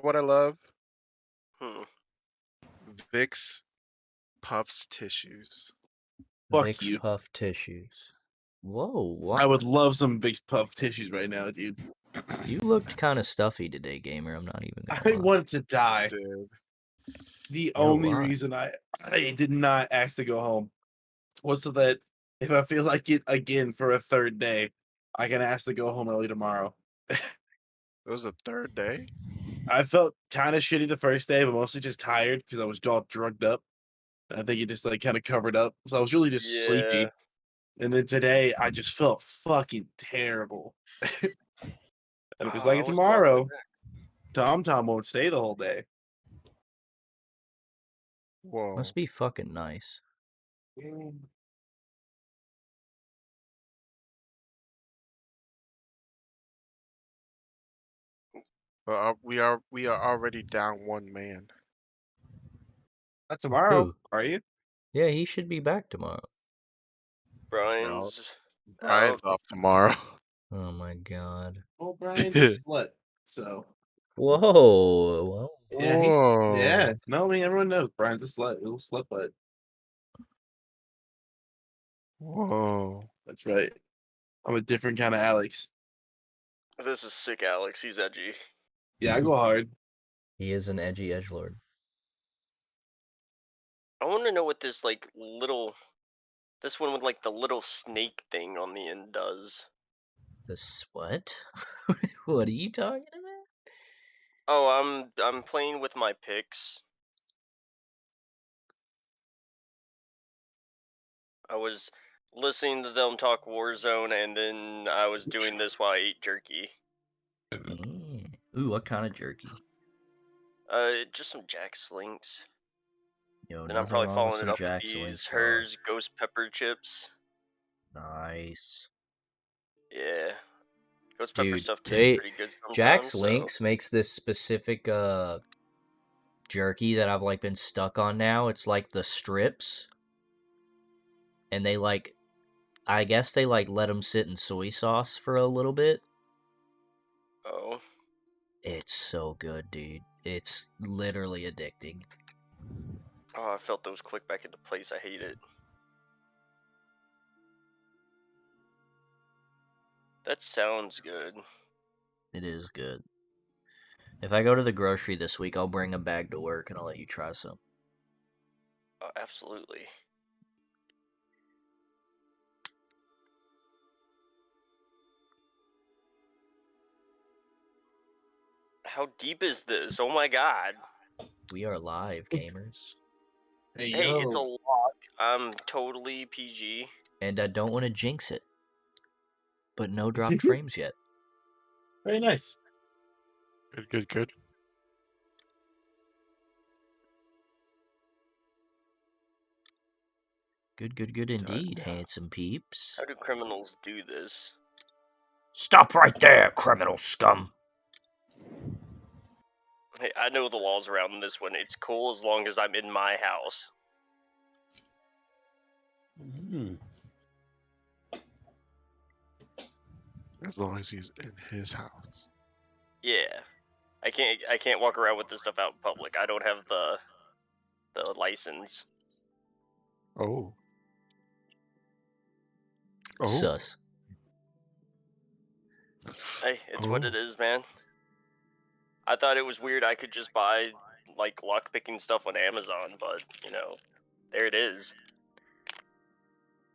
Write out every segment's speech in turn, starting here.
what I love? Hmm. Vicks Puffs tissues. Fuck Vicks you. Puff tissues. Whoa, I what? would love some big puff tissues right now, dude. You looked kind of stuffy today, gamer. I'm not even I gonna lie. wanted to die. Dude. The Yeah, only why? reason I did not ask to go home was so that if I feel like it again for a third day, I can ask to go home early tomorrow. It was the third day? I felt kind of shitty the first day, but mostly just tired because I was all drugged up. And I think it just like kind of covered up. So I was really just Yeah. sleepy. And then today I just felt fucking terrible. And it was I like was all the way tomorrow, back. Tom won't stay the whole day. Whoa. Must be fucking nice. But we are already down one man. Not tomorrow, Who? are you? Yeah, he should be back tomorrow. Brian's Brian's out. off tomorrow. Oh my god. Well, Brian's a slut, so Whoa. yeah, yeah. Whoa. No, I mean everyone knows Brian's a slut, little slut butt. Whoa. That's right. I'm a different kind of Alex. This is sick, Alex. He's edgy. Yeah, I go hard. He is an edgy edgelord. I want to know what this like this one with like the little snake thing on the end does. This what? What are you talking about? Oh, I'm playing with my picks. I was listening to them talk Warzone, and then I was doing this while I ate jerky. Ooh, what kind of jerky? Just some Jack Slinks. Yo, Then I'm nothing probably wrong with following some it up with Jack these Slinks, dog. hers ghost pepper chips. Nice. Yeah, ghost pepper Dude, stuff tastes pretty good Jack sometimes. Slinks makes this specific jerky that I've like been stuck on now. It's like the strips, and they like, I guess they like let them sit in soy sauce for a little bit. Oh, It's so good, dude. It's literally addicting. I felt those click back into place. I hate it. That sounds good. It is good. If I go to the grocery this week, I'll bring a bag to work and I'll let you try some. Oh, absolutely. How deep is this? Oh my god. We are live, gamers. Hey, Hey, it's a yo. lock. I'm totally PG. And I don't want to jinx it, but no dropped frames yet. Very nice. Good. Good indeed, handsome peeps. How do criminals do this? Stop right there, criminal scum. Hey, I know the laws around this one. It's cool as long as I'm in my house. As long as he's in his house. Yeah. I can't walk around with this stuff out in public. I don't have the license. Oh. Sus. Hey, it's what it is, man. I thought it was weird I could just buy like lockpicking stuff on Amazon, but you know, there it is.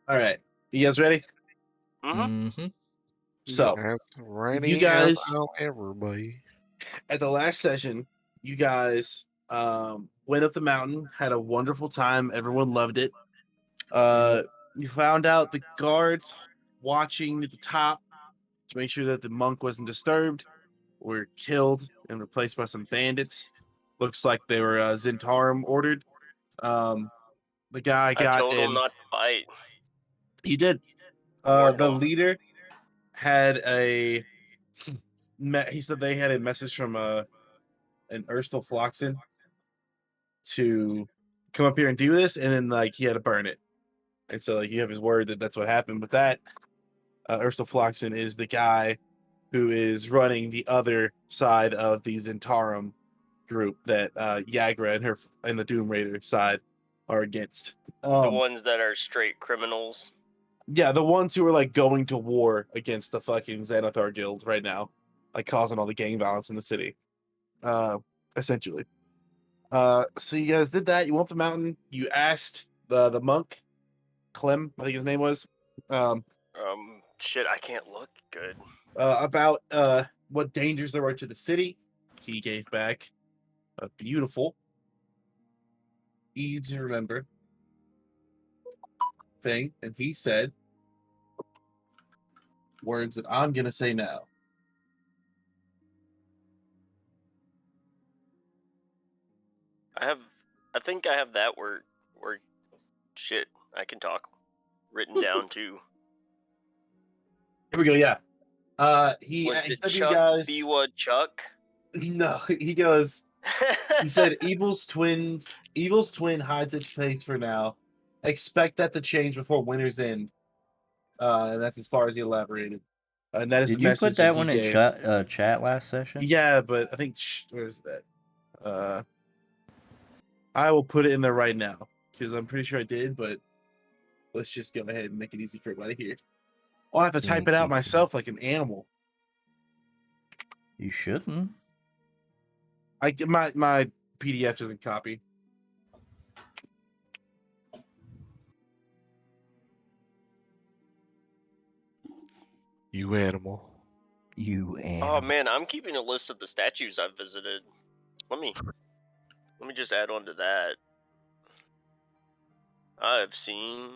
All right, you guys ready? Mm-hmm. So, That's you guys everybody. at the last session, you guys went up the mountain, had a wonderful time. Everyone loved it. You found out the guards watching at the top to make sure that the monk wasn't disturbed were killed and replaced by some bandits. Looks like they were Zentarum ordered. The guy I got told him in. not to bite. He did. I warned The him. leader had a. He said they had a message from an Urstal Floxen to come up here and do this, and then like he had to burn it. And so like you have his word that that's what happened with that. Urstal Floxen is the guy who is running the other side of the Zentarum group that Yagra and her and the Doom Raider side are against. The ones that are straight criminals. Yeah, the ones who are like going to war against the fucking Xanathar Guild right now, like causing all the gang violence in the city. Essentially. So you guys did that. You went up the mountain. You asked the monk, Clem, I think his name was, Shit, I can't look good. about what dangers there were to the city. He gave back a beautiful, easy to remember thing, and he said words that I'm gonna say now. I think I have that word shit I can talk written down too. Here we go. Yeah. He Was he it said to you Chuck guys. Biwa Chuck? No, he goes. He said, "Evil's twin hides its face for now. Expect that to change before winter's end." And that's as far as he elaborated. And that is Did the you put message that that he one in gave. chat last session? Yeah, but I think where is that? I will put it in there right now because I'm pretty sure I did. But let's just go ahead and make it easy for everybody here. I'll have to type it out myself like an animal. You shouldn't. My PDF doesn't copy. You animal. You Oh animal. man, I'm keeping a list of the statues I've visited. Let me just add on to that. I've seen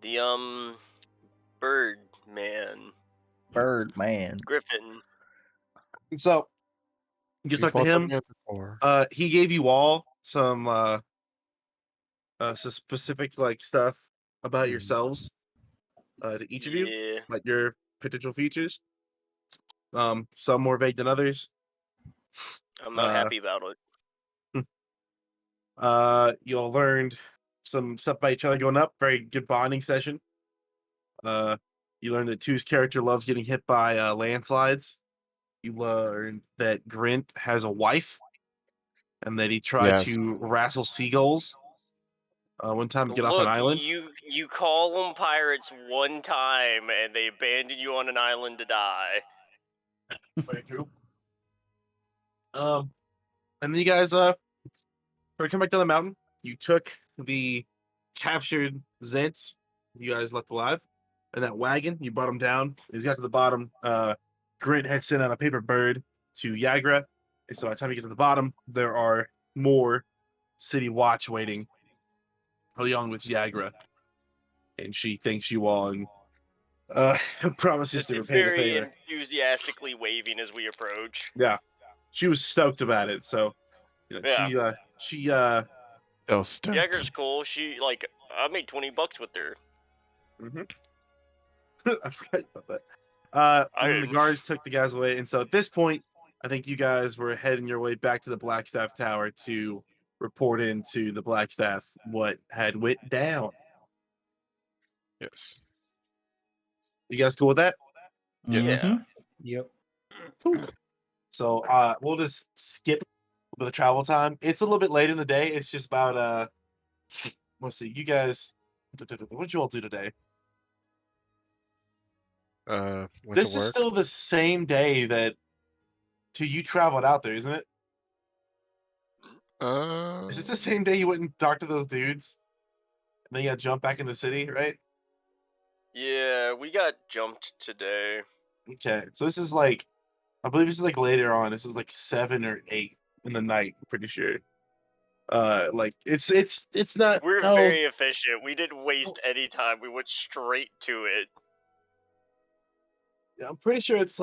the bird man, Bird man. griffin. So you just We talk to fought the him. Manticore. He gave you all some specific like stuff about yourselves to each of you, Yeah, like your potential features. Some more vague than others. I'm not happy about it. You all learned some stuff about each other going up. Very good bonding session. You learned that Two's character loves getting hit by landslides. You learned that Grint has a wife, and that he tried Yes. to wrestle seagulls. One time, get off an Look, island. you call them pirates one time and they abandon you on an island to die. Very true. And then you guys come back down the mountain. You took the captured Zents you guys left alive in that wagon. You brought them down. As you got to the bottom, Grint had sent out a paper bird to Yagra. And so by the time you get to the bottom, there are more city watch waiting along with Yagra. And she thanks you all and promises Just to repay the very favor. enthusiastically waving as we approach. Yeah. She was stoked about it. So Yeah. she Oh, stoked. Jagger's cool. I made $20 with her. I forgot about that. And then the guards took the guys away, and so at this point, I think you guys were heading your way back to the Blackstaff Tower to report into the Blackstaff what had went down. Yes. You guys cool with that? Yes. Yeah. Yep. So we'll just skip the travel time. It's a little bit late in the day. It's just about let's see, you guys, what'd you all do today? Went This to is work. still the same day that you traveled out there, isn't it? Is it the same day you went and talked to those dudes? And then you got jumped back in the city, right? Yeah, we got jumped today. Okay, so this is like, I believe this is like later on. This is like 7 or 8 in the night. I'm pretty sure. Like it's not. We're No, very efficient. We didn't waste any time. We went straight to it. I'm pretty sure it's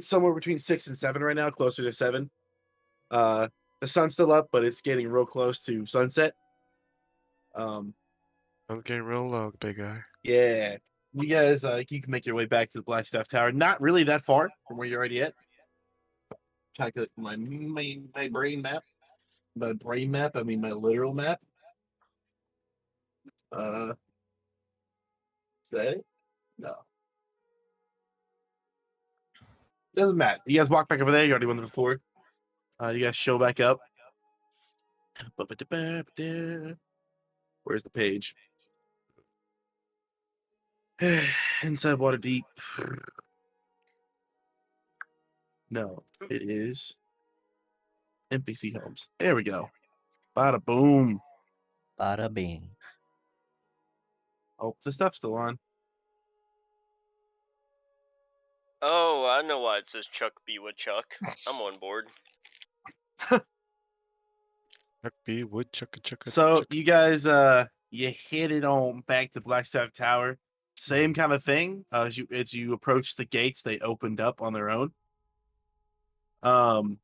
somewhere between 6 and 7 right now, closer to 7. The sun's still up, but it's getting real close to sunset. I'm getting real low, big guy. Yeah, you guys, you can make your way back to the Blackstaff Tower. Not really that far from where you're already at. Calculate my brain map. My brain map. I mean my literal map. Is that it? No. Doesn't matter. You guys walk back over there. You already went to the floor. You guys show back up. Where's the page? Inside Waterdeep. No, it is NPC homes. There we go. Bada boom. Bada bing. Oh, the stuff's still on. Oh, I know why it says Chuck B. Woodchuck. I'm on board. Chuck B. Woodchuck, chuck, So chuck. you guys, you hit it on back to Blackstaff Tower. Same kind of thing. As you approach the gates, they opened up on their own. And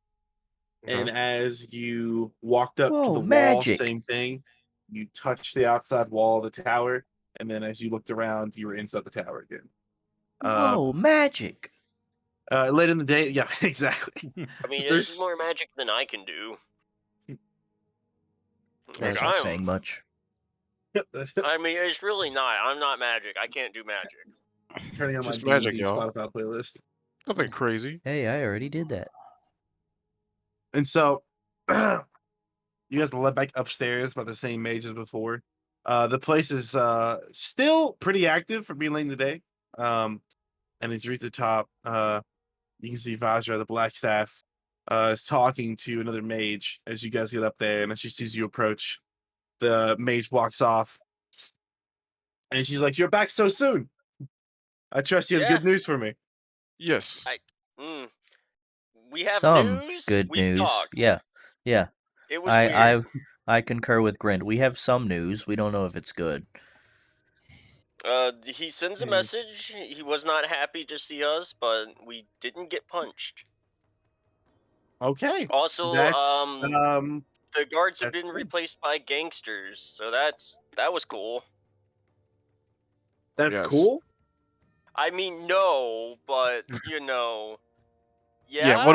as you walked up to Whoa, the wall, magic. same thing. You touched the outside wall of the tower, and then as you looked around, you were inside the tower again. Whoa, magic. Late in the day, yeah, exactly. I mean, There's- there's more magic than I can do. That's Like, not saying much. I mean, it's really not. I'm not magic. I can't do magic. Turning on Just my magic, D&D y'all. Spotify playlist. Nothing crazy. Hey, I already did that. And so you guys are led back upstairs by the same mage as before. The place is still pretty active for being late in the day. And as you reach the top, you can see Vajra, the Blackstaff, is talking to another mage as you guys get up there. And as she sees you approach, the mage walks off. And she's like, "You're back so soon. I trust you have Yeah. good news for me." Yes. Mm. We have Some news. good We've news. talked. Yeah. It was weird. I concur with Grint. We have some news. We don't know if it's good. He sends a message. He was not happy to see us, but we didn't get punched. Okay. Also, That's the guards have that's been good. replaced by gangsters, so that was cool. That's Yes. cool. I mean, no, but you know, yeah. Yeah,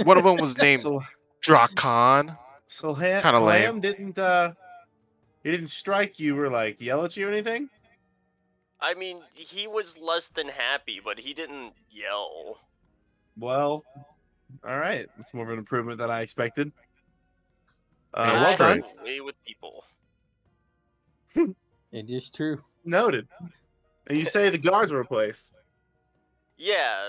one of them was named So Drakon. so Kinda lame. Ham didn't he didn't strike you or like yell at you or anything? I mean, he was less than happy, but he didn't yell. Well, all right. That's more of an improvement than I expected. Damn Well I done. have a way with people. It is true. Noted. And you say the guards were replaced. Yeah.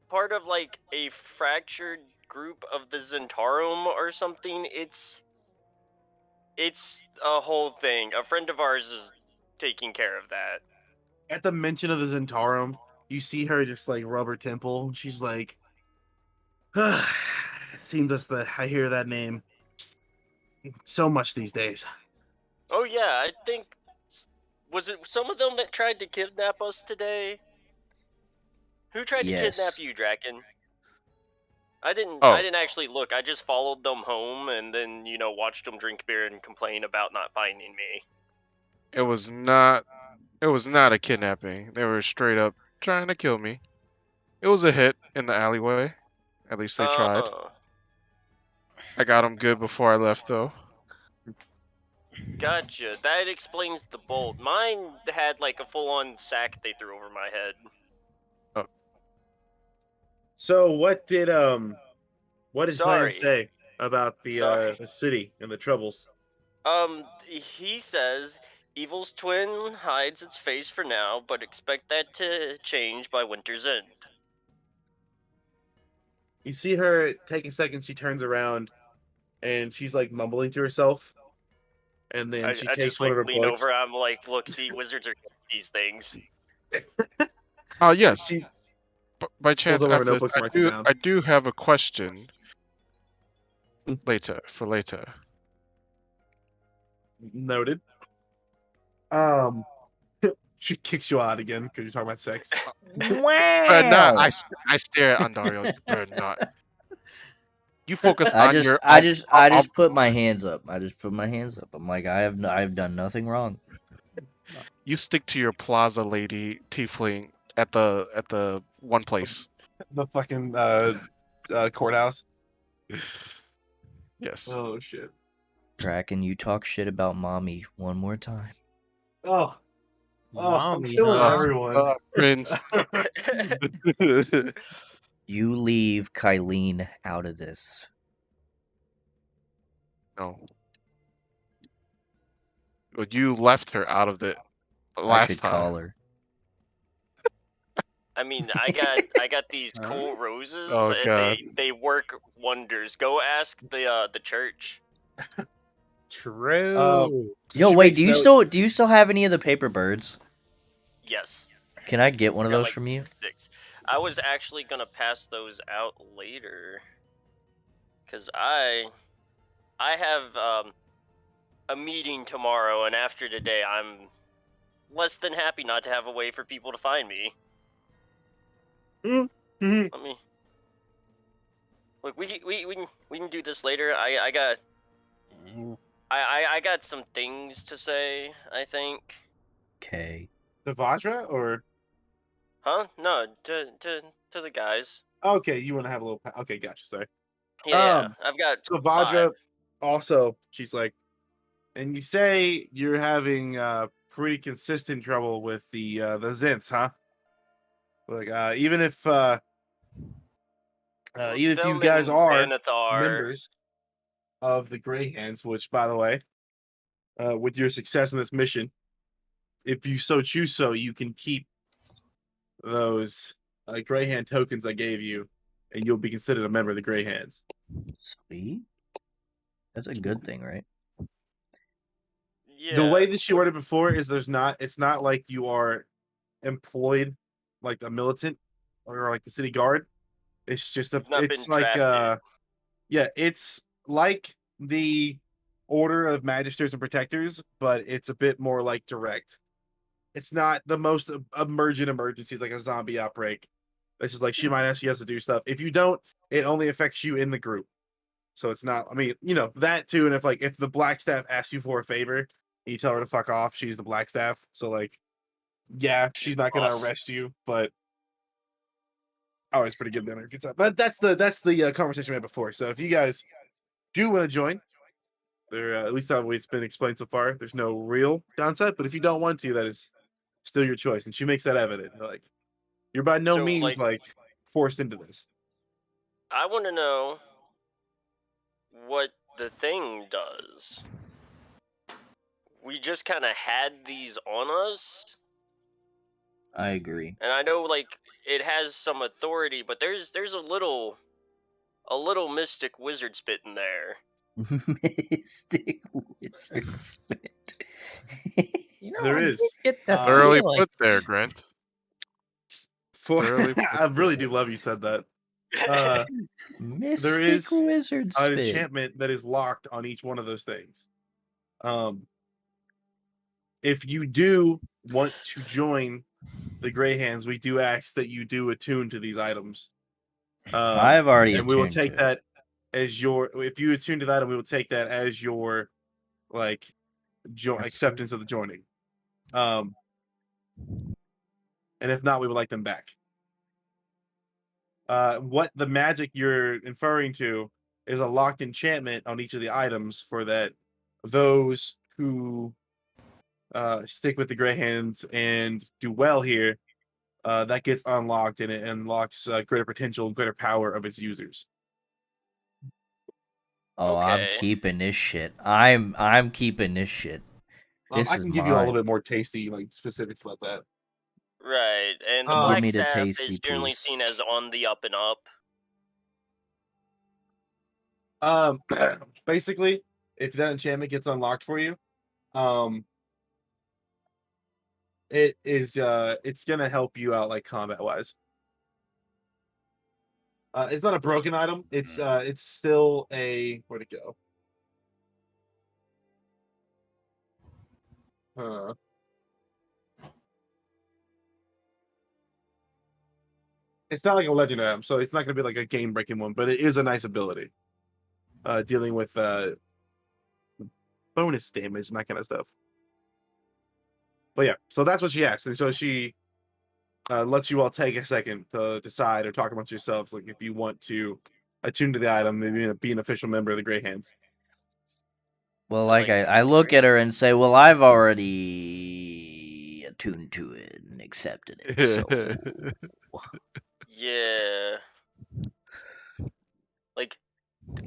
Part of like a fractured group of the Zentarum or something. It's a whole thing. A friend of ours is taking care of that. At the mention of the Zentarum, you see her just like rub her temple. She's like, it seems as that I hear that name so much these days. Oh yeah, I think was it some of them that tried to kidnap us today? Who tried to kidnap Yes. you, Draken? I didn't Oh. I didn't actually look. I just followed them home and then, watched them drink beer and complain about not finding me. It was not a kidnapping. They were straight up trying to kill me. It was a hit in the alleyway. At least they tried. I got them good before I left, though. Gotcha. That explains the bolt. Mine had like a full-on sack they threw over my head. So what did Clam Sorry. say about the Sorry. the city and the troubles? He says evil's twin hides its face for now, but expect that to change by winter's end. You see her take a second, she turns around and she's like mumbling to herself. And then I she I takes just one like of her lean books. over. I'm like, look, see, wizards are these things. Oh, yes. She By chance, over her after this, notebooks and writes it down. I do have a question later. Noted. She kicks you out again because you're talking about sex. But no, Wow. I stare at Andario. You better not. You focus I on just your. I just put my hands up. I'm like, I've done nothing wrong. You stick to your plaza lady tiefling at the one place. The fucking courthouse. Yes. Oh shit. Draken, you talk shit about mommy one more time. Oh, I'm Mommy, killing huh? everyone. Cringe. You leave Kylene out of this. No. But you left her out of it I last should time. call her. I mean, I got these cool roses, Oh and god. they work wonders. Go ask the church. True. So Yo, she wait, makes do you still have any of the paper birds? Yes, Can I get one of got those like from you? 6. I was actually gonna pass those out later, cause I have a meeting tomorrow, and after today, I'm less than happy not to have a way for people to find me. Mhm. Let me look. We can do this later. I got I got some things to say. I think. Okay. the Vajra, or Huh? No, to the guys. okay, you want to have a little. Okay, gotcha. Sorry. Yeah, I've got So 5. Vajra also, she's like, and you say you're having pretty consistent trouble with the Zins, huh? Like Well, even if you them guys and are Xanathar. members of the Grey Hands, which by the way, with your success in this mission, if you so choose, so you can keep those Grey Hand tokens I gave you, and you'll be considered a member of the Grey Hands. Sweet. That's a good thing, right? Yeah. The way that she worded before is it's not like you are employed like a militant or like the city guard. It's just You've not been it's like drafted. yeah, it's like the order of magisters and protectors, but it's a bit more like direct. It's not the most emergent emergencies like a zombie outbreak. This is like she might ask you guys to do stuff. If you don't, it only affects you in the group. So it's not. I mean, that too. And if the black staff asks you for a favor, and you tell her to fuck off, she's the black staff. So like, yeah, She's she's the not gonna boss. arrest you, but oh, it's pretty good dinner. Good time. But that's the conversation we had before. So if you guys do want to join, there at least that way it's been explained so far. There's no real downside. But if you don't want to, that is still your choice, and she makes that evident. Like you're by no So, means like, like forced into this. I want to know what the thing does. We just kind of had these on us, I agree. and I know like it has some authority, but there's a little mystic wizard spit in there. Mystic wizard spit. There I is. get that Thoroughly feeling. put there, Grant. For Thoroughly put I really there. do love you said that. There Mystic is wizard an spit. enchantment that is locked on each one of those things. If you do want to join the Grey Hands, we do ask that you do attune to these items. I've already and we will attuned take to it. that as your. If you attune to that, and we will take that as your like acceptance of the joining. And if not, we would like them back. What the magic you're inferring to is a locked enchantment on each of the items for that those who stick with the Grey Hands and do well here, that gets unlocked and it unlocks greater potential and greater power of its users. Oh, I'm Okay. keeping this shit. I'm keeping this shit. This I is can give you a little mine. bit more tasty like specifics about that. Right, and the Give black me the staff tasty is generally piece. seen as on the up and up. Basically, if that enchantment gets unlocked for you, it's gonna help you out like combat wise. It's not a broken item. It's still a where'd it go? It's not like a legend item, so it's not gonna be like a game breaking one, but it is a nice ability. Dealing with bonus damage and that kind of stuff. But yeah, so that's what she asked, and so she lets you all take a second to decide or talk amongst yourselves, like if you want to attune to the item, maybe be an official member of the Grey Hands. Well, So, like like, I look at her and say, well, I've already attuned to it and accepted it. So Yeah.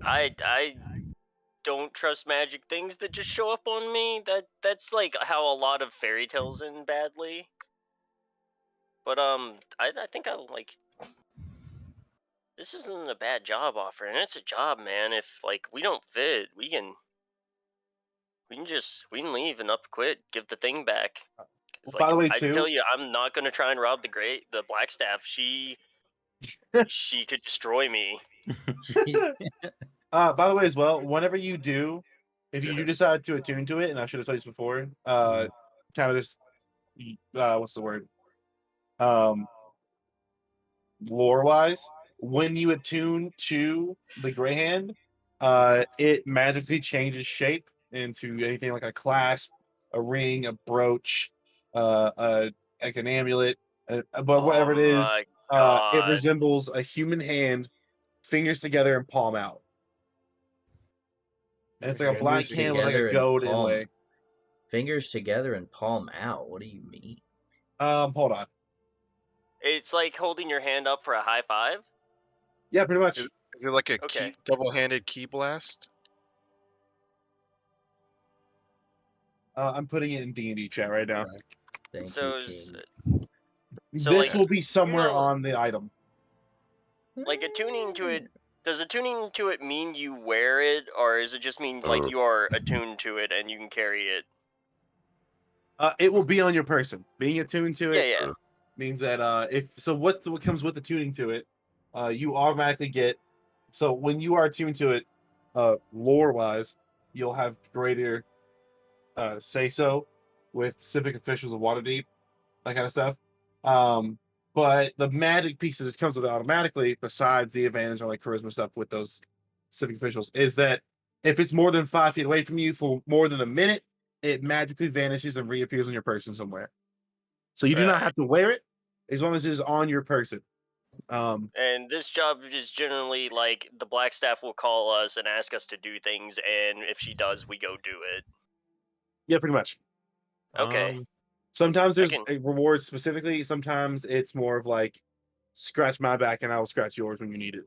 I don't trust magic things that just show up on me. That's like how a lot of fairy tales end badly. But I think I like. This isn't a bad job offer, and it's a job, man. If like we don't fit, we can leave and up quit, give the thing back. Cause By like the way, I too, tell you, I'm not gonna try and rob the Blackstaff. She could destroy me. by the way, as well, whenever you do, if you do Yes. decide to attune to it, and I should have told you this before, kind of just, what's the word? Um, lore wise, when you attune to the Gray Hand, it magically changes shape into anything like a clasp, a ring, a brooch, like an amulet, but Oh whatever it is, my it god. resembles a human hand, fingers together and palm out. And it's like a black Fingers hand with like a together and gold palm. inlay. Fingers together and palm out. What do you mean? Hold on. It's like holding your hand up for a high five. Yeah, pretty much. Is it like a Okay. double-handed key blast? I'm putting it in D&D chat right now. Okay. Thank So you, is, King. so This like will be somewhere know, on the item. like attuning to it. Does attuning to it mean you wear it, or is it just mean like you are attuned to it and you can carry it? It will be on your person. Being attuned to it Yeah. means that what comes with attuning to it, you automatically get. So when you are attuned to it, lore wise, you'll have greater say so with civic officials of Waterdeep, that kind of stuff. But the magic pieces that comes with it automatically, besides the advantage on like charisma stuff with those civic officials, is that if it's more than 5 feet away from you for more than a minute, it magically vanishes and reappears on your person somewhere. So you do not Right. have to wear it as long as it is on your person. And this job is generally like the Blackstaff will call us and ask us to do things, and if she does, we go do it. Yeah, pretty much. Okay. Sometimes I there's can. a reward specifically. Sometimes it's more of like scratch my back and I will scratch yours when you need it.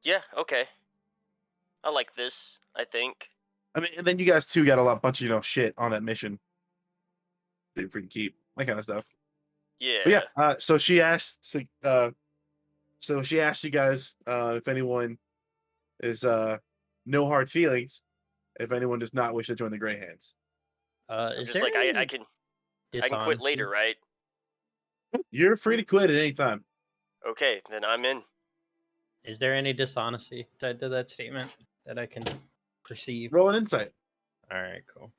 Yeah. Okay. I like this. I think. I mean, and then you guys too got a bunch of shit on that mission. They freaking keep that kind of stuff. Yeah. But yeah, so she asked you guys if anyone is no hard feelings if anyone does not wish to join the Grey Hands. I'm Is just there like any I can quit later, dishonesty? right? You're free to quit at any time. Okay, then I'm in. Is there any dishonesty tied to that statement that I can perceive? Roll an insight. All right, cool.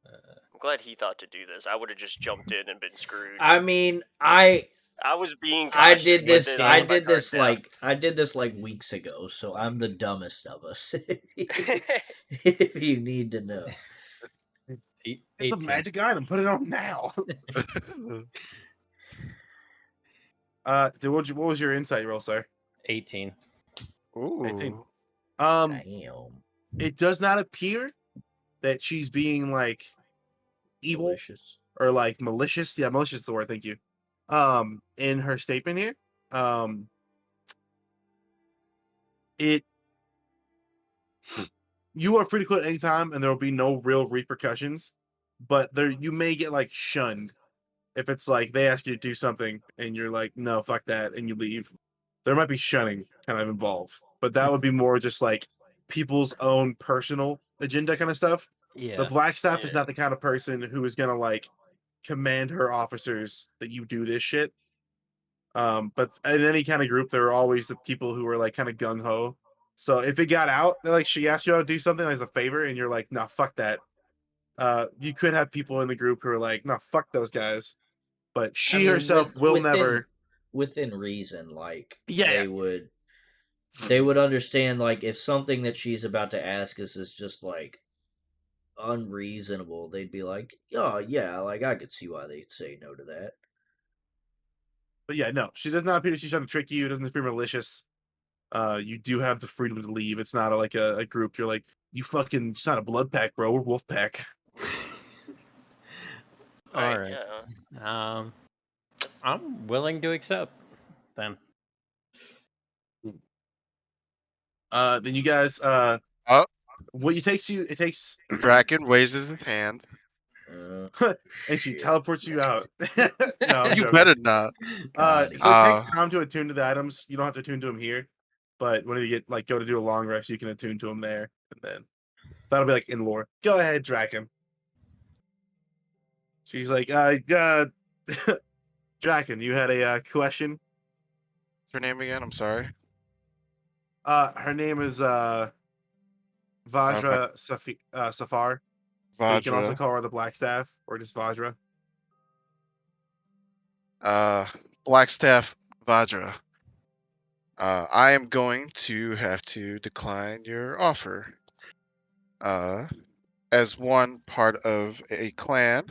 I'm glad he thought to do this. I would have just jumped in and been screwed. I mean, I was being I cautious did with this. it. I I'm did this like weeks ago. So I'm the dumbest of us. If you need to know. It's 18. a magic item. Put it on now. What was your insight roll, sir? 18. 18. Ooh. Damn. It does not appear that she's being like evil Delicious. or like malicious. Yeah, malicious is the word. Thank you. In her statement here, it you are free to quit anytime, and there will be no real repercussions. But you may get like shunned if it's like they ask you to do something and you're like, no, fuck that, and you leave. There might be shunning kind of involved, but that would be more just like people's own personal agenda kind of stuff. The Yeah. Black Staff is Yeah. not the kind of person who is gonna like command her officers that you do this shit. But in any kind of group, there are always the people who are like kind of gung ho. So if it got out, like she asked you to do something as a favor, and you're like, "Nah, fuck that." You could have people in the group who are like, "Nah, fuck those guys," but she herself will never. within reason. Like Yeah. they would understand. Like if something that she's about to ask is just like unreasonable, they'd be like, "Oh yeah, like I could see why they'd say no to that." But yeah, no, she does not appear she's trying to trick you. It doesn't appear malicious. You do have the freedom to leave. It's not like a group. You're like, you fucking. It's not a blood pack, bro. We're wolf pack. All right. Yeah. I'm willing to accept then. Then you guys Oh, what it takes Draken raises his hand. and she Shit. teleports you out. No, I'm You joking. better not. Got So it takes Uh, time to attune to the items. You don't have to attune to them here, but when you get go to do a long rest, you can attune to them there, and then that'll be like in lore. Go ahead, Draken. She's like, Draken, you had a question. what's her name again? I'm sorry. Her name is Uh, Safar, but you can also Vajra. call her the Black Staff or just Vajra. Blackstaff Vajra. I am going to have to decline your offer. As one part of a clan,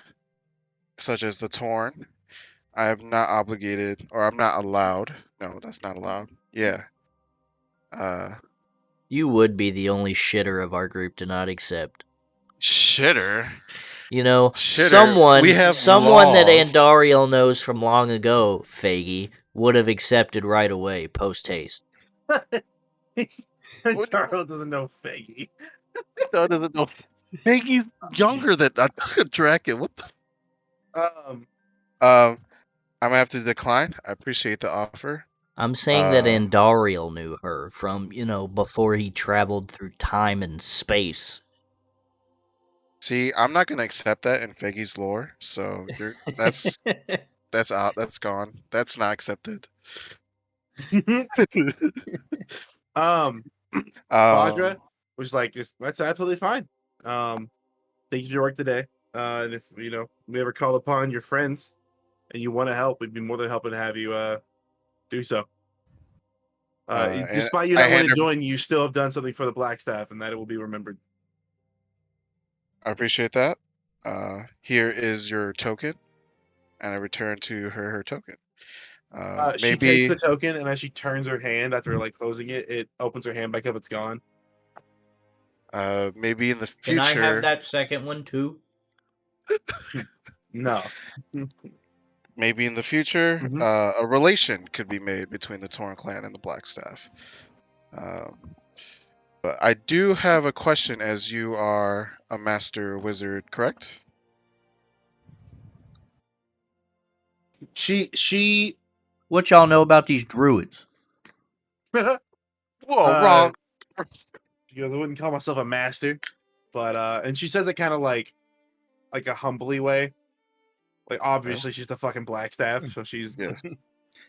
such as the Torn, I am not obligated, or I'm not allowed. No, that's not allowed. Yeah. Uh, You would be the only shitter of our group to not accept. shitter. You know, Shitter. We someone have that laws. Andariel knows from long ago, Faggy, would have accepted right away, post haste. Charles doesn't know Faggy. No, doesn't know. Peggy's younger than Draken. What the? I'm gonna have to decline. I appreciate the offer. I'm saying that Uh, Andariel knew her from, before he traveled through time and space. See, I'm not gonna accept that in Feggy's lore. So that's out. That's gone. That's not accepted. Vajra um, was like, that's absolutely fine. Thank you for your work today. And if we ever call upon your friends and you want to help, we'd be more than happy to have you do so. and Despite you I not hand wanting to her. join, you still have done something for the Black Staff, and that it will be remembered. I appreciate that. Here is your token, and I return to her token. She takes Maybe the token, and as she turns her hand after closing it, it opens her hand back up. It's gone. maybe in the Can I have future. that second one too? No. Maybe in the future, Mhm. a relation could be made between the Torn clan and the Blackstaff. But I do have a question, as you are a master wizard, correct? She What y'all know about these druids? Whoa, uh wrong. she goes, I wouldn't call myself a master, but and she says it kind of like a humbly way. Like Okay. obviously she's the fucking Black Staff, so she's Yes.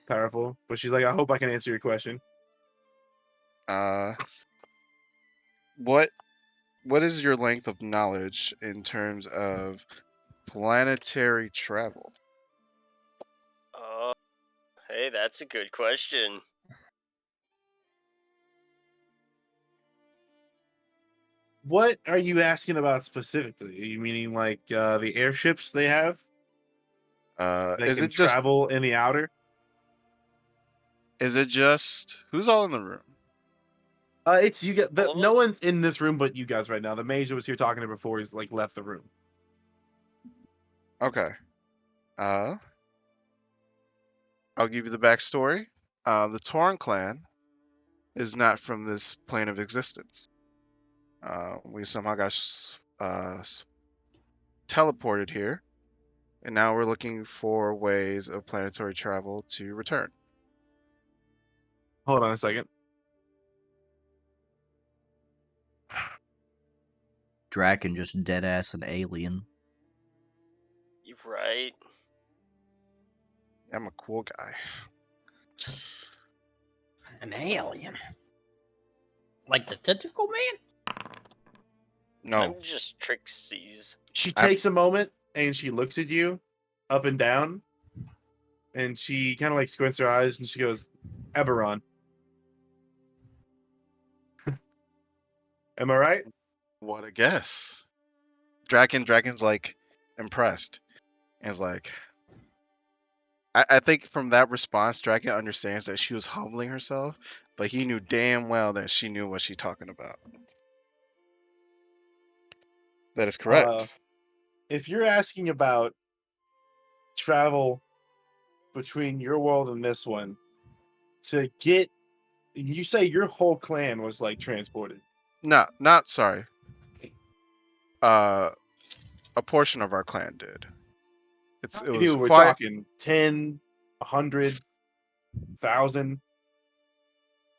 powerful. But she's like, I hope I can answer your question. Uh, what is your length of knowledge in terms of planetary travel? Oh, hey, that's a good question. What are you asking about specifically? Are you meaning like the airships they have that Is can it just travel in the outer? who's all in the room? It's you get All of no us? one's in this room but you guys right now. The mage that was here talking to before is left the room. Okay. Uh, I'll give you the backstory. The Torn clan is not from this plane of existence. We somehow got teleported here, and now we're looking for ways of planetary travel to return. Hold on a second. Draken just dead ass an alien. You're right. I'm a cool guy. An alien. Like the tentacle man? No, I'm just Trixies. She I'm- takes a moment and she looks at you up and down, and she kind of squints her eyes and she goes, Eberron. Am I right? what a guess. Draken's like impressed, and is like, I think from that response, Draken understands that she was humbling herself, but he knew damn well that she knew what she's talking about. That is correct. If you're asking about travel between your world and this one to get You say your whole clan was like transported. Not sorry. A portion of our clan did. It How many was people we're quite talking? 10, 100, 1,000?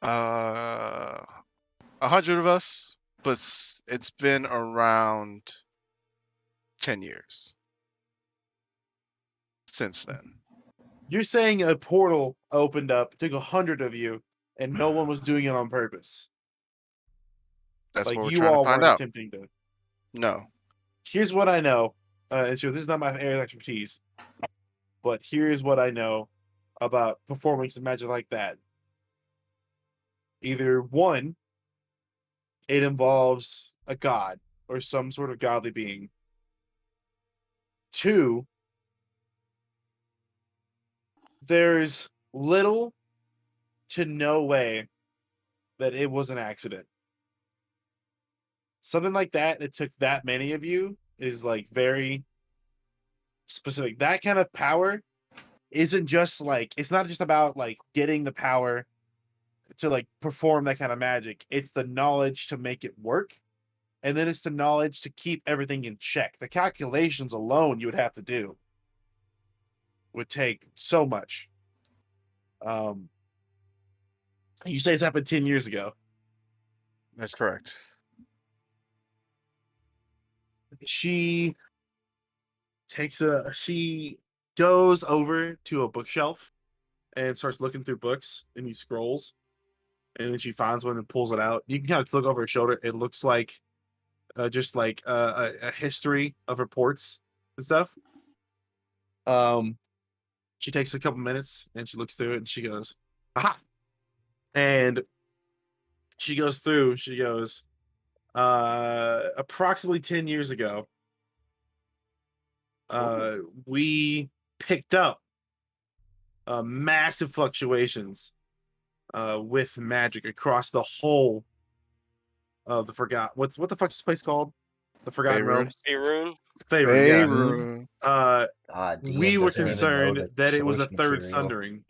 100 of us, but it's been around 10 years since then. You're saying a portal opened up, took 100 of you, and no one was doing it on purpose. That's Like what we're you trying to all find weren't out. attempting to. No. Here's what I know. And so this is not my area of expertise, but here's what I know about performing some magic like that. Either one, it involves a god or some sort of godly being. Two, there's little to no way that it was an accident. Something like that took that many of you is like very specific. That kind of power isn't just like, it's not just about like getting the power to like perform that kind of magic. It's the knowledge to make it work. And then it's the knowledge to keep everything in check. The calculations alone you would have to do would take so much. You say this happened 10 years ago. That's correct. She she goes over to a bookshelf and starts looking through books and these scrolls. And then she finds one and pulls it out. You can kind of look over her shoulder. It looks like just like a history of reports and stuff. She takes a couple minutes and she looks through it and she goes, aha. And she goes through, she goes, approximately 10 years ago, we picked up massive fluctuations with magic across the whole of the what the fuck's this place called? The Forgotten Faerun. Realms. Faerun? Faerun, yeah. Faerun. God, We DM were doesn't even know concerned the that it was a source third material. sundering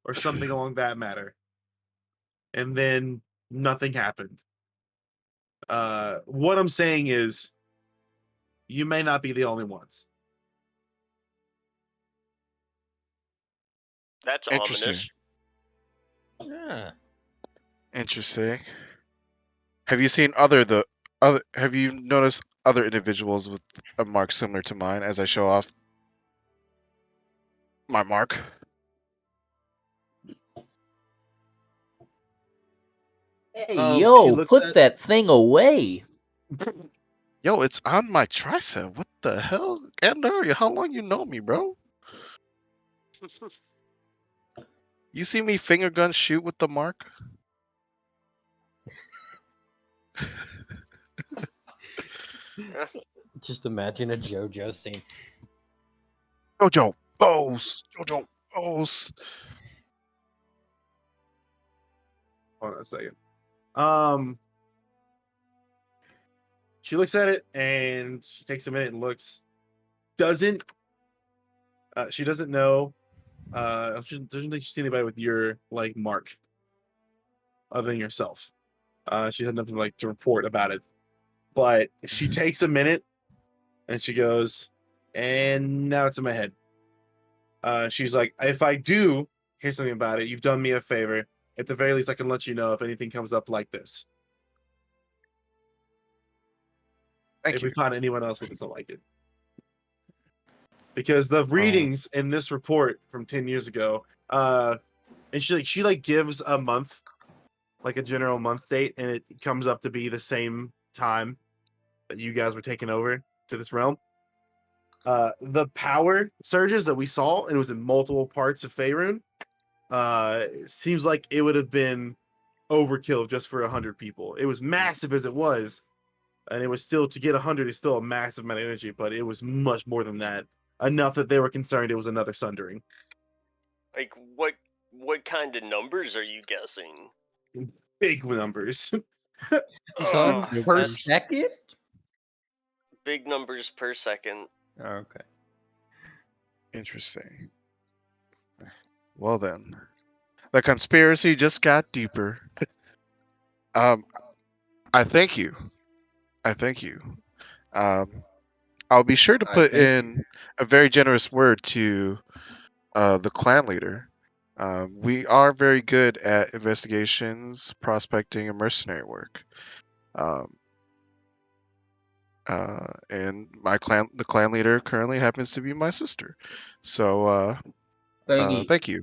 or something along that matter. And then nothing happened. What I'm saying is you may not be the only ones. That's Interesting. ominous. Yeah. Interesting. Have you seen have you noticed other individuals with a mark similar to mine as I show off my mark? Hey, She yo, looks put at that thing away. Yo, it's on my tricep. What the hell? Gander, how long you know me, bro? You see me finger gun shoot with the mark? Just imagine a JoJo scene. Jojo, bows. Jojo, bows. hold on a second. She looks at it and she takes a minute and looks. Doesn't she doesn't know she doesn't think she's seen anybody with your like mark other than yourself. She had nothing like to report about it. But she takes a minute and she goes, and now it's in my head. She's like, if I do hear something about it, you've done me a favor. At the very least, I can let you know if anything comes up like this. Thank If you. we find anyone else with something like it. Because the readings in this report from 10 years ago, and she like gives a month, like a general month date, and it comes up to be the same time that you guys were taking over to this realm. The power surges that we saw, and it was in multiple parts of Faerun. It seems like it would have been overkill just for 100 people. It was massive as it was, and it was still, to get 100 is still a massive amount of energy, but it was much more than that. Enough that they were concerned it was another sundering. Like what kind of numbers are you guessing? Big numbers. Sun Oh, per that's second? big numbers per second. Okay. Interesting. Well then, The conspiracy just got deeper. Um, I thank you. I thank you. Um, I'll be sure to I put thank you. in a very generous word to the clan leader. We are very good at investigations, prospecting, and mercenary work. Um, and the clan leader currently happens to be my sister. So, Faggy. thank you.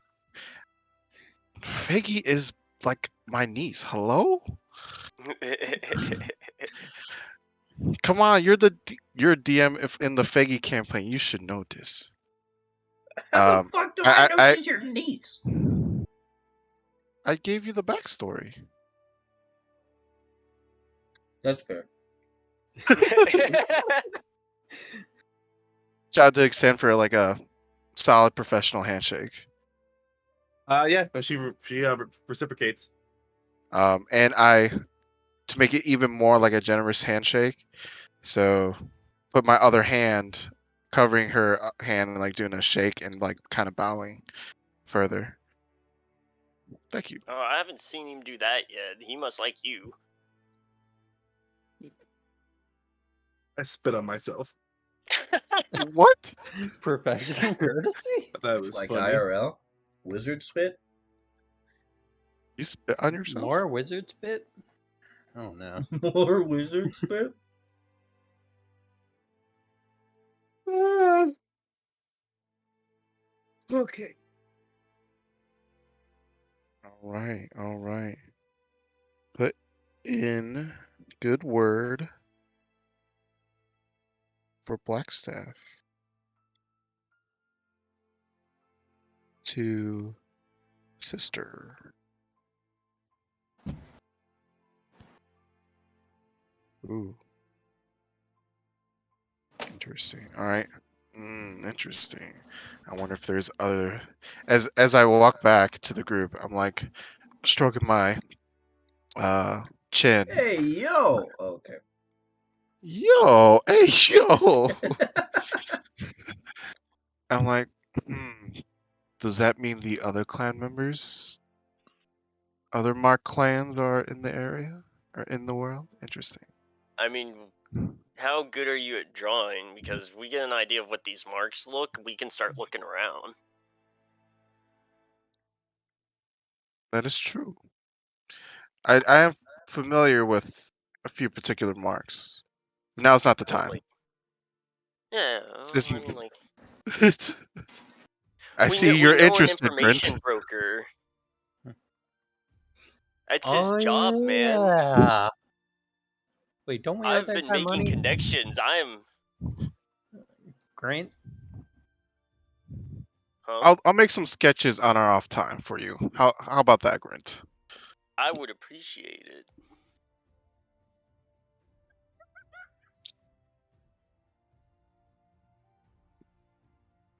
Faggy is like my niece. Hello? Come on, you're a DM if in the Faggy campaign. You should know this. How the fuck do I know she's your niece? I gave you the backstory. That's fair. Shout out to extend for like a solid professional handshake. Yeah, but she reciprocates. And to make it even more like a generous handshake, so put my other hand covering her hand and like doing a shake and like kind of bowing further. Thank you. Oh, I haven't seen him do that yet. He must like you. I spit on myself. What? Professional courtesy? That was Like funny. IRL? Wizard spit? You spit on yourself? More wizard spit? Oh no. More wizard spit? Okay. All right, all right. Put in good word for Blackstaff to sister. Ooh, interesting. All right. Interesting. I wonder if there's other. As I walk back to the group, I'm like stroking my chin. Hey, yo! Okay. Yo, hey, yo. I'm like, does that mean the other clan members, other Mark clans are in the area or in the world? Interesting. I mean, how good are you at drawing? Because we get an idea of what these marks look, we can start looking around. That is true. I am familiar with a few particular marks. Now's not the time. Like, yeah, This I mean, like, I see we you're know an interested, information Brent. broker. That's his Oh job, man. yeah. Wait, don't we owe I've that been guy making money? connections. Grant? Huh? I'll make some sketches on our off time for you. How about that, Brent? I would appreciate it.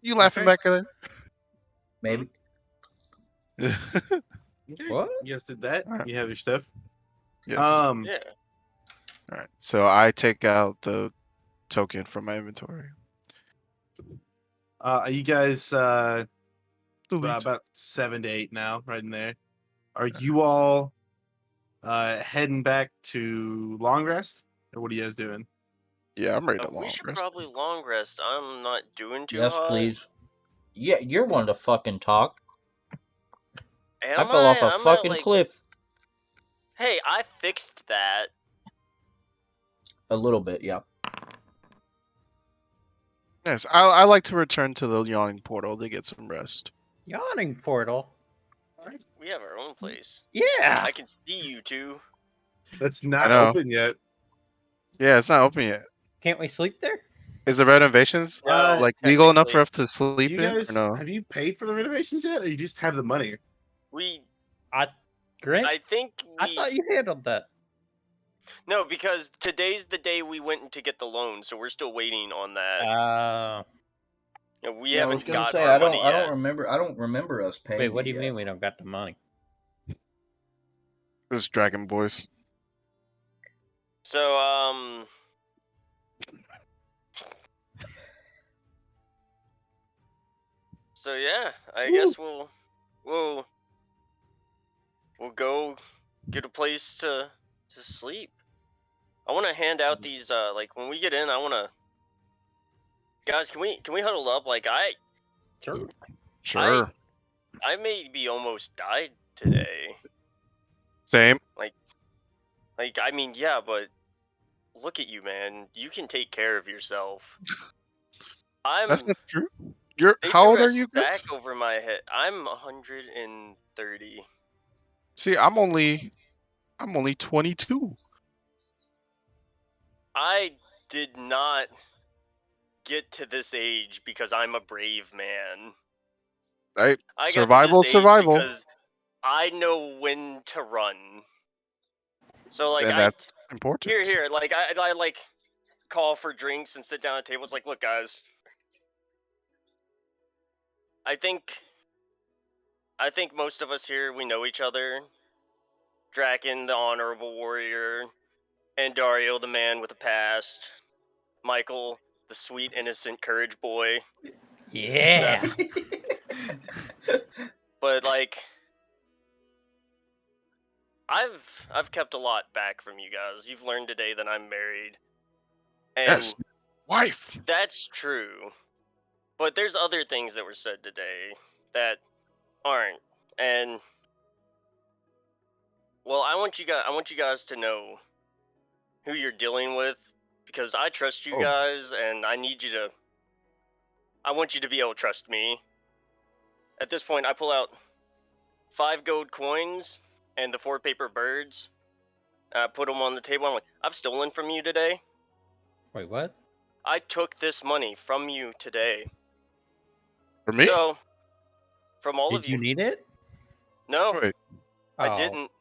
You laughing Okay. back at Maybe. it? Okay. What? You guys did that. Alright. You have your stuff. Yes. Um. Yeah. All right. So I take out the token from my inventory. You guys Delete. about 7 to 8 now, right in there. Are you all heading back to long rest, or what are you guys doing? Yeah, I'm ready to We long should rest. probably long rest. I'm not doing too Yes, hot. please. Yeah, you're one to fucking talk. Am I fell off a I'm fucking at, like, cliff. Hey, I fixed that. A little bit, yeah. Yes, I like to return to the yawning portal to get some rest. Yawning portal? We have our own place. Yeah! I can see you two. That's I not know. open yet. Yeah, it's not open yet. Can't we sleep there? Is the renovations No, like legal enough for technically. us to sleep You in or guys, no? have you paid for the renovations yet, or you just have the money? Grant? I think I we. thought you handled that. No, because today's the day we went to get the loan, so we're still waiting on that. We Yeah, I was haven't gonna got say our I money yet. don't remember us paying. Wait, what do it you yet. mean we don't got the money? This Dragon Boys. So So yeah, I guess we'll we'll go get a place to sleep. I want to hand out these like when we get in. I want to guys. Can we huddle up? Like Sure. Sure. I maybe almost died today. Same. Like I mean, yeah, but look at you, man. You can take care of yourself. That's I'm. not true. They How threw old a are you, Chris? stack over my head. I'm 130. See, I'm only 22. I did not get to this age because I'm a brave man. Right? I got to Survival this is age survival, because I know when to run. So like and that's important. here like I like call for drinks and sit down at tables. Like, look, guys, I think most of us here we know each other. Draken, the honorable warrior, and Dario, the man with a past. Michael, the sweet innocent courage boy. Yeah. But like I've kept a lot back from you guys. You've learned today that I'm married. And Yes, wife. that's true. But there's other things that were said today that aren't. And well, I want you guys to know who you're dealing with because I trust you Oh, guys and I want you to be able to trust me. At this point, I pull out 5 gold coins and the 4 paper birds. I put them on the table. I'm like, I've stolen from you today. Wait, what? I took this money from you today. for me? So, from all of Did you you. need it? No, Wait, I Oh, didn't.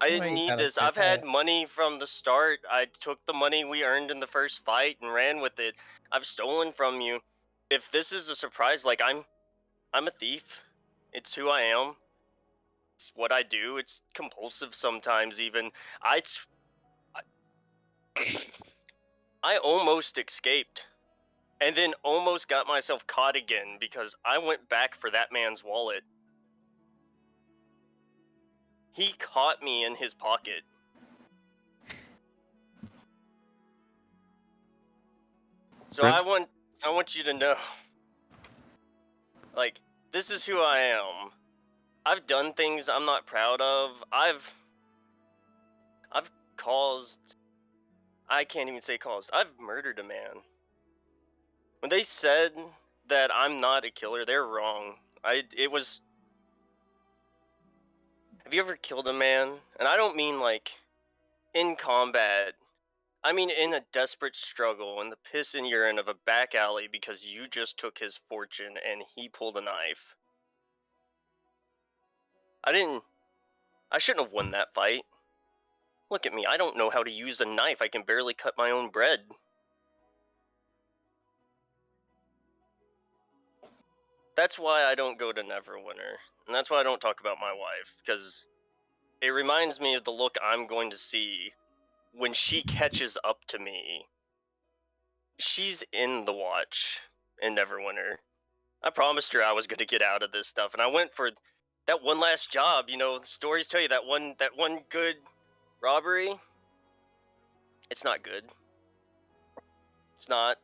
I why didn't you need gotta this. say I've had that? money from the start. I took the money we earned in the first fight and ran with it. I've stolen from you. If this is a surprise, like I'm a thief. It's who I am. It's what I do. It's compulsive sometimes even. I I almost escaped and then almost got myself caught again because I went back for that man's wallet. He caught me in his pocket. So Brent? I want you to know, like, this is who I am. I've done things I'm not proud of. I've caused. I can't even say caused. I've murdered a man. When they said that I'm not a killer, they're wrong. It was. Have you ever killed a man? And I don't mean like in combat. I mean in a desperate struggle in the piss and urine of a back alley because you just took his fortune and he pulled a knife. I shouldn't have won that fight. Look at me, I don't know how to use a knife. I can barely cut my own bread. That's why I don't go to Neverwinter. And that's why I don't talk about my wife, because it reminds me of the look I'm going to see when she catches up to me. She's in the watch in Neverwinter. I promised her I was going to get out of this stuff, and I went for that one last job. You know, the stories tell you that one good robbery. It's not good. It's not.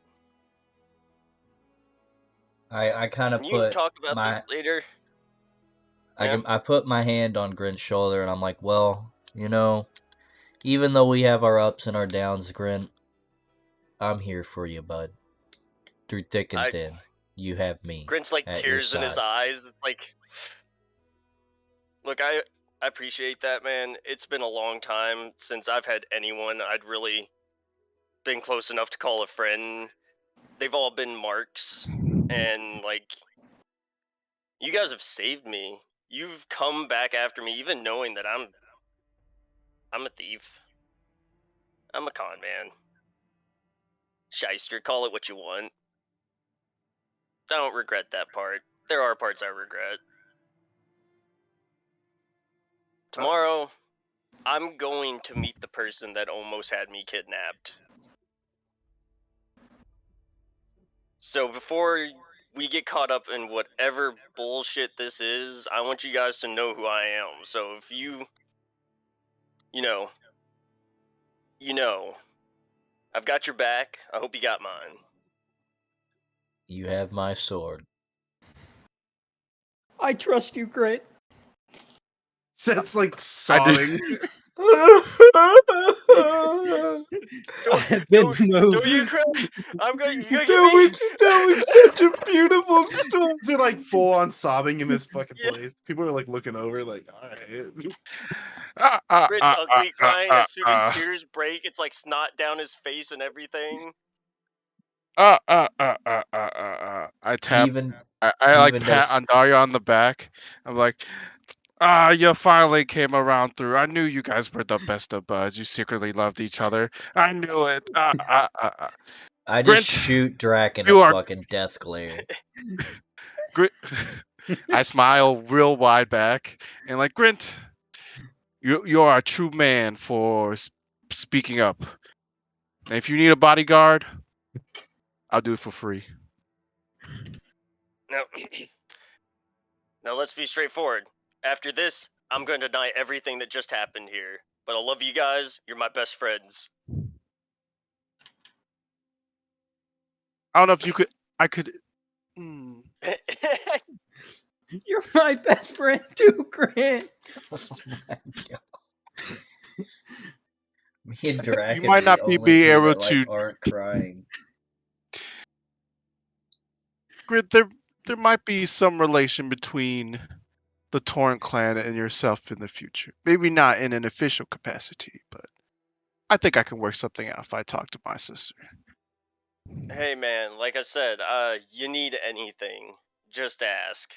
I kind of You can put talk about this my later. Yeah. I put my hand on Grint's shoulder and I'm like, well, even though we have our ups and our downs, Grint, I'm here for you, bud. Through thick and thin, you have me Grint's like at your tears in his side. eyes. Like, look, I appreciate that, man. It's been a long time since I've had anyone I'd really been close enough to call a friend. They've all been marks, and like, you guys have saved me. You've come back after me, even knowing that I'm a thief. I'm a con man. Shyster, call it what you want. I don't regret that part. There are parts I regret. Tomorrow, I'm going to meet the person that almost had me kidnapped. So before we get caught up in whatever bullshit this is, I want you guys to know who I am. So if you know, I've got your back. I hope you got mine. You have my sword. I trust you, Grit. Seth's like I do. sobbing. I've been Don't you moved. cry? I'm going. You gonna That was such a beautiful story. They're like full on sobbing in this fucking Yeah. place. People are like looking over, like, all right. Grit's ugly crying as soon as tears break. It's like snot down his face and everything. I tap. Even I like even pat as Andaria on the back. I'm like, you finally came around through. I knew you guys were the best of buds. You secretly loved each other. I knew it. I just Grint, shoot Draken a you are fucking death glare. Grint. I smile real wide back and like Grint. You are a true man for speaking up. And if you need a bodyguard, I'll do it for free. Now, now let's be straightforward. After this, I'm going to deny everything that just happened here. But I love you guys. You're my best friends. I don't know if you could. I could. Mm. You're my best friend too, Grant. Oh my god. Me and You Draken might are the not only be two able that like to. aren't crying. Grit, there might be some relation between the Torrent clan and yourself in the future. Maybe not in an official capacity, but I think I can work something out if I talk to my sister. Hey man, like I said, you need anything, just ask.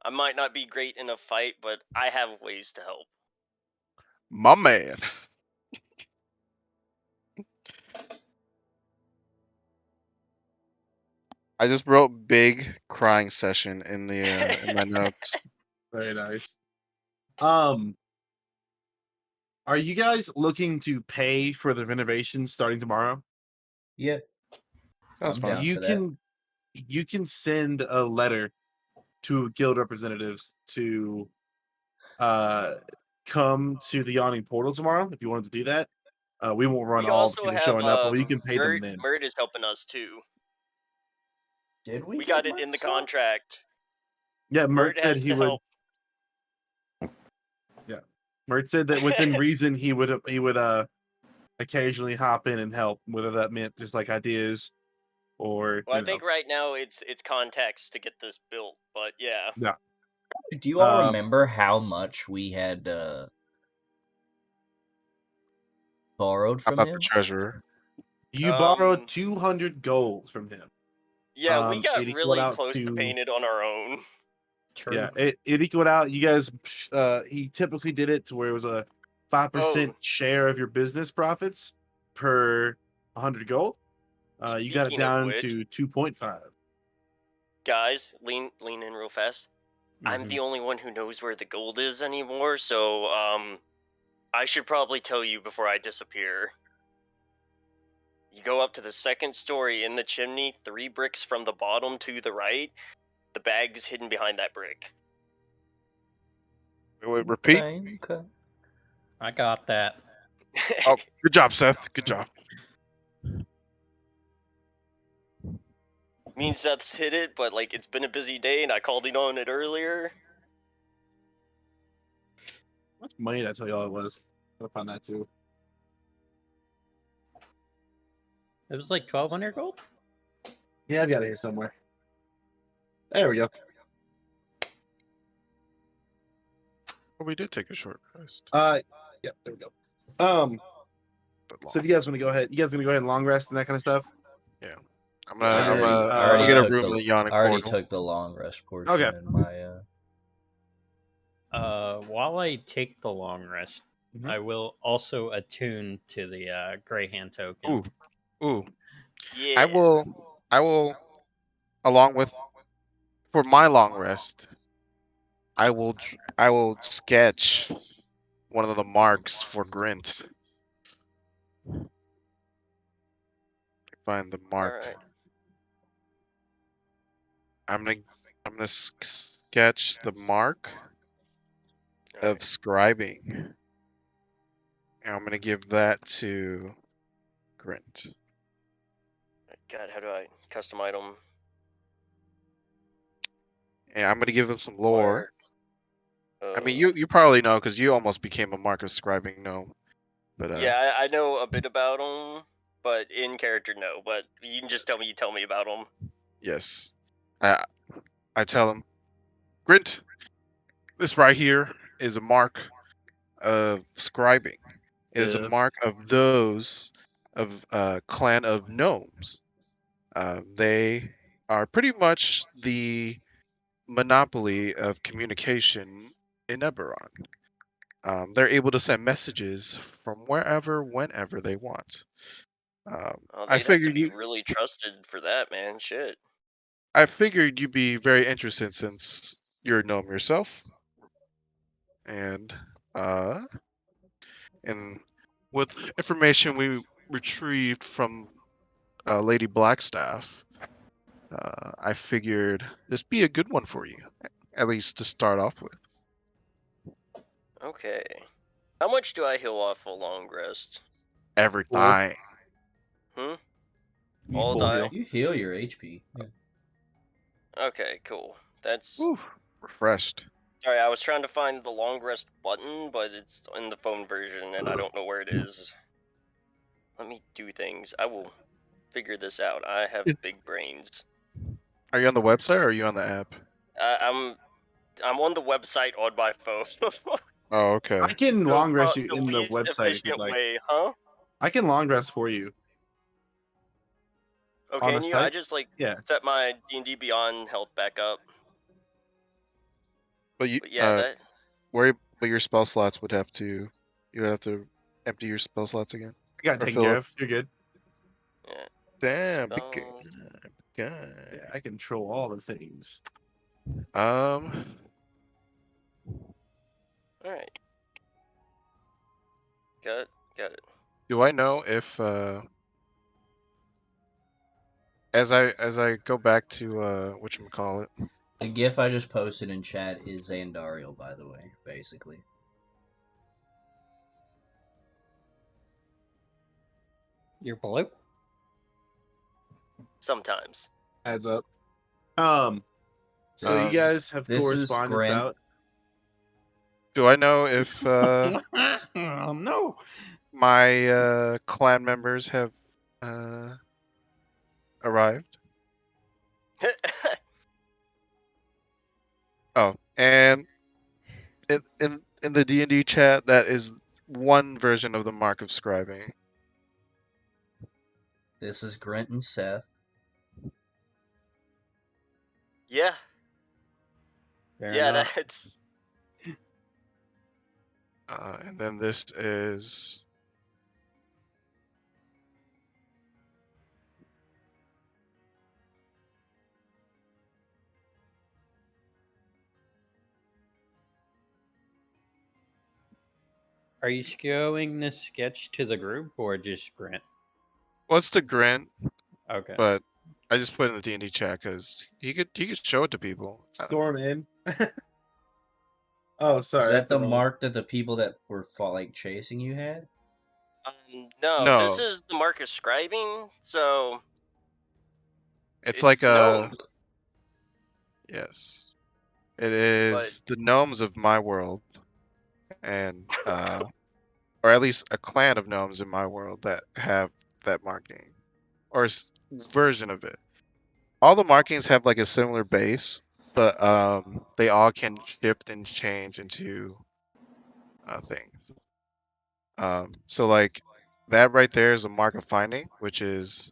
I might not be great in a fight, but I have ways to help. My man. I just wrote big crying session in the in my notes. Very nice. Are you guys looking to pay for the renovations starting tomorrow? Yeah, Sounds I'm fun. down for that. You can send a letter to guild representatives to come to the yawning portal tomorrow if you wanted to do that. We won't run We all the also people have showing up, but you can pay them then. Mert is helping us too. Did we We get got it in the Mert's help? contract. Yeah, Mert Mert said has he to would. help. Yeah, Mert said that within reason he would occasionally hop in and help, whether that meant just like ideas or Well, I think right now it's contacts to get this built, but yeah. yeah. Do you all Um, remember how much we had borrowed I'm from not the him? treasurer. You borrowed 200 gold from him. Yeah, we got It equaled really out close to paying it on our own. True. yeah, it equaled out. You guys, he typically did it to where it was a 5% share of your business profits per 100 gold. You got it Speaking of down which, to 2.5. guys, lean in real fast. I'm the only one who knows where the gold is anymore, so I should probably tell you before I disappear. You go up to the second story in the chimney, 3 bricks from the bottom to the right. The bag's hidden behind that brick. Wait, repeat. Okay. I got that. Oh, good job, Seth. Good job. Me and Seth's hit it, but like it's been a busy day and I called in on it earlier. How much money did I tell you all it was? I found that too. It was like 1,200 gold. Yeah, I've got it here somewhere. There we go. Oh, we did take a short rest. Yeah, there we go. But So if long. you guys want to go ahead, you guys gonna go ahead and long rest and that kind of stuff. I'm And gonna then, I already get a took room in the the yawning I already portal. took the long rest portion Okay. in my While I take the long rest, Mhm. I will also attune to the Greyhand token. Ooh. Yeah. I will along with for my long rest. I will sketch one of the marks for Grint. Find the mark. Alright. I'm gonna sketch the mark of Alright. scribing, and I'm gonna give that to Grint. God, how do I custom item? And I'm gonna give him some lore. Mark. I mean, you probably know because you almost became a mark of scribing gnome. But Yeah, I know a bit about them, but in character, no. But you can just tell me. You tell me about them. yes, I I tell him, Grint, this right here is a mark of scribing. It is a Div. mark of those of clan of gnomes. They are pretty much the monopoly of communication in Eberron. They're able to send messages from wherever, whenever they want. Oh, I they'd have to figured be you. really trusted for that, man. Shit. I figured you'd be very interested since you're a gnome yourself, and uh, and with information we retrieved from Lady Blackstaff, I figured this be a good one for you, at least to start off with. Okay. How much do I heal off a long rest? Four. Everything. Hmm. You All full die. heal. You heal your HP. Yeah. Okay, cool. That's. Whew, refreshed. Sorry, I was trying to find the long rest button, but it's in the phone version, and I don't know where it is. Let me do things. I will figure this out. I have big brains. Are you on the website or are you on the app? I'm on the website on my phone. Oh, okay. I can So long rest you the in the least website if you'd efficient like. way, huh? I can long rest for you Oh, on the can you? I site. just like Yeah. set my D&D Beyond health back up. But you, But yeah, that. but your spell slots would have to, you would have to empty your spell slots again I got it or taken fill care up. of. You're good. Yeah. Damn, big Spell. guy. Yeah, I control all the things. Um, All right. Got it. Got it. do I know if as I go back to whatchamacallit, The gif I just posted in chat is Xandariel, by the way, basically. You're blue. Sometimes. Adds up. So you Um, guys have This is correspondence Grant. out. do I know if No. my clan members have uh arrived? Oh, and in the D&D chat, that is one version of the mark of scribing. This is Grant and Seth. Yeah. Fair Yeah, enough. that's. And then this is Are you showing this sketch to the group or just Grant? what's the Grant, Okay. but I just put it in the D&D chat because he could show it to people. Storm in. Oh, sorry. Is That's that the the wrong. mark that the people that were like chasing you had? No, this No, is the mark of scribing, so it's it's like gnomes, yes, it but is the gnomes of my world, and or at least a clan of gnomes in my world that have that marking or version of it. All the markings have like a similar base, but they all can shift and change into things. So like that right there is a mark of finding, which and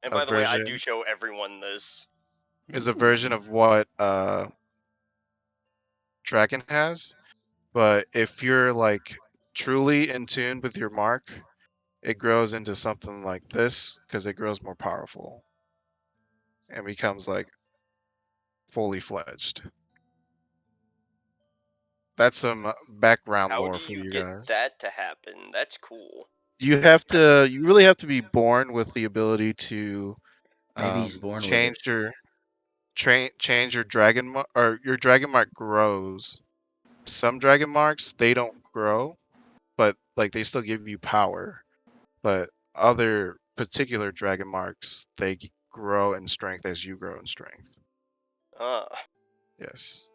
a by the way, I do version show everyone this. of what Dragon has. But if you're like truly in tune with your mark, it grows into something like this because it grows more powerful and becomes like fully fledged. That's some background How lore do for you you get guys. that to happen? That's cool. You really have to be born with the ability to Maybe he's born with it. change your change your dragon mark, or your dragon mark grows. Some dragon marks they don't grow, but like they still give you power. But other particular dragon marks they grow in strength as you grow in strength. Uh, Yes.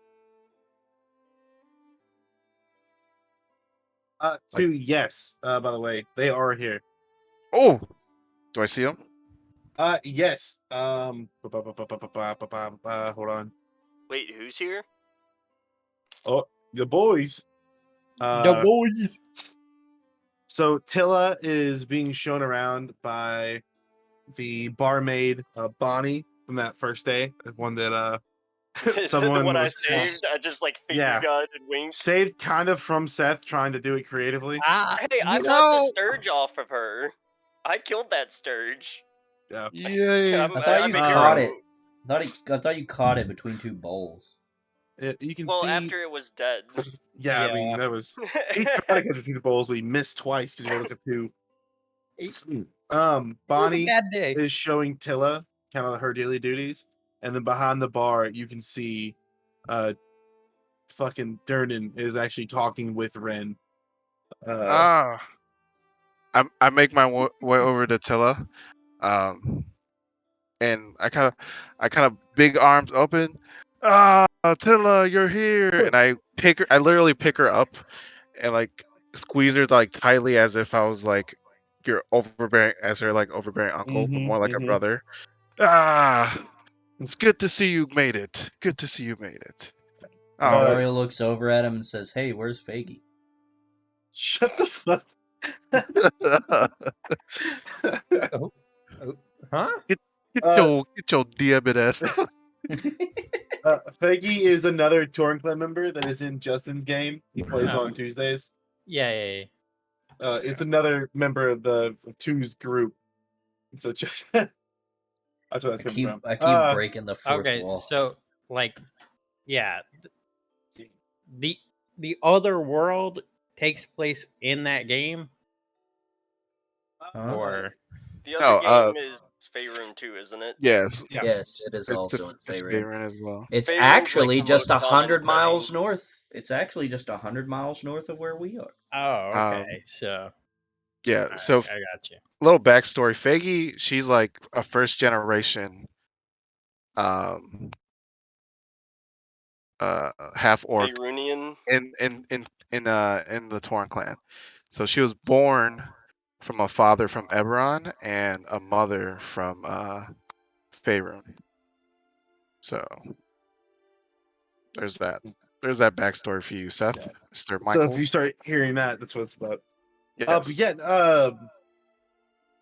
Two, yes. By the way, they are here. Oh, do I see them? Yes. Hold on. wait, who's here? Oh, the boys. The boys. So Tilla is being shown around by the barmaid Bonnie from that first day. The one that Is it the someone one I was saved? I just like finger yeah. gun and winked. saved kind of from Seth trying to do it creatively. Hey, I bought the sturge off of her. I killed that sturge. Yeah. Yay! I'm, I thought I'm you a caught hero. it. I thought you caught it between two bowls. You can Well, see. after it was dead. Yeah, I mean Yeah. that was. He tried to catch a few bowls, but he missed twice because he rolled like a 2. Bonnie Bad day. is showing Tilla kind of her daily duties, and then behind the bar you can see, fucking Durnan is actually talking with Ren. Ah, I make my way over to Tilla, um, and I kind of big arms open. Ah, Tilla, you're here! And I pick her. I literally pick her up and like squeeze her like tightly as if I was like your overbearing, as her like overbearing uncle, but more like a brother. Ah, it's good to see you made it. Good to see you made it. All right. Mario looks over at him and says, "Hey, where's Faggy?" Shut the fuck. Oh, huh? Get your diabetes. Faggy is another Touring Club member that is in Justin's game. He plays on Tuesdays. Yeah. It's another member of the of Two's group. So just that's where that's coming from. I keep breaking the fourth Okay, wall. so like, yeah, the the other world takes place in that game, Huh? or The No, other game is Faerun 2, isn't it? yes, Yes, it is it's also in it's Faerun. Faerun as well. It's Faerun's, like, actually the just most common 100 miles setting. north. It's actually just 100 miles north of where we are. oh, okay, Um, so Yeah, I, so I got you. little backstory. Faggy, she's like a first generation um half orc Faerunian. in the Torn clan. So she was born from a father from Eberron and a mother from Faerun. So there's that. There's that backstory for you, Seth. Mr. So if Michael. you start hearing that, that's what it's about. But Yes. yeah,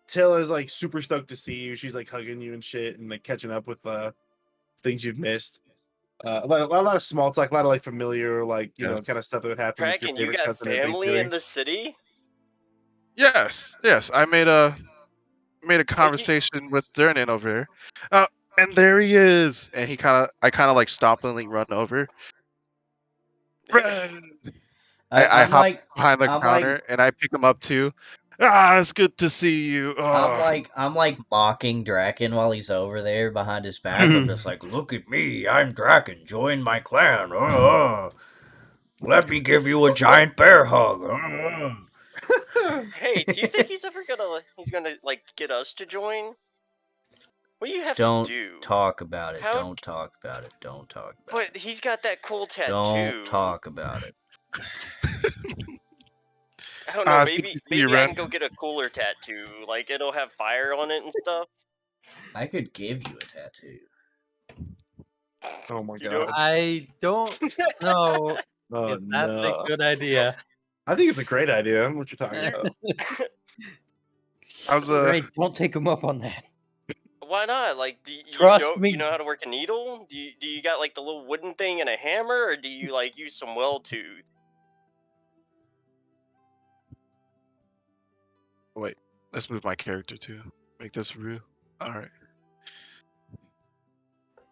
Tilla's like super stoked to see you. She's like hugging you and shit, and like catching up with things you've missed. A lot of small talk, a lot of like familiar, like Yes. kind of stuff that would happen with your Kraken, you favorite got cousin at family Thanksgiving. in the city? Yes. I made a conversation with Durnan over here. And there he is. And I kind of like stompingly run over. Ren! I I'm hop like, behind the I'm like, counter and I pick him up too. Ah, it's good to see you. I'm like mocking Draken while he's over there behind his back. I'm just like, look at me, I'm Draken, join my clan. Let me give you a giant bear hug. Hey, do you think he's ever gonna like get us to join? What do you have to Don't do? talk about it. How? Don't talk about it. Don't talk about But it. he's got that cool tattoo. Don't talk about it. I don't know. It's good to see you, Maybe I Ren. can go get a cooler tattoo. Like it'll have fire on it and stuff. I could give you a tattoo. Oh my You know? god. I don't know Oh if that's a no. good idea. I think it's a great idea. I don't know what you're talking about. I was Ray, don't take him up on that. Why not? Like, Trust me. you know how to work a needle? Do you got like the little wooden thing and a hammer, or do you like use some well tooth? wait. Let's move my character too. Make this real. All right.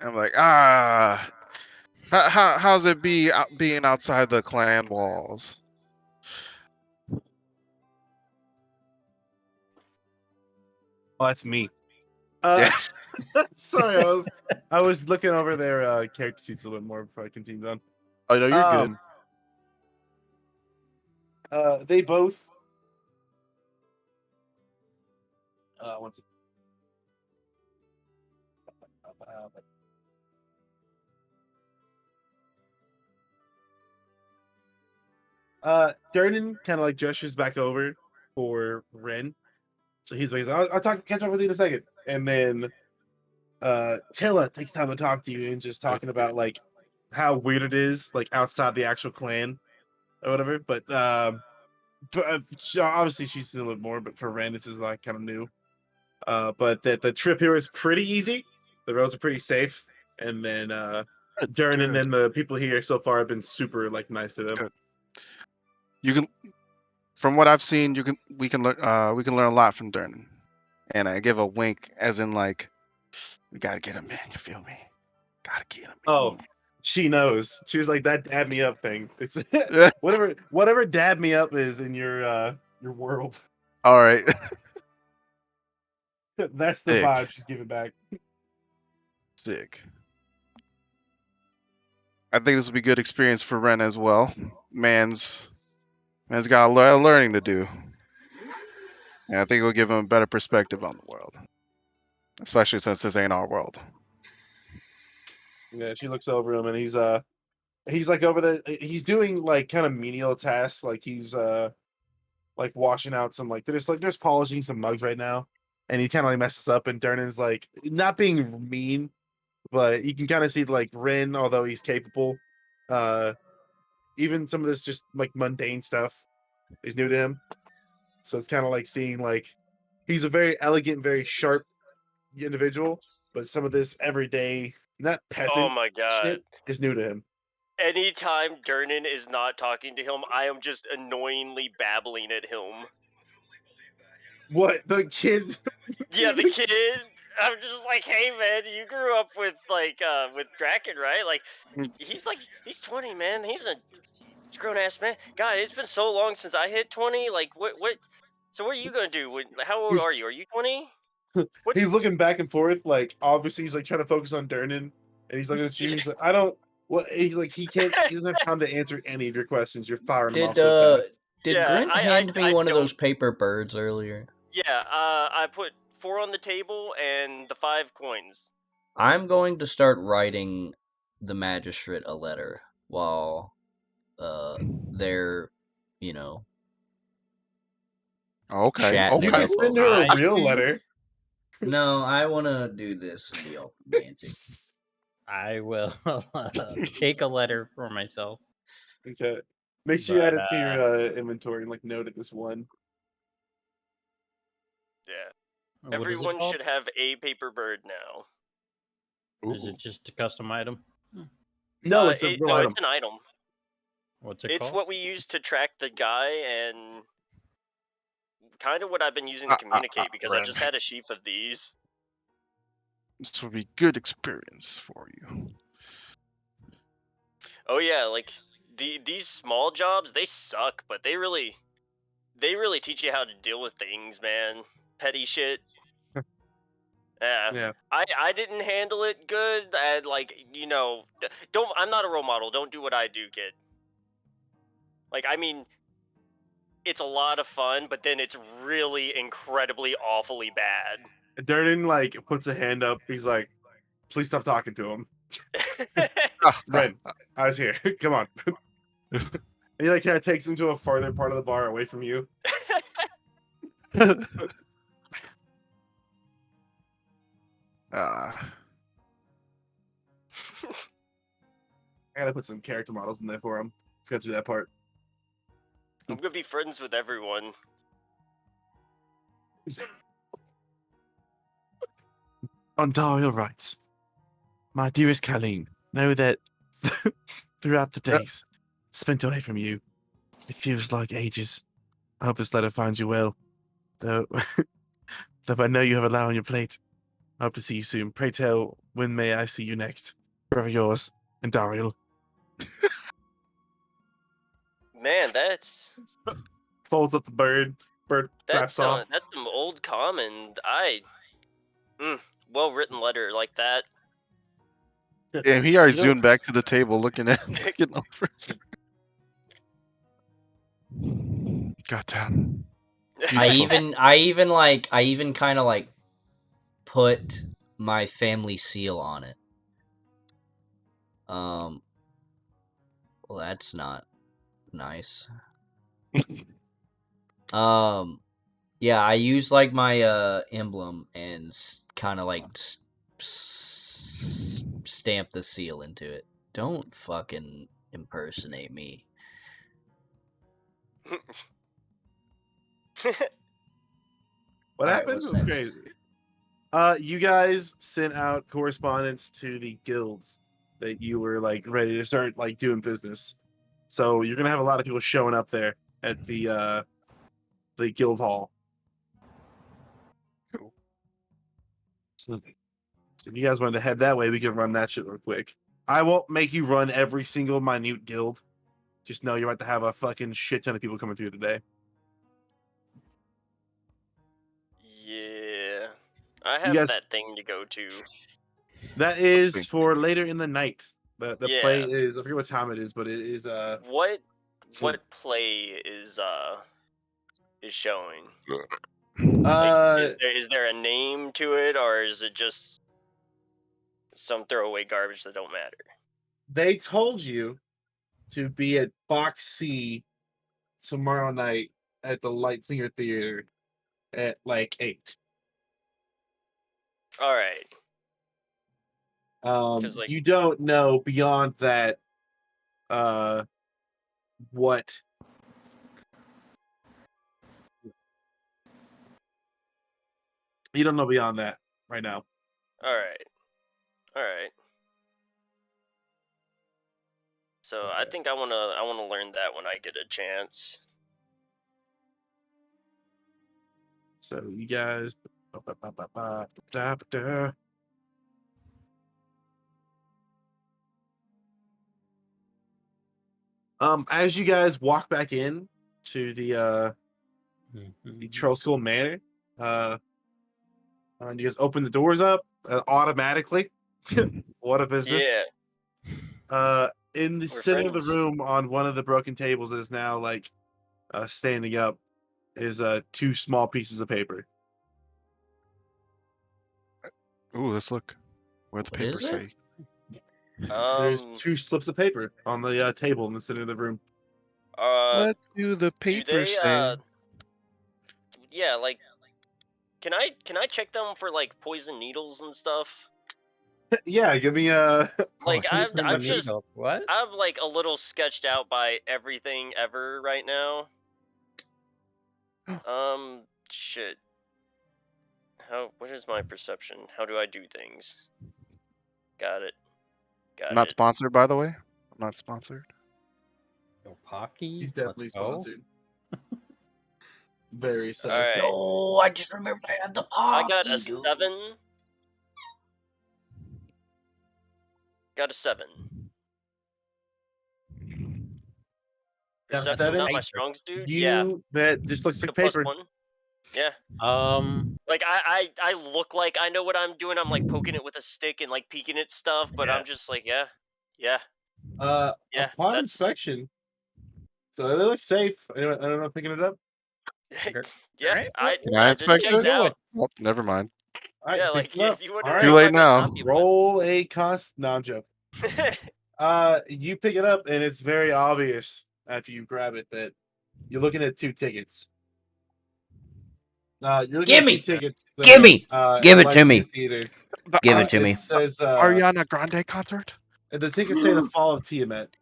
I'm like, how's it being outside the clan walls? Oh, that's me. Yes. Sorry, I was looking over their character sheets a little bit more before I continued on. Oh no, you're good. They both. One second. Durnan kind of like gestures back over for Ren. So he's like, I'll catch up with you in a second. And then Tilla takes time to talk to you and just talking about like how weird it is, like outside the actual clan or whatever. But obviously she's seen a little more, but for Ren, this is like kind of new. But that the trip here is pretty easy. The roads are pretty safe. And then Durnan Good. and the people here so far have been super like nice to them. Good. You can, from what I've seen, we can learn a lot from Durnan. And I give a wink, as in like, we gotta get him, man. You feel me? Gotta get him. Oh, she knows. She was like that dab me up thing. It's Yeah. whatever dab me up is in your world. All right. That's the Sick. vibe she's giving back. Sick. I think this will be a good experience for Ren as well. Man's got a lot of learning to do. And I think it'll give him a better perspective on the world. Especially since this ain't our world. Yeah, she looks over him and he's like over the he's doing like kind of menial tasks, like he's like washing out some like there's polishing some mugs right now, and he kind of like messes up, and Durnan's like not being mean, but you can kind of see like Ren, although he's capable, even some of this just like mundane stuff is new to him. So it's kind of like seeing like he's a very elegant, very sharp individual, but some of this everyday, not Oh peasant my god. shit is new to him. Anytime Durnan is not talking to him, I am just annoyingly babbling at him. What the kids? Yeah, the kid. I'm just like, hey man, you grew up with with Draken, right? Like, he's 20, man. He's a grown ass man. God, it's been so long since I hit 20. Like, what? So what are you gonna do? How old are you? Are you 20? He's looking back and forth, like obviously he's like trying to focus on Durnan, and he's looking at you. He's like, I don't. What? He's like, he can't. He doesn't have time to answer any of your questions. You're firing them off so fast. Did Yeah, Grint hand me I one of don't. those paper birds earlier? Yeah, I put 4 on the table and the 5 coins. I'm going to start writing the magistrate a letter while they're, you know, Okay. chatting You it Okay. can up send over her a I there. real see. letter. No, I want to do this and be all romantic. I will take a letter for myself. Okay. Make sure you add But it to your inventory and like note it this one. Yeah. what is it Everyone called? should have a paper bird now. Is it just a custom item? No, it's a real item. It's an item. What's it It's called? what we use to track the guy and kind of what I've been using to communicate because I Ren. just had a sheaf of these. This will be good experience for you. Oh yeah, like these small jobs, they suck, but they really teach you how to deal with things, man. Petty shit. Yeah. Yeah. I didn't handle it good. I don't. I'm not a role model. Don't do what I do, kid. Like, I mean, it's a lot of fun, but then it's really incredibly awfully bad. Durnan like puts a hand up. He's like, please stop talking to him. Ren, I was here. Come on. And he like kind of takes him to a farther part of the bar away from you. uh, I gotta put some character models in there for him. Forgot to do that part. I'm gonna be friends with everyone. Ontario writes, my dearest Colleen, know that throughout the days spent away from you, it feels like ages. I hope this letter finds you well, though, though I know you have a lot on your plate. I hope to see you soon. Pray tell, when may I see you next? Forever yours, and Daryl. Man, that's Folds up the bird. Bird flaps off. that's some old common. Well written letter like that. Damn, he already You know- zoomed back to the table, looking over. Goddamn. I Beautiful. even kind of like put my family seal on it. Well, that's not nice. Yeah, I use like my emblem and kind of like stamp the seal into it. Don't fucking impersonate me. What Alright, happened? what's It was next? crazy. You guys sent out correspondence to the guilds that you were like ready to start like doing business. So you're gonna have a lot of people showing up there at the guild hall. Cool. So if you guys wanted to head that way, we could run that shit real quick. I won't make you run every single minute guild. Just know you're about to have a fucking shit ton of people coming through today. Yeah. I You have guys- that thing to go to. That is for later in the night. The Yeah. play is, I forget what time it is, but it is What play is showing? Is there a name to it, or is it just some throwaway garbage that don't matter? They told you to be at Box C tomorrow night at the Light Singer Theater at like 8. All right. You don't know beyond that what you don't know beyond that right now. All right. So I think I wanna learn that when I get a chance. So you guys as you guys walk back in to the Troll School Manor, and you guys open the doors up automatically. What a business. Yeah. In the We're center of the friends. room on one of the broken tables that is now like standing up is 2 small pieces of paper. Ooh, let's look. What the What papers is it? say. There's 2 slips of paper on the table in the center of the room. What do the Do papers they say? yeah, like can I check them for like poison needles and stuff? Yeah, give me a Like Poison I'm just needle. What? I'm like a little sketched out by everything ever right now. Shit. What is my perception? How do I do things? Got it. I'm not sponsored, by the way. I'm not sponsored. Yo, Pocky. He's definitely Let's go. sponsored. Very sus. Alright. Oh, I just remembered I had the I got a Pocky, dude. 7. Got a 7. Got a Perception, 7? not my strongest dude. Yeah. That just looks It's like a paper. +1. Yeah. Like I look like I know what I'm doing. I'm like poking it with a stick and like peeking at stuff, but I'm just like, yeah. Upon inspection, so it looks safe. I don't know, picking it up. Yeah, Alright, Can I this inspect checks it? out. Oh, never mind. All right, Yeah, picks like it up. if you want All to right. know Too if late I got now. a copy of Roll a cost. No, I'm joking. You pick it up, and it's very obvious after you grab it that you're looking at 2 tickets. You're looking Give at me! 2 tickets. that Give are, me! Give at it to me. Lexington Theater. Give it to me. It says Ariana Grande concert? the tickets say the Fall of Tiamat.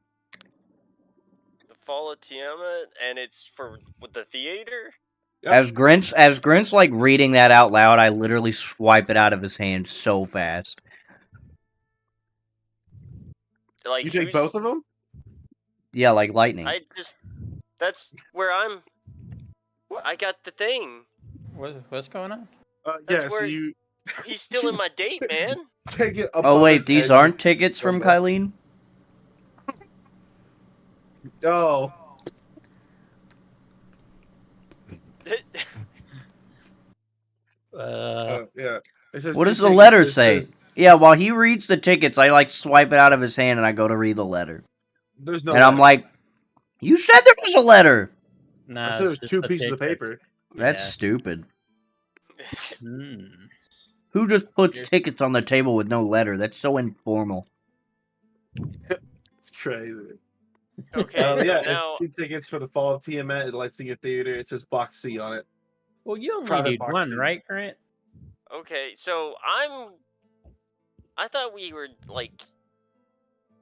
The Fall of Tiamat, and it's for with the theater. Yep. As Grinch like reading that out loud, I literally swipe it out of his hand so fast. Like You take both of them? Yeah, like lightning. That's where I'm. I got the thing. what's going on? That's Yeah, so where you he's still in my date, man. take it up Oh on wait, his these head. aren't tickets from Kylene? Oh. Yeah. It says What two does the tickets. letter It say? says Yeah, while he reads the tickets, I like swipe it out of his hand and I go to read the letter. there's no And I'm letter. like, you said there was a letter. No, I said it was it's just 2 the pieces of tickets. paper. That's Yeah. stupid. Hmm. Who just puts Here's- tickets on the table with no letter? That's so informal. It's crazy. Okay, so Yeah, now it's 2 tickets for the fall of Tiamat at the Lightstinger Theater. It says Box C on it. Well, you only Private need box one, seat. right, Grant? okay, so I thought we were like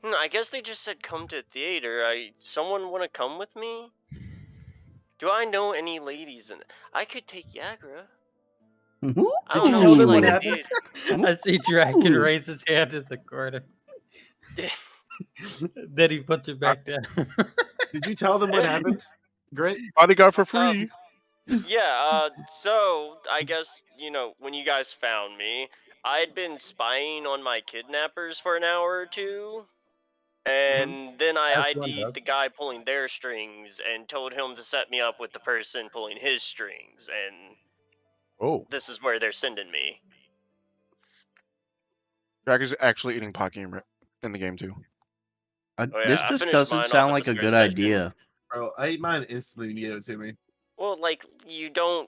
I guess they just said come to theater. Someone want to come with me? Do I know any ladies in it? I could take Yagra. I Did don't you know tell if she them what likes happened? theater. I see Draken raise his hand in the corner. Then he puts it back down. Did you tell them what happened? Great. Bodyguard for free. Yeah, so I guess, when you guys found me, I'd been spying on my kidnappers for an hour or two, and then I As one ID'd does. the guy pulling their strings and told him to set me up with the person pulling his strings, and Oh, this is where they're sending me. Jack is actually eating Pocky in the game too. Oh yeah, This I just finished doesn't mine off sound at like the a start good of the session. idea. Bro, I ate mine instantly when you gave it to me. Well, like, you don't...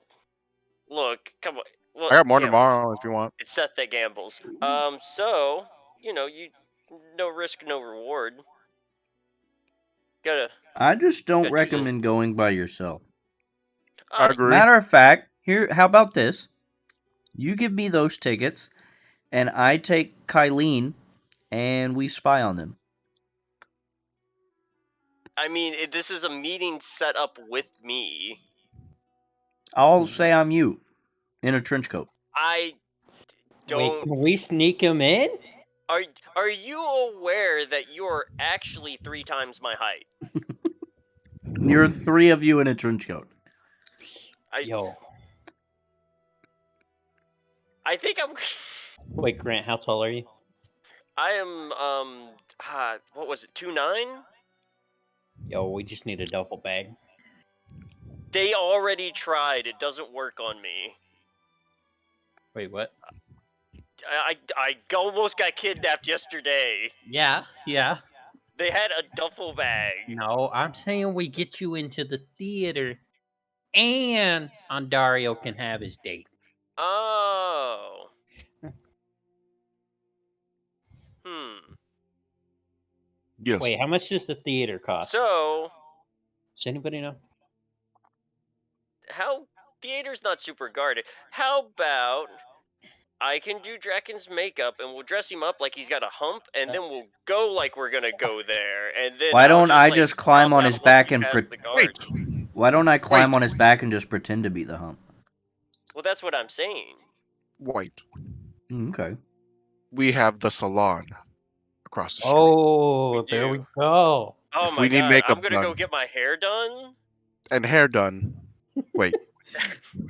Look, come on. Look, I got more gambles. tomorrow if you want. It's Seth that gambles. So, you no risk, no reward. Gotta I just don't do this. recommend going by yourself. I agree. Matter of fact, how about this? You give me those tickets, and I take Kylene, and we spy on them. I mean, this is a meeting set up with me. I'll say I'm you, in a trench coat. I Wait, don't... can we sneak him in? Are you aware that you're actually 3 times my height? You're 3 of you in a trench coat. Yo. I think I'm... Wait, Grant, how tall are you? I am, what was it, 2'9"? Yo, we just need a duffel bag. They already tried. It doesn't work on me. Wait, what? I almost got kidnapped yesterday. Yeah. They had a duffel bag. No, I'm saying we get you into the theater, and Ondario can have his date. Oh. Yes. Wait, how much does the theater cost? So, Does anybody know? theater's not super guarded. How about I can do Draken's makeup and we'll dress him up like he's got a hump, and then we'll go like we're gonna go there, and then Why don't I like, just climb drop on out his once back we and pass the Wait. guards. Why don't I climb Wait. on his back and just pretend to be the hump? Well, that's what I'm saying. Wait. Okay. We have the salon across the street. Oh, We there do. we go. Oh If my we need god, makeup I'm gonna go done. get my hair done. And hair done. Wait.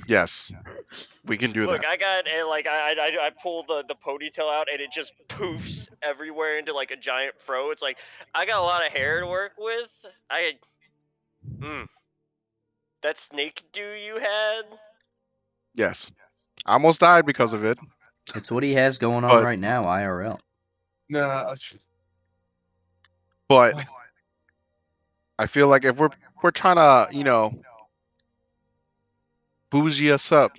Yes. We can do Look, that. I got I pull the ponytail out and it just poofs everywhere into like a giant fro. It's like I got a lot of hair to work with. That snake do you had? Yes. I almost died because of it. It's what he has going on But- right now, IRL. No, But I feel like if we're trying to, bougie us up,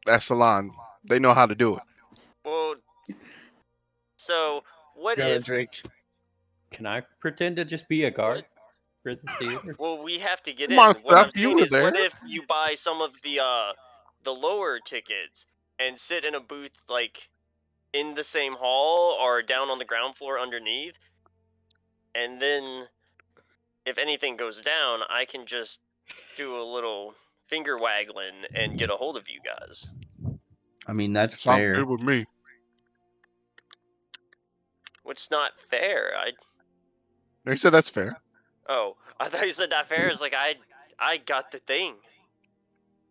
that salon, they know how to do it. Well, so what got a if? drink. Can I pretend to just be a guard for the theater? Well, we have to get Come on, in. What I'm Steph, you saying were is, what there. if you buy some of the lower tickets and sit in a booth like in the same hall or down on the ground floor underneath, and then if anything goes down, I can just do a little finger waggling and get a hold of you guys. I mean, that's Sounds fair. good with me. What's not fair? They said that's fair. Oh, I thought you said not fair. It's like I got the thing.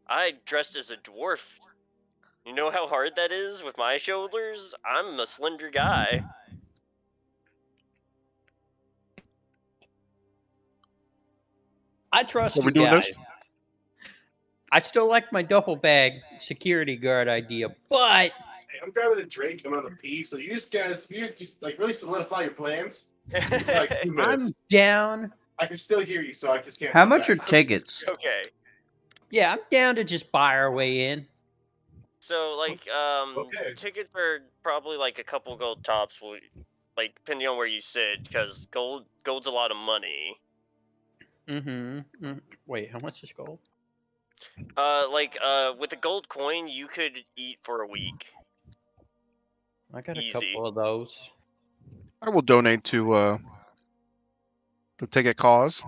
I dressed as a dwarf. You know how hard that is with my shoulders? I'm a slender guy. I trust Are we you doing guys. this? I still like my duffel bag security guard idea, but I'm grabbing a drink. I'm on a pee. So you just like really solidify your plans. Like 2 I'm minutes. down. I can still hear you, so I just can't. How talk much are back. tickets? Okay. Yeah, I'm down to just buy our way in. So like Okay. tickets are probably like a couple gold tops, like depending on where you sit, because gold's a lot of money. Wait, how much is gold? With a gold coin, you could eat for a week. I got a Easy. couple of those. I will donate to the ticket cause.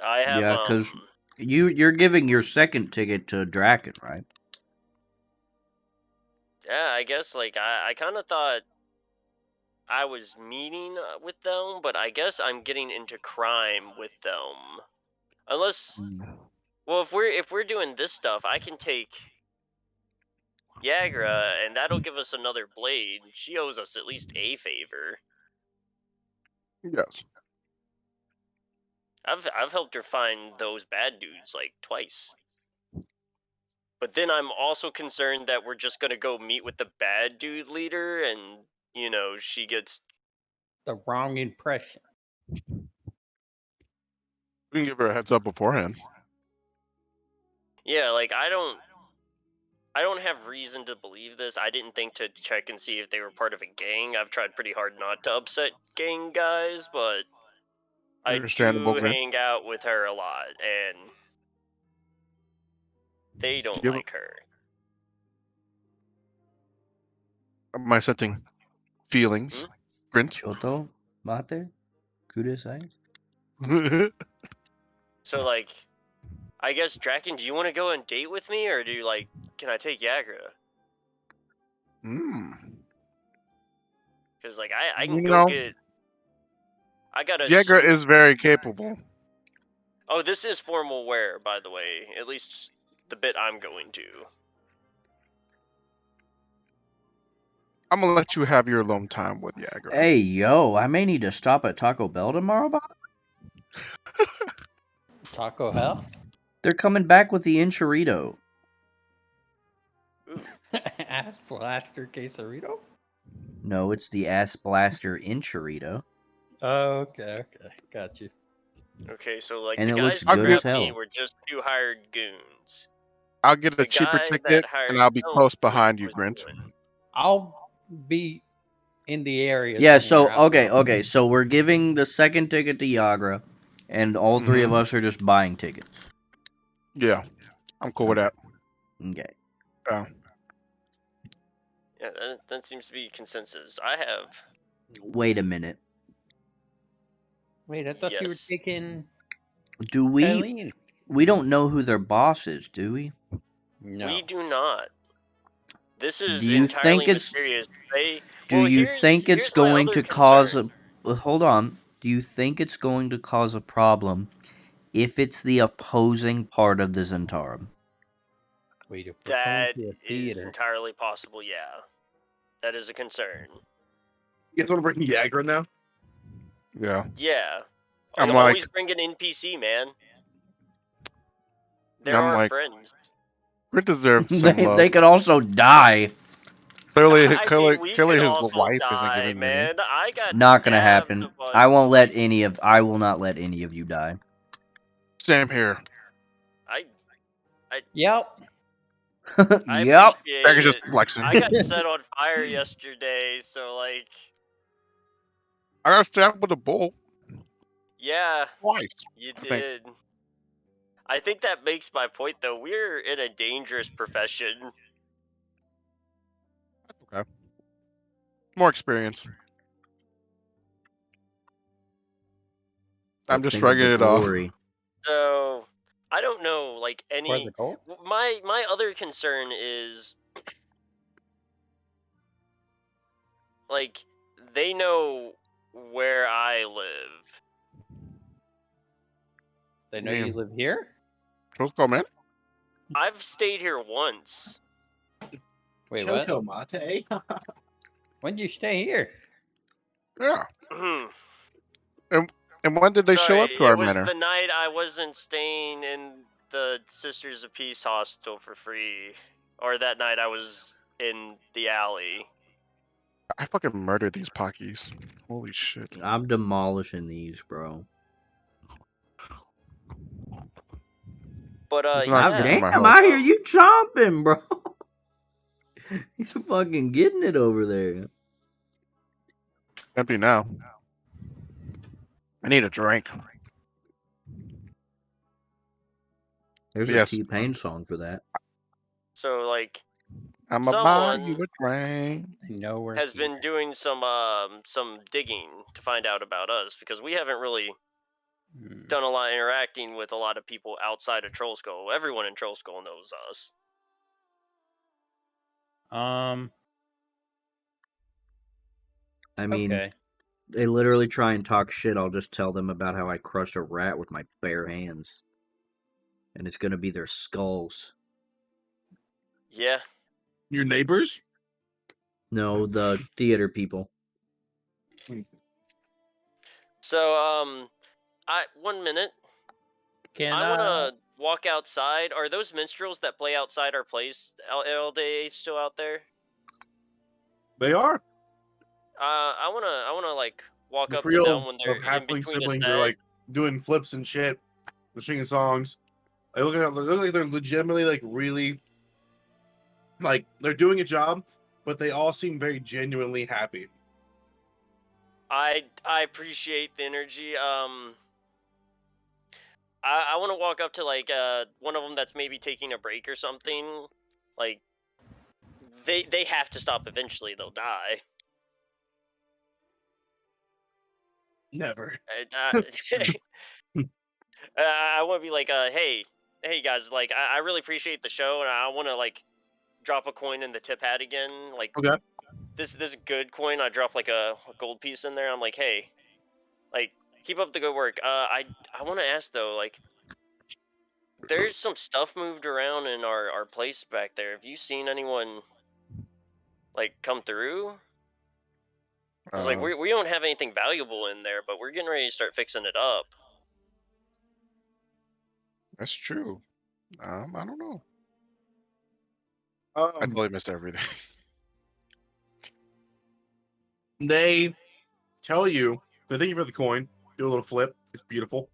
I have Yeah, because you're giving your second ticket to Draken, right? yeah, I guess like I kind of thought I was meeting with them, but I guess I'm getting into crime with them. Unless, well, if we're doing this stuff, I can take Yagra, and that'll give us another blade. She owes us at least a favor. Yes. I've helped her find those bad dudes like twice. But then I'm also concerned that we're just gonna go meet with the bad dude leader, and she gets The wrong impression. We can give her a heads up beforehand. yeah. Like I don't have reason to believe this. I didn't think to check and see if they were part of a gang. I've tried pretty hard not to upset gang guys, but I Understandable, do Grant. hang out with her a lot, and they Do don't you like her. Am I setting feelings? Grint? Choto, mate, kudasai. So like, I guess Draken, do you want to go on date with me, or do you like? Can I take Yagra? Because like I can go get. I got a Jaeger suit. is very capable. Oh, this is formal wear, by the way. At least the bit I'm going to. I'm gonna let you have your alone time with Jaeger. Hey, yo, I may need to stop at Taco Bell tomorrow, by the way. Taco Hell? They're coming back with the enchilito. Ooh. Ass Blaster Quesarito? No, it's the Ass Blaster enchilito. Oh, okay. Got you. Okay, so like And the it guys looks that good as grabbed me hell. were just 2 hired goons. I'll get a The cheaper guy ticket, that hired and I'll be Tony close knew behind what you, he was Grint. doing. I'll be in the area. Yeah, somewhere. so, okay, so we're giving the second ticket to Yagra, and all three of us are just buying tickets. Yeah, I'm cool with that. Okay. Yeah. Yeah, that seems to be consensus. I have. Wait a minute. Wait, I thought you were Yes. taking Do we... Eileen. We don't know who their boss is, do we? No. We do not. This is Do you entirely think it's... mysterious. Do you think it's here's my going other to cause concern. a... Well, hold on. Do you think it's going to cause a problem if it's the opposing part of the Zentarum? Wait, if we're That going to a is theater. entirely possible, yeah. That is a concern. You guys want to bring Yagra now? Yeah. Yeah. I'm And like- always bring an NPC, man. They're I'm our like- friends. Grint deserves some love. They could also die. Clearly, I mean, we clearly could his also wife isn't die, giving me. man. I got Not gonna stabbed happen. a bunch, I will not let like, any of you die. Same here. Yep. I Yep. appreciate Dragon's just it. flexing. I got set on fire yesterday, so like, I got stabbed with a bull yeah, twice. you I think. did. I think that makes my point, though. We're in a dangerous profession. Okay. More experience. I'm just Think of shrugging the it off. glory. So I don't know, like For any. the gold? My other concern is, like, they know where I live. They know Yeah. you live here? Let's go, man. I've stayed here once. Wait, what? Choco Mate. When did you stay here? Yeah. And when did they show up to Sorry, our it was manor? the night I wasn't staying in the Sisters of Peace hostel for free. or that night I was in the alley. I fucking murdered these Pockies. Holy shit. I'm demolishing these, bro. But It's not good for yeah. my Damn, health. I hear you chomping, bro. You're fucking getting it over there. Empty now. I need a drink. There's a Yes. T-Pain song for that. So like, I'ma buy you someone a drink. Nowhere has been doing some digging to find out about us, because we haven't really done a lot of interacting with a lot of people outside of Troll Skull. Everyone in Troll Skull knows us. I mean, Okay. they literally try and talk shit. I'll just tell them about how I crushed a rat with my bare hands. And it's gonna be their skulls. Yeah. Your neighbors? No, the theater people. So 1 minute. Can I want to walk outside. Are those minstrels that play outside our place all day still out there? They are. I wanna like walk The up to them trio when of they're in halfling between a siblings set. are like doing flips and shit. They're singing songs. They look like they're legitimately like really like they're doing a job, but they all seem very genuinely happy. I appreciate the energy. I want to walk up to like one of them that's maybe taking a break or something. Like they have to stop eventually. They'll die. Never. I want to be like, hey guys, like I really appreciate the show, and I want to like drop a coin in the tip hat again. Like, Okay. This good coin. I drop like a gold piece in there. I'm like, hey, like keep up the good work. I want to ask though, like, there's some stuff moved around in our place back there. Have you seen anyone like come through? I was like, we don't have anything valuable in there, but we're getting ready to start fixing it up. That's true. I don't know. I Um, totally missed everything. they tell you they thank you for the coin. Do a little flip. It's beautiful.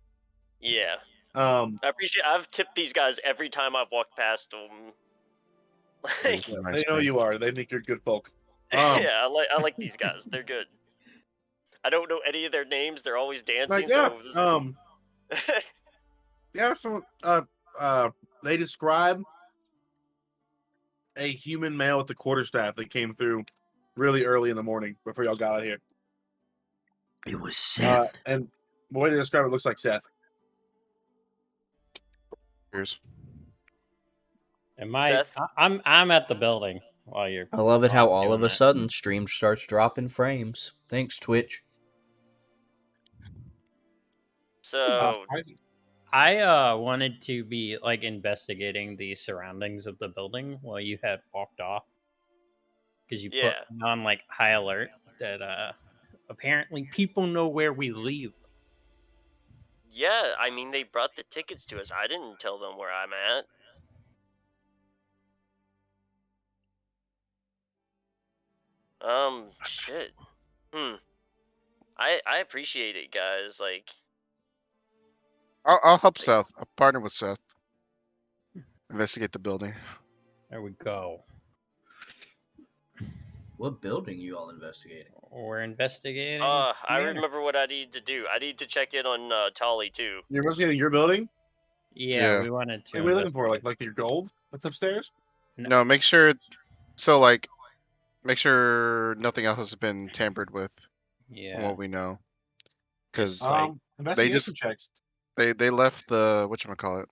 Yeah. I appreciate. I've tipped these guys every time I've walked past them. Nice they know man. you are. They think you're good folk. Yeah, I like these guys. They're good. I don't know any of their names. They're always dancing. Like, yeah. So Yeah. So they describe a human male with the quarterstaff that came through really early in the morning before y'all got out here. It was Seth. And the way they describe it looks like Seth. Cheers. Seth? I'm at the building while you're. I love it how all doing of a that. sudden stream starts dropping frames. Thanks, Twitch. So I wanted to be like investigating the surroundings of the building while you had walked off, because you put me on like high alert that apparently people know where we live. yeah, I mean they brought the tickets to us. I didn't tell them where I'm at. Shit. I appreciate it, guys. Like, I'll help Seth. I'll partner with Seth. Investigate the building. There we go. What building you all investigating? We're investigating. I remember what I need to do. I need to check in on Tolly too. You're investigating your building? Yeah, we wanted to. What are we looking for? Like your gold that's upstairs? No, make sure. So like, make sure nothing else has been tampered with. Yeah. From what we know, because investigation checks. They left the whatchamacallit.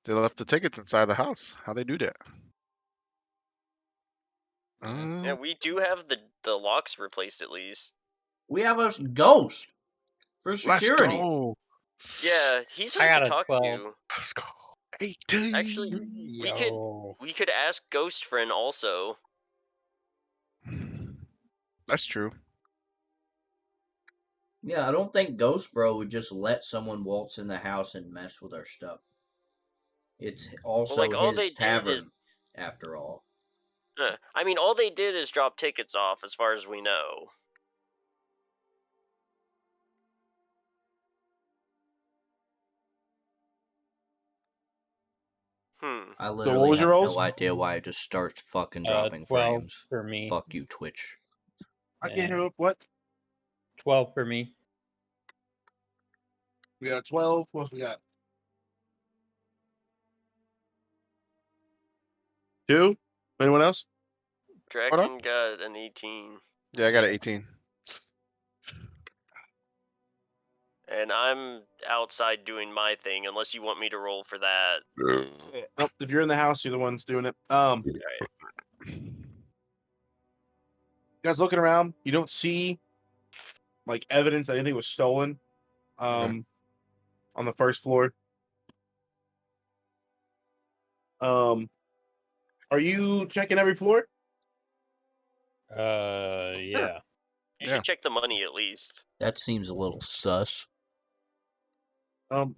They left the tickets inside the house. How they do that? Yeah, we do have the locks replaced at least. We have a ghost for security. Let's go. Yeah, he's I hard got to a talk 12. to. Let's go. 18. Actually, we could ask Ghost Friend also. That's true. Yeah, I don't think Ghost Bro would just let someone waltz in the house and mess with our stuff. It's also Well, like, all his they tavern. did is after all. I mean, all they did is drop tickets off, as far as we know. I what literally was your have rolls? no idea why it just starts fucking dropping 12 frames. for me. Fuck you, Twitch. I can't hear what. 12 for me. We got 12. What else we got? 2. Anyone else? Draken got an 18. Yeah, I got an 18. And I'm outside doing my thing, unless you want me to roll for that. Nope. If you're in the house, you're the ones doing it. Right. You guys looking around, you don't see like evidence that anything was stolen. On the first floor. Are you checking every floor? Yeah. You should check the money at least. That seems a little sus.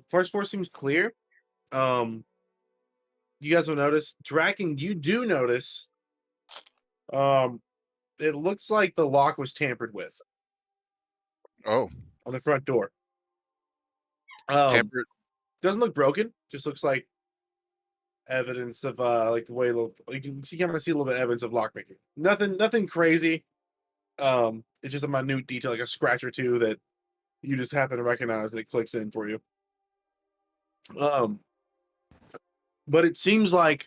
First floor seems clear. You guys will notice, Draken, you do notice. It looks like the lock was tampered with. Oh. On the front door. Tampered. Doesn't look broken. Just looks like evidence of like the way you can kind of see a little bit of evidence of lockpicking. Nothing crazy. It's just a minute detail, like a scratch or two that you just happen to recognize that it clicks in for you. But it seems like,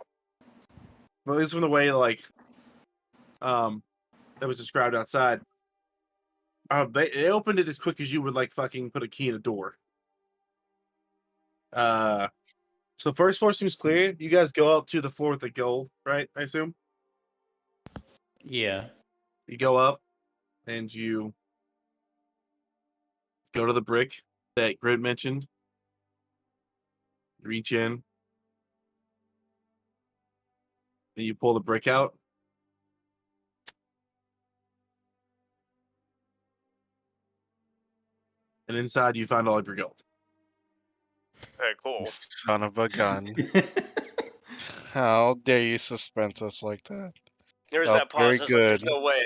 well, at least from the way like that was described outside, they opened it as quick as you would like fucking put a key in a door. So first floor seems clear. You guys go up to the floor with the gold, right? I assume. Yeah. You go up, and you go to the brick that Grid mentioned. Reach in, and you pull the brick out. And inside you find all of your gold. Alright, cool. Son of a gun. How dare you suspense us like that? There's That was that pause. very It's like, there's good. no way.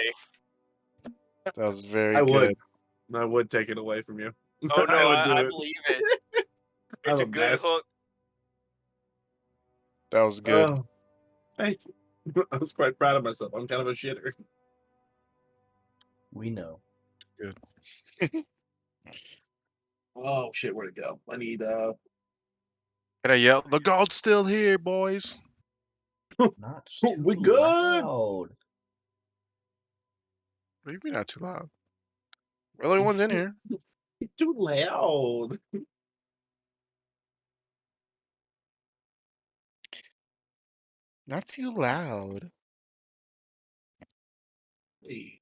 That was very I good. would take it away from you. Oh no, would do I it. believe it. It's a good hook. That was good. Oh, thank you. I was quite proud of myself. I'm kind of a shitter. We know. Good. Oh shit, where'd it go? I need Can I yell? The gold's still here, boys. Not too we good. loud. Maybe not too loud. We're the only ones in here. Too loud. Not too loud. Hey,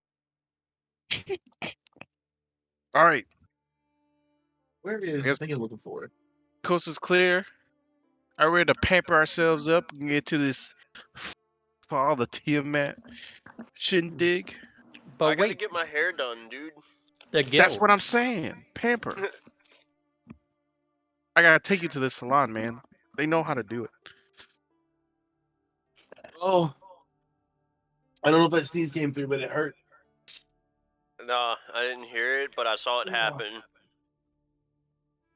All right. where is Yes. I think I'm looking for it? Coast is clear. Are we ready to pamper ourselves up and get to this fall the Tiamat shindig? But I gotta wait, get my hair done, dude. the That's guild. what I'm saying. Pamper. I gotta take you to this salon, man. They know how to do it. Oh, I don't know if that sneeze came through, but it hurt. Nah, I didn't hear it, but I saw it happen.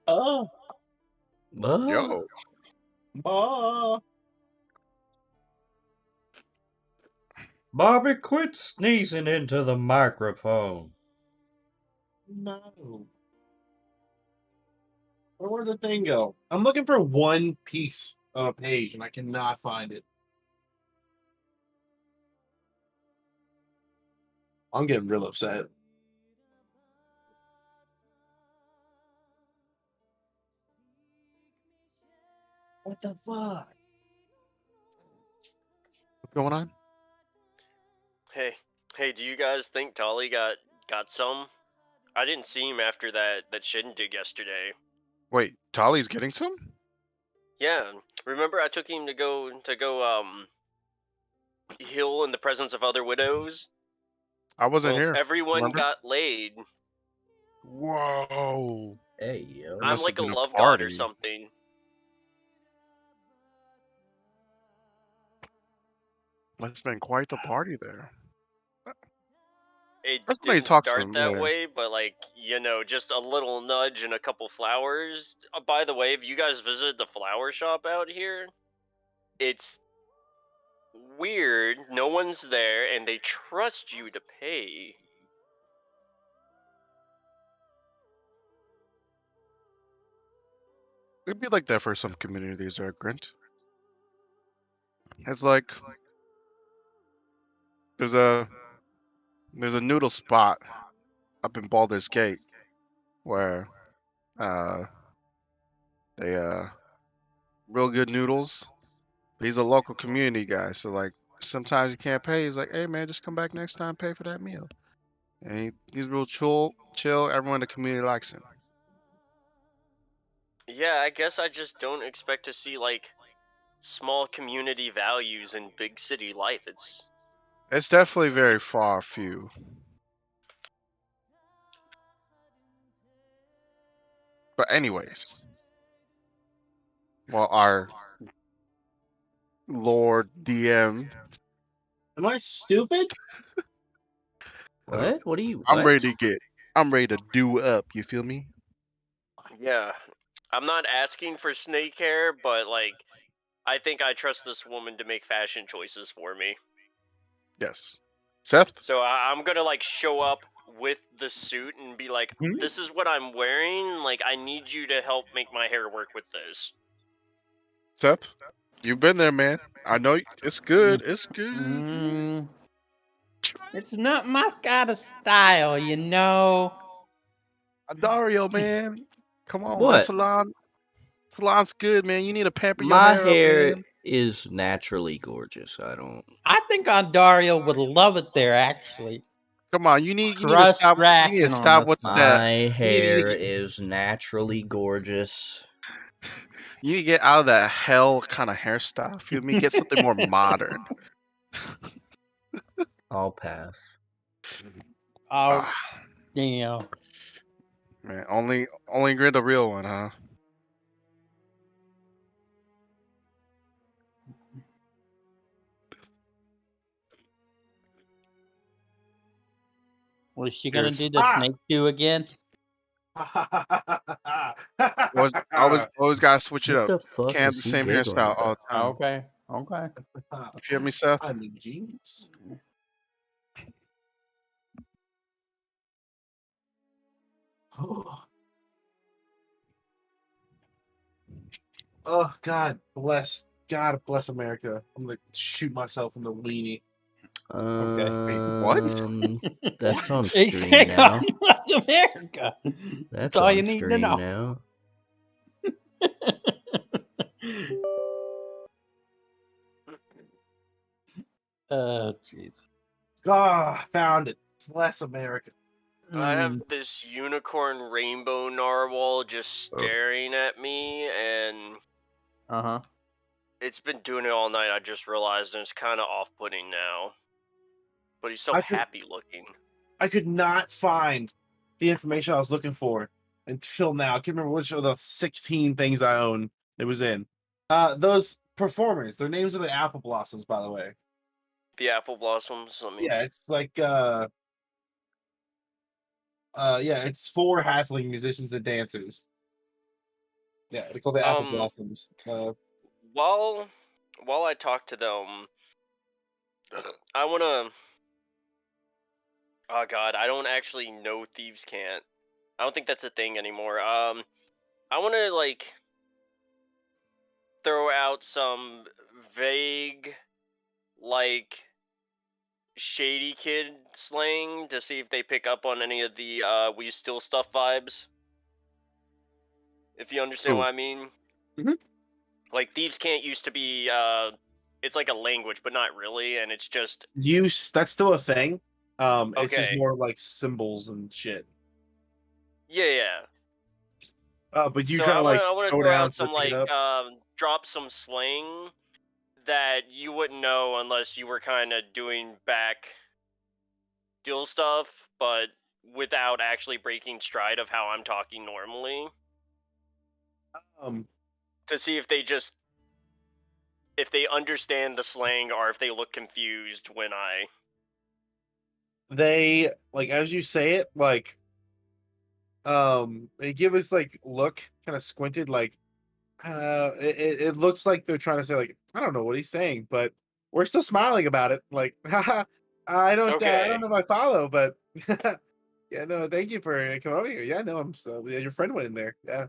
Oh, Yo. Bobby, quit sneezing into the microphone. No. Where'd the thing go? I'm looking for one piece on a page and I cannot find it. I'm getting real upset. What the fuck? What's going on? Hey, do you guys think Tolly got some? I didn't see him after that shindig yesterday. Wait, Tolly's getting some? Yeah, remember I took him to go heal in the presence of other widows? I wasn't here. Everyone Remember? got laid. Whoa. Hey, yo. I'm must have like a been a love god or party. something. It's been quite the party there. It Let's maybe didn't talk to start him that later. way, but just a little nudge and a couple flowers. By the way, if you guys visited the flower shop out here, it's weird. No one's there, and they trust you to pay. It'd be like that for some communities there, Grint. It's like there's a noodle spot up in Baldur's Gate where uh they real good noodles. But he's a local community guy, so like sometimes you can't pay. He's like, hey man, just come back next time, pay for that meal. And he's real chill. Everyone in the community likes him. Yeah, I guess I just don't expect to see small community values in big city life. It's definitely very far few. But anyways, well, our Lord DM, Am I stupid? What? What are you? I'm ready What? to I'm ready to do up. You feel me? Yeah. I'm not asking for snake hair, but I think I trust this woman to make fashion choices for me. Yes. Seth? So I'm gonna show up with the suit and be like, Hmm? this is what I'm wearing. I need you to help make my hair work with this. Seth? You've been there, man. I know it's good. It's good. It's not my kind of style, you know. Dario, man. Come on, What? salon's good, man. You need to pamper your My hair up, hair man. is naturally gorgeous. I don't. I think Ondario would love it there, actually. Come on, you need to Trust stop. You need to racking on stop this with one. that. My You need to hair get, is naturally gorgeous. you need to get out of that hell kind of hairstyle. Feel me? Get something more modern. I'll pass. Oh, Ah, damn. man, only Grid the real one, huh? Was she gonna Here's do the snake do again? always gotta switch it What up. the fuck Can't have is the he same giggling hairstyle all about? the time. Okay, okay. You feel me, Seth? I'm a genius. Oh, God bless America. I'm gonna shoot myself in the weenie. Okay. Wait, what? That's on Hey, stream now. North America. That's That's all on you need to stream know. now. Jeez. Ah, found it. Bless America. I have Mm, this unicorn rainbow narwhal just staring at me, and uh-huh. it's been doing it all night. I just realized, and it's kind of off-putting now. But he's so I could- happy looking. I could not find the information I was looking for until now. I can't remember which of the 16 things I own it was in. Those performers, their names are the Apple Blossoms, by the way. The apple blossoms. Yeah, it's like yeah, it's 4 halfling musicians and dancers. Yeah, they call the Apple Blossoms. While I talk to them, I wanna. Oh God, I don't actually know thieves can't. I don't think that's a thing anymore. I wanna throw out some vague shady kid slang to see if they pick up on any of the we steal stuff vibes. If you understand Ooh. what I mean. Mhm. Thieves can't used to be it's like a language, but not really, and it's just Use that's still a thing. It's just okay. more like symbols and shit. Yeah. But you So try to like I wanna go throw down out to some pick it up. drop some slang that you wouldn't know unless you were kind of doing back deal stuff, but without actually breaking stride of how I'm talking normally. Um, To see if they just if they understand the slang or if they look confused when I. They like as you say it, like they give us like look kind of squinted, like it looks like they're trying to say like I don't know what he's saying, but we're still smiling about it. Like, haha, I don't Okay. know if I follow, but yeah, no, thank you for coming over here. Yeah, no, I'm so yeah, your friend went in there. Yeah.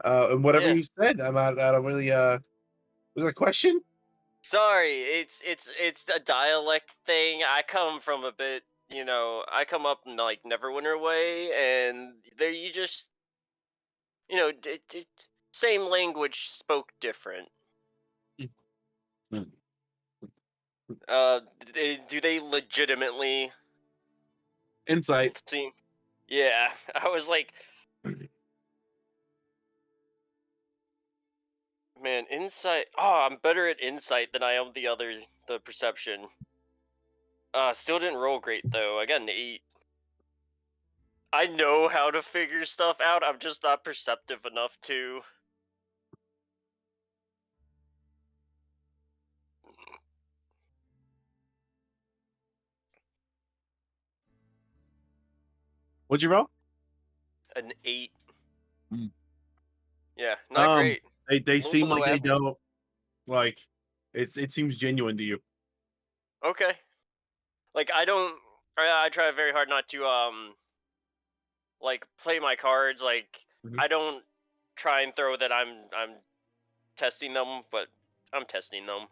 And whatever Yeah. you said, I don't really was it a question? Sorry, it's a dialect thing. I come from a bit, I come up in like Neverwinter way, and there you just, same language spoke different. Mm. Do they legitimately Insight. seem? Yeah, I was like, man, insight. Oh, I'm better at insight than I am the perception. Still didn't roll great though. I got an 8. I know how to figure stuff out. I'm just not perceptive enough to. What'd you roll? An 8. Mm. Yeah, not great. They A little seem below like they average. don't like it seems genuine to you. Okay. Like I don't. I try very hard not to like play my cards. Like Mhm. I don't try and throw that I'm testing them, but I'm testing them.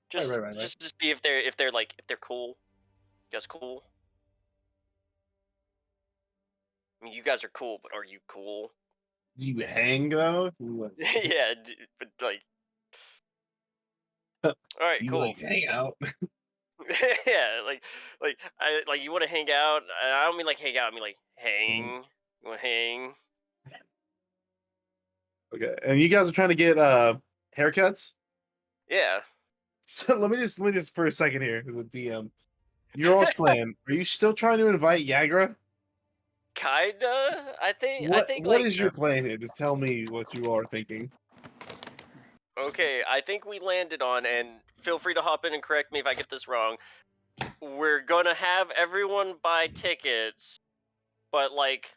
Just Right. just to see if they're cool. You guys cool? I mean, you guys are cool, but are you cool? Do you hang though? Yeah, but like, all right, You cool. like hang out? Yeah, like I like you want to hang out. I don't mean like hang out. I mean like Mhm. hang. You want to hang? Okay, and you guys are trying to get haircuts. Yeah. So let me just for a second here as a DM. Your all's plan. Are you still trying to invite Yagra? Kinda. I think What like is your plan here? Just tell me what you are thinking. okay. I think we landed on, and feel free to hop in and correct me if I get this wrong. We're gonna have everyone buy tickets, but like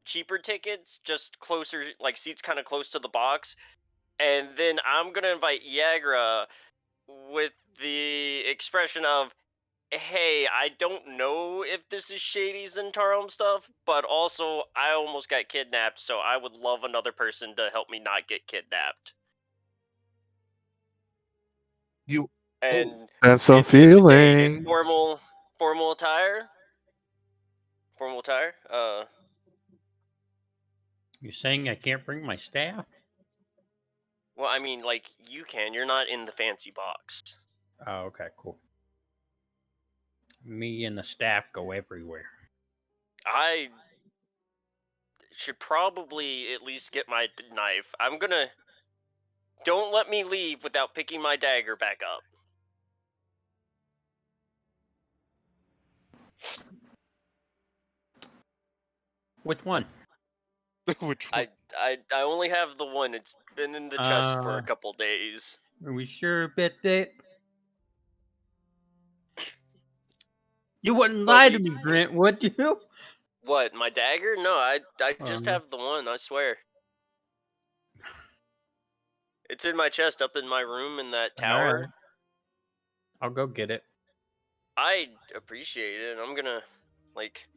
cheaper tickets, just closer, like seats kind of close to the box. And then I'm gonna invite Yagra with the expression of, "Hey, I don't know if this is shady Zentarum stuff, but also I almost got kidnapped, so I would love another person to help me not get kidnapped." You oh And And some in feelings. formal attire, formal attire. You saying I can't bring my staff? Well, I mean, like you can. You're not in the fancy box. Oh, okay, cool. Me and the staff go everywhere. I should probably at least get my knife. I'm gonna. Don't let me leave without picking my dagger back up. Which one? Which one? I only have the one. It's been in the chest for a couple days. Are we sure about that? You wouldn't But lie to me, Grant, would you? what? My dagger? No, I just Um, have the one. I swear. It's in my chest, up in my room in that all right, tower. I'll go get it. I appreciate it. I'm gonna like.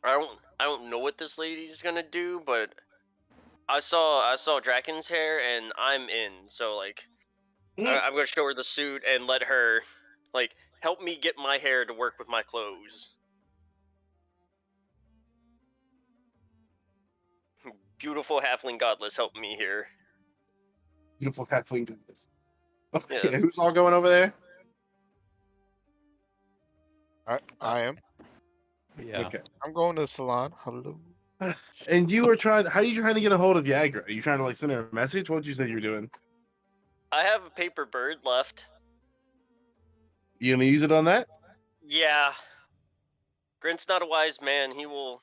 I don't know what this lady's gonna do, but I saw Draken's hair and I'm in. So like I'm gonna show her the suit and let her like help me get my hair to work with my clothes. Beautiful halfling godless, help me here. beautiful halfling doing this. Yeah. Okay, who's all going over there? I am. Yeah. Okay. I'm going to the salon. Hello. And you were trying. How are you trying to get a hold of Yagra? Are you trying to like send her a message? What would you say you're doing? I have a paper bird left. You gonna use it on that? Yeah. Grint's not a wise man. He will.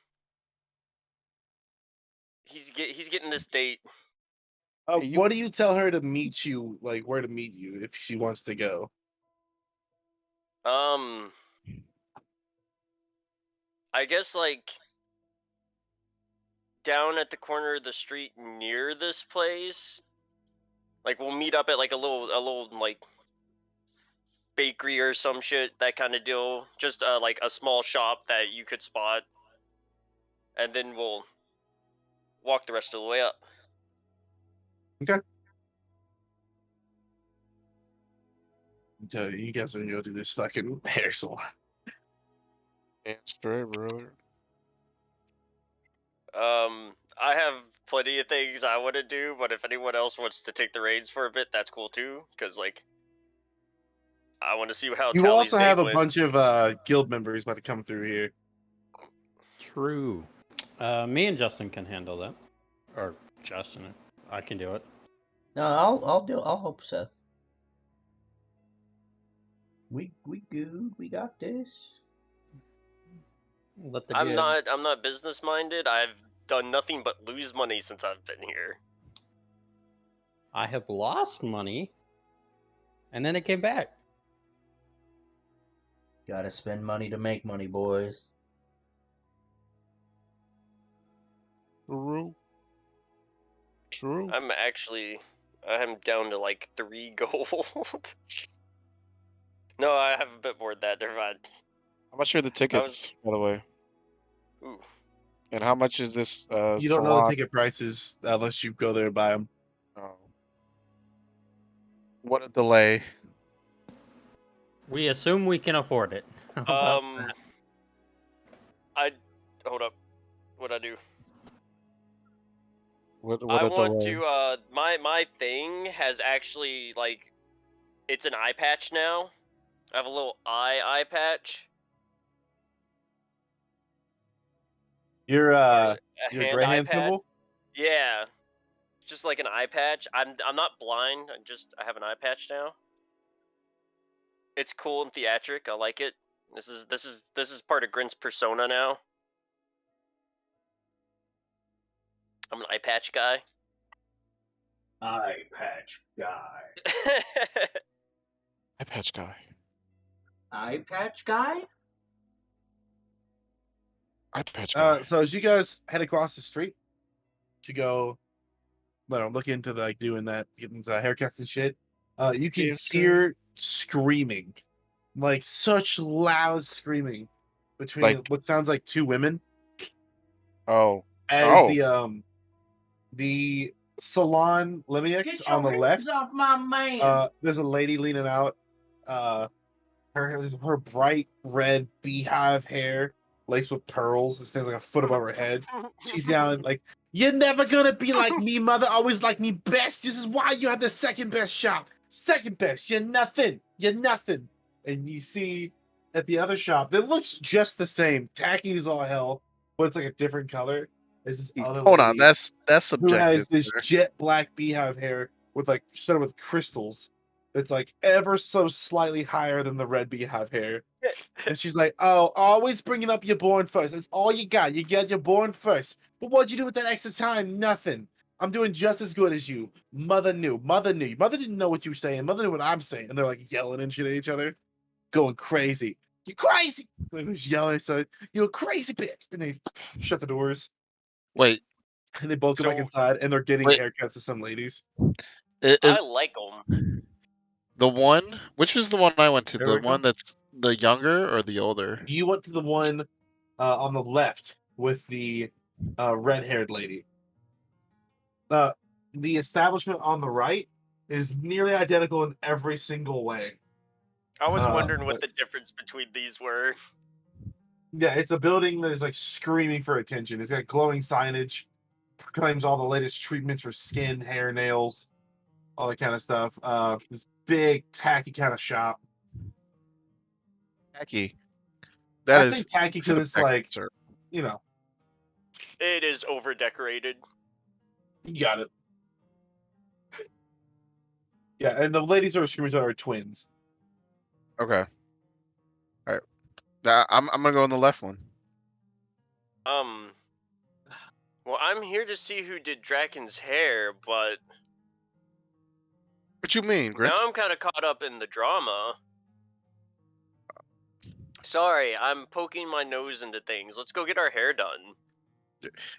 He's getting this date. Hey, What do you tell her to meet you? Like where to meet you if she wants to go? I guess like down at the corner of the street near this place. Like we'll meet up at like a little like bakery or some shit, that kind of deal. Just like a small shop that you could spot, and then we'll walk the rest of the way up. Okay. You guys are gonna go do this fucking hair salon. damn straight, brother. I have plenty of things I want to do, but if anyone else wants to take the reins for a bit, that's cool too. Cause like, I want to see how You Tally's also day have a went. bunch of guild members about to come through here. True. Me and Justin can handle that. Or Justin, I can do it. No, I'll help Seth. We good. We got this. Let the I'm good. not business minded. I've done nothing but lose money since I've been here. I have lost money, and then it came back. Gotta spend money to make money, boys. True. True. I'm down to like 3 gold. No, I have a bit more than that. Never mind. How much are the tickets, by the way? Ooh. And how much is this You don't know the salon? ticket prices unless you go there and buy them. Oh. What a delay. We assume we can afford it. How about that? Hold up. What'd I do? What I a want delay. to my thing has actually like it's an eye patch now. I have a little eye patch. Your Or a your hand gray eye hand patch. symbol? Yeah. Just like an eye patch. I'm not blind. I have an eye patch now. It's cool and theatric. I like it. This is part of Grint's persona now. I'm an eye patch guy. Eye patch guy. Eye patch guy. Eye patch guy? Eye patch guy. So as you guys head across the street to go, I don't know, look into like doing that, getting haircuts and shit, you can hear screaming, like such loud screaming between Like, what sounds like two women oh. as Oh. the salon Limiax on the left. Off my man. There's a lady leaning out. Her bright red beehive hair laced with pearls. It stands like a foot above her head. She's yelling like, "You're never gonna be like me, mother. Always like me best. This is why you have the second best shop. Second best. You're nothing. You're nothing." And you see at the other shop that looks just the same, tacky as all hell, but it's like a different color. There's this other Hold on, lady that's who has subjective, this sir. jet black beehive hair with like set with crystals. It's like ever so slightly higher than the red beehive hair. And she's like, "Oh, always bringing up your born first. That's all you got. You get your born first. But what'd you do with that extra time? Nothing. I'm doing just as good as you. Mother knew. Mother knew. Mother didn't know what you were saying. Mother knew what I'm saying." And they're like yelling and shit at each other, going crazy. "You're crazy!" Like this yelling, so "You're a crazy bitch." And they shut the doors. Wait, And they both go back So inside, and they're getting wait. haircuts to some ladies. Is I like them. the one? Which is the one I went to? There The we go. one that's the younger or the older? You went to the one on the left with the red-haired lady. The establishment on the right is nearly identical in every single way. I was wondering what But the difference between these were. yeah, it's a building that is like screaming for attention. It's got glowing signage, proclaims all the latest treatments for skin, hair, nails, all that kind of stuff. This big tacky kind of shop. Tacky. That I say is tacky because it's subjective, like, sir. you know, It is over decorated. you got it. Yeah, and the ladies who are screaming are twins. Okay. All right. I'm gonna go on the left one. Well, I'm here to see who did Draken's hair, but What you mean, Now Grint? I'm kind of caught up in the drama. Sorry, I'm poking my nose into things. Let's go get our hair done.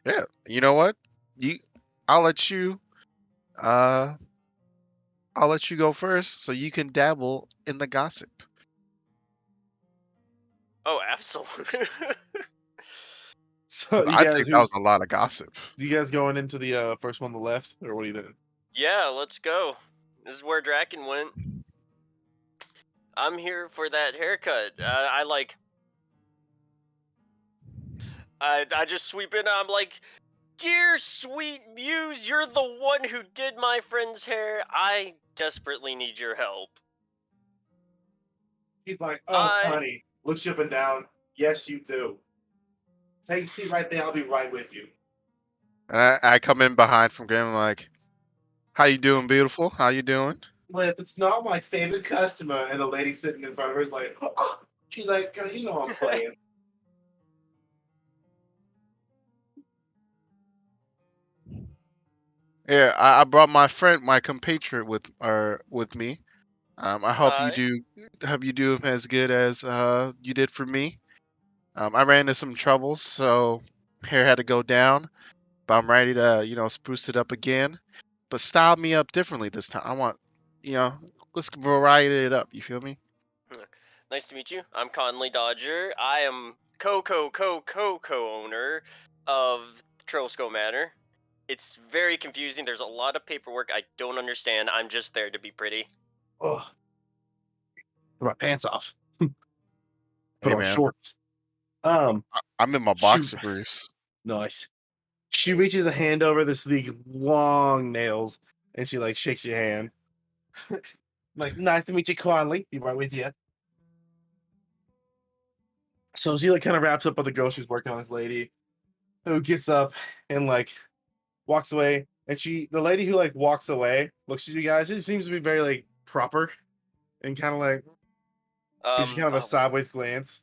Yeah. You know what? You, I'll let you. Uh, I'll let you go first, so you can dabble in the gossip. Oh, absolutely. So you I guys, think that was a lot of gossip. you guys going into the first one on the left, or what are you doing? Yeah, let's go. This is where Draken went. I'm here for that haircut. I just sweep in. I'm like, dear sweet muse, you're the one who did my friend's hair. I desperately need your help. He's like, oh, I honey, looks you up and down. Yes, you do. Take a seat right there. I'll be right with you. And I come in behind from Graham like, "How you doing, beautiful? How you doing?" Well, if it's not my favorite customer, and the lady sitting in front of her is like, oh, she's like, you know I'm playing. Yeah, I brought my friend, my compatriot, with me. I hope you I do. Hope you do as good as you did for me. I ran into some troubles, so hair had to go down. But I'm ready to, spruce it up again. But style me up differently this time. I want, you know, let's variety it up. You feel me? Nice to meet you. I'm Conley Dodger. I am co-owner of Trosco Manor. It's very confusing. There's a lot of paperwork I don't understand. I'm just there to be pretty. Oh, put my pants off. Put Hey, on man, shorts. I'm in my Shoot. boxer briefs. Nice. She reaches a hand over these long nails, and she like shakes your hand. Like, nice to meet you, Conley. Be right with you. So she like kind of wraps up other girl she's working on, this lady who gets up and like walks away. And the lady who like walks away, looks at you guys. She seems to be very like proper and kind of like gives you kind of a sideways glance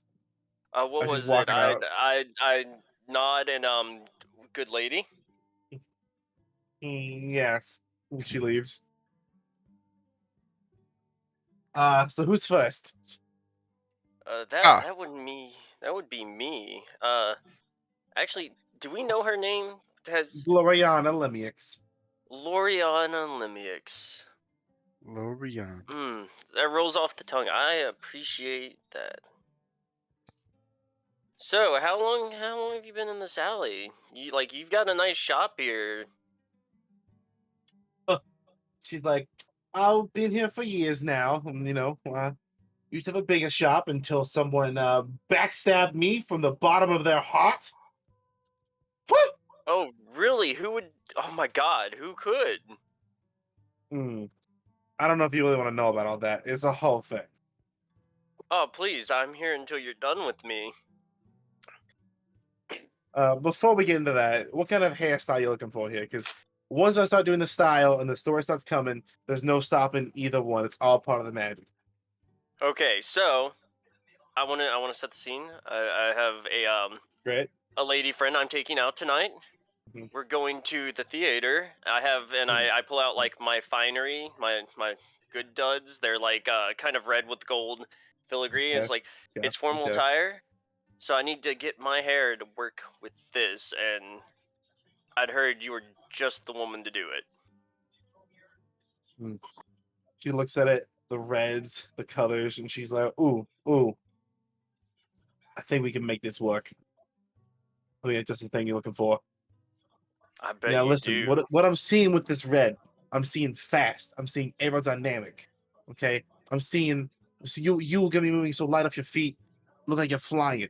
What as she's was it? walking out. I nod and good lady. Yes, and she leaves. So who's first? That Ah, that wouldn't me. That would be me. Actually, do we know her name? Has Gloriana Lemix. Loriana Limiux. Lorian. That rolls off the tongue. I appreciate that. So, how long have you been in this alley? You've got a nice shop here. She's like, I've been here for years now, and used to have a bigger shop until someone backstabbed me from the bottom of their heart. Oh, really? Who would? Oh my God, who could? Hmm. I don't know if you really want to know about all that. It's a whole thing. Oh, please, I'm here until you're done with me. Before we get into that, what kind of hairstyle you looking for here? Because once I start doing the style and the story starts coming, there's no stopping either one. It's all part of the magic. Okay, so I wanna set the scene. I have Great. a lady friend I'm taking out tonight. Mhm. We're going to the theater. I pull out like my finery, my good duds. They're like kind of red with gold filigree. Yeah. It's like Yeah. it's formal Okay. attire. So I need to get my hair to work with this, and I'd heard you were just the woman to do it. Mm. She looks at it, the reds, the colors, and she's like, "Ooh, ooh, I think we can make this work. I think it's just the thing you're looking for." I bet Now you listen, do. what I'm seeing with this red, I'm seeing fast. I'm seeing aerodynamic. Okay, I'm seeing so you gonna be moving so light off your feet, look like you're flying.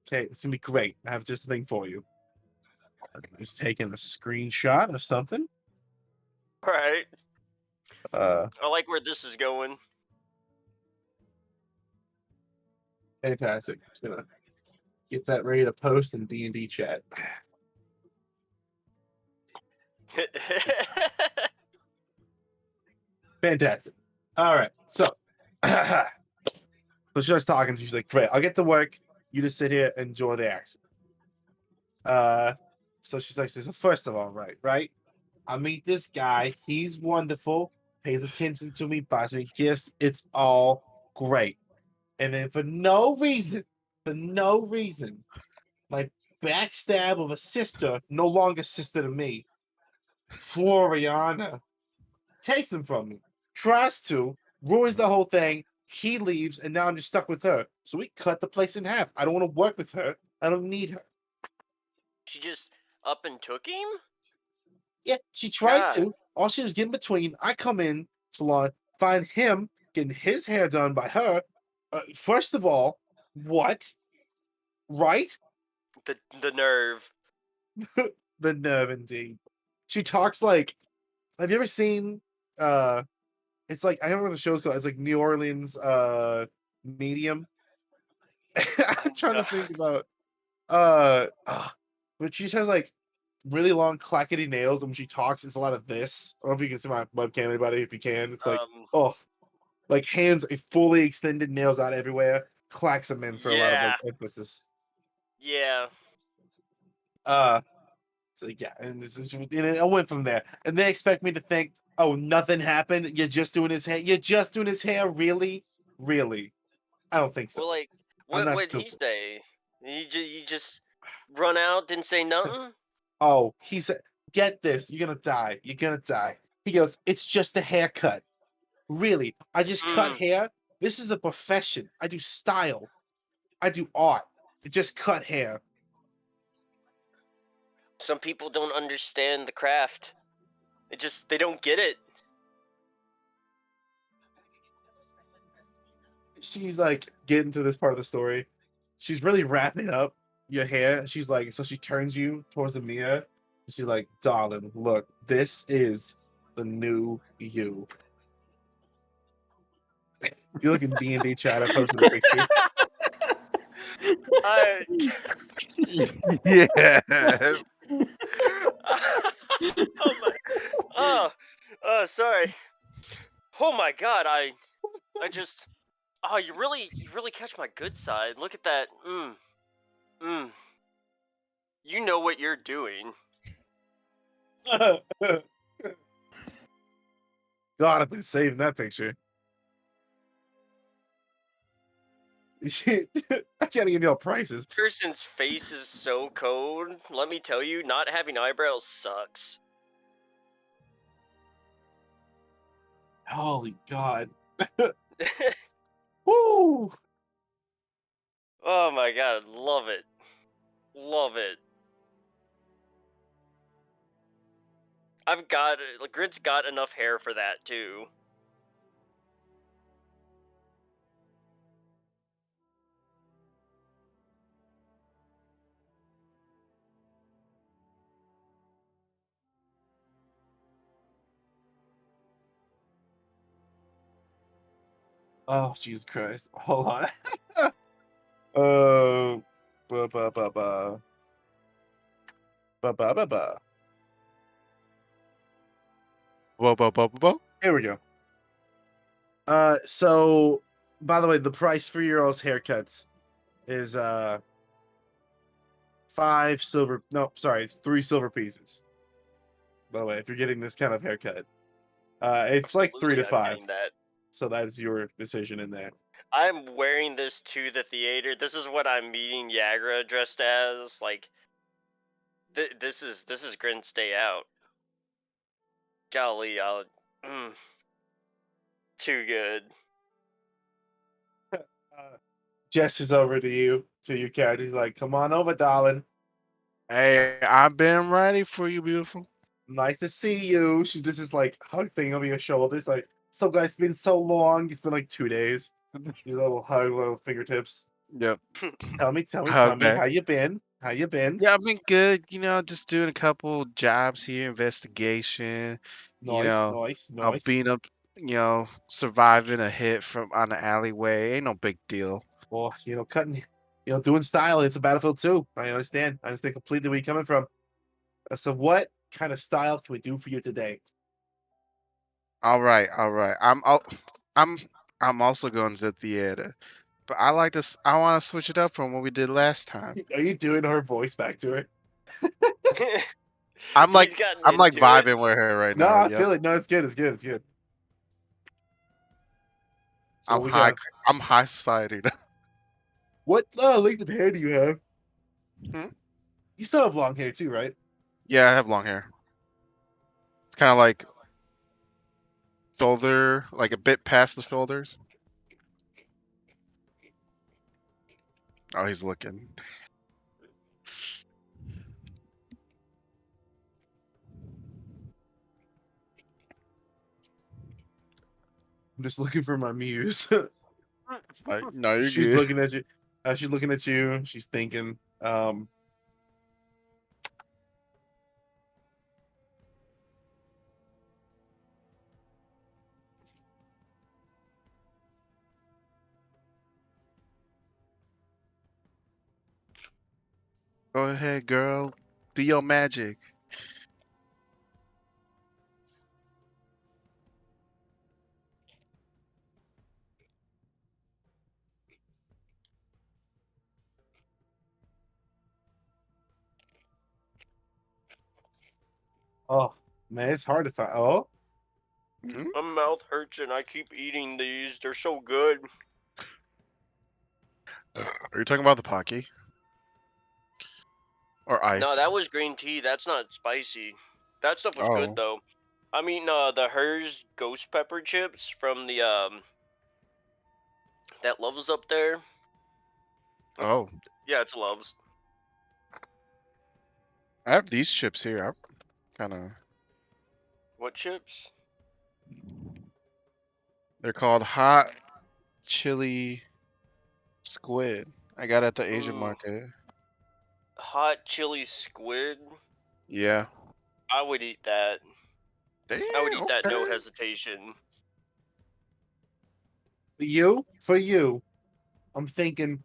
Okay, it's gonna be great. I have just a thing for you. Just taking a screenshot of something. Right. Uh, I like where this is going. Fantastic. Just gonna get that ready to post in D&D chat. Fantastic. All right, so so she was talking. She's like, "Great, I'll get to work. You just sit here, enjoy the action." Uh, so she's like, "So first of all, right? I meet this guy. He's wonderful. pays attention to me, buys me gifts. It's all great. And then for no reason, my backstab of a sister, no longer sister to me, Floriana, takes him from me. Tries to, ruins the whole thing. He leaves, and now I'm just stuck with her. So we cut the place in half. I don't want to work with her. I don't need her. She just up and took him? Yeah, she tried to. All she was getting between. I come in salon, find him getting his hair done by her. First of all, what? Right? The nerve. The nerve, indeed. She talks like. Have you ever seen? It's like I don't know what the show's called. It's like New Orleans Medium. I'm trying to think about but she has like really long clackety nails, and when she talks, it's a lot of this. I don't know if you can see my webcam, anybody. If you can, it's like like hands fully extended, nails out everywhere. Clacks them in for a lot of like emphasis. Yeah. So yeah, and this is and I went from there, and they expect me to think, oh, nothing happened. You're just doing his hair. You're just doing his hair, really, really. I don't think so. Well, like, I'm not what'd he stupid. say? You just run out, didn't say nothing? Oh, he said, get this, you're gonna die. You're gonna die. He goes, it's just a haircut. Really, I just cut hair. This is a profession. I do style. I do art. I just cut hair. Some people don't understand the craft. They don't get it. She's like getting to this part of the story. She's really wrapping up your hair. She's like, so she turns you towards the mirror. She's like, darling, look, this is the new you. You look in D&D chat. I posted a picture. Yeah. Oh my. Sorry. Oh my God. I just. Oh, you really catch my good side. Look at that. You know what you're doing. God, I've been saving that picture. I can't give y'all prices. Person's face is so cold. Let me tell you, not having eyebrows sucks. Holy God. Woo! Oh my God, love it. Love it. Grit's got enough hair for that too. Oh, Jesus Christ. Hold on. Ba ba ba ba. Ba ba ba ba. Whoa, whoa, whoa, whoa. Here we go. So by the way, the price for your all's haircuts is 5 silver. No, sorry, it's 3 silver pieces. By the way, if you're getting this kind of haircut, it's like 3 to Absolutely, I'm 5. getting that. So that's your decision in there. I'm wearing this to the theater. This is what I'm meeting Yagra dressed as. Like, this is Grin's Day Out. Golly, too good. Gestures over to you, to your character. He's like, come on over, darling. Hey, I've been ready for you, beautiful. Nice to see you. She does this like hug thing over your shoulders. Like, so guys, it's been so long. It's been like 2 days. These little hug, little fingertips. Yep. Tell me, Hug back. how you been? How you been? Yeah, I've been good. Just doing a couple jobs here, investigation. You Nice, know, nice, I'll nice. being up, surviving a hit from on the alleyway. Ain't no big deal. Well, cutting, doing style. It's a battlefield too. I understand. I understand completely where you're coming from. So, what kind of style can we do for you today? All right, all right. I'm I'm also going to the theater, but I like this. I want to switch it up from what we did last time. Are you doing her voice back to her? I'm like He's gotten I'm like into it. vibing with her right No, now. I Yep. feel it. No, it's good. It's good. It's good. So we got I'm high society. what length of hair do you have? Hmm? You still have long hair too, right? Yeah, I have long hair. It's kind of like shoulder, like a bit past the shoulders. Oh, he's looking. I'm just looking for my muse. No, you're She's good. looking at you. She's looking at you. She's thinking. Go ahead, girl. Do your magic. Oh man, it's hard to find. Oh, Hmm? My mouth hurts and I keep eating these. They're so good. Are you talking about the Pocky? Or No, ice? that was green tea. That's not spicy. That stuff was good Oh. though. I mean, the Hers ghost pepper chips from the that Love's up there. Oh. Yeah, it's Love's. I have these chips here. I'm kind of. What chips? They're called hot chili squid. I got it at the Asian Ooh, market. hot chili squid. Yeah. I would eat that. Damn. I would eat that, no Okay. hesitation. for you, I'm thinking.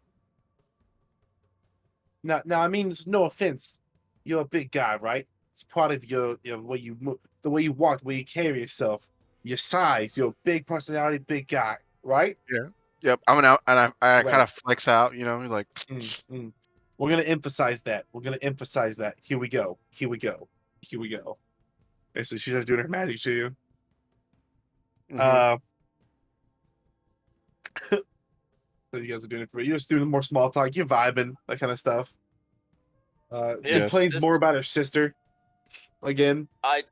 Now, I mean, there's no offense. You're a big guy, right? It's part of your way you move, the way you walk, the way you carry yourself, your size. You're a big personality, big guy, right? Yeah. Yep. I'm an out, and I kind Right. of flex out. You know, like. Mm, mm. We're gonna emphasize that. We're gonna emphasize that. Here we go. Here we go. Here we go. Okay, so she's just doing her magic to you. Hmm. Uh, so you guys are doing it for you're just doing more small talk. You're vibing, that kind of stuff. Yeah, Yes. Complains this more about her sister again. I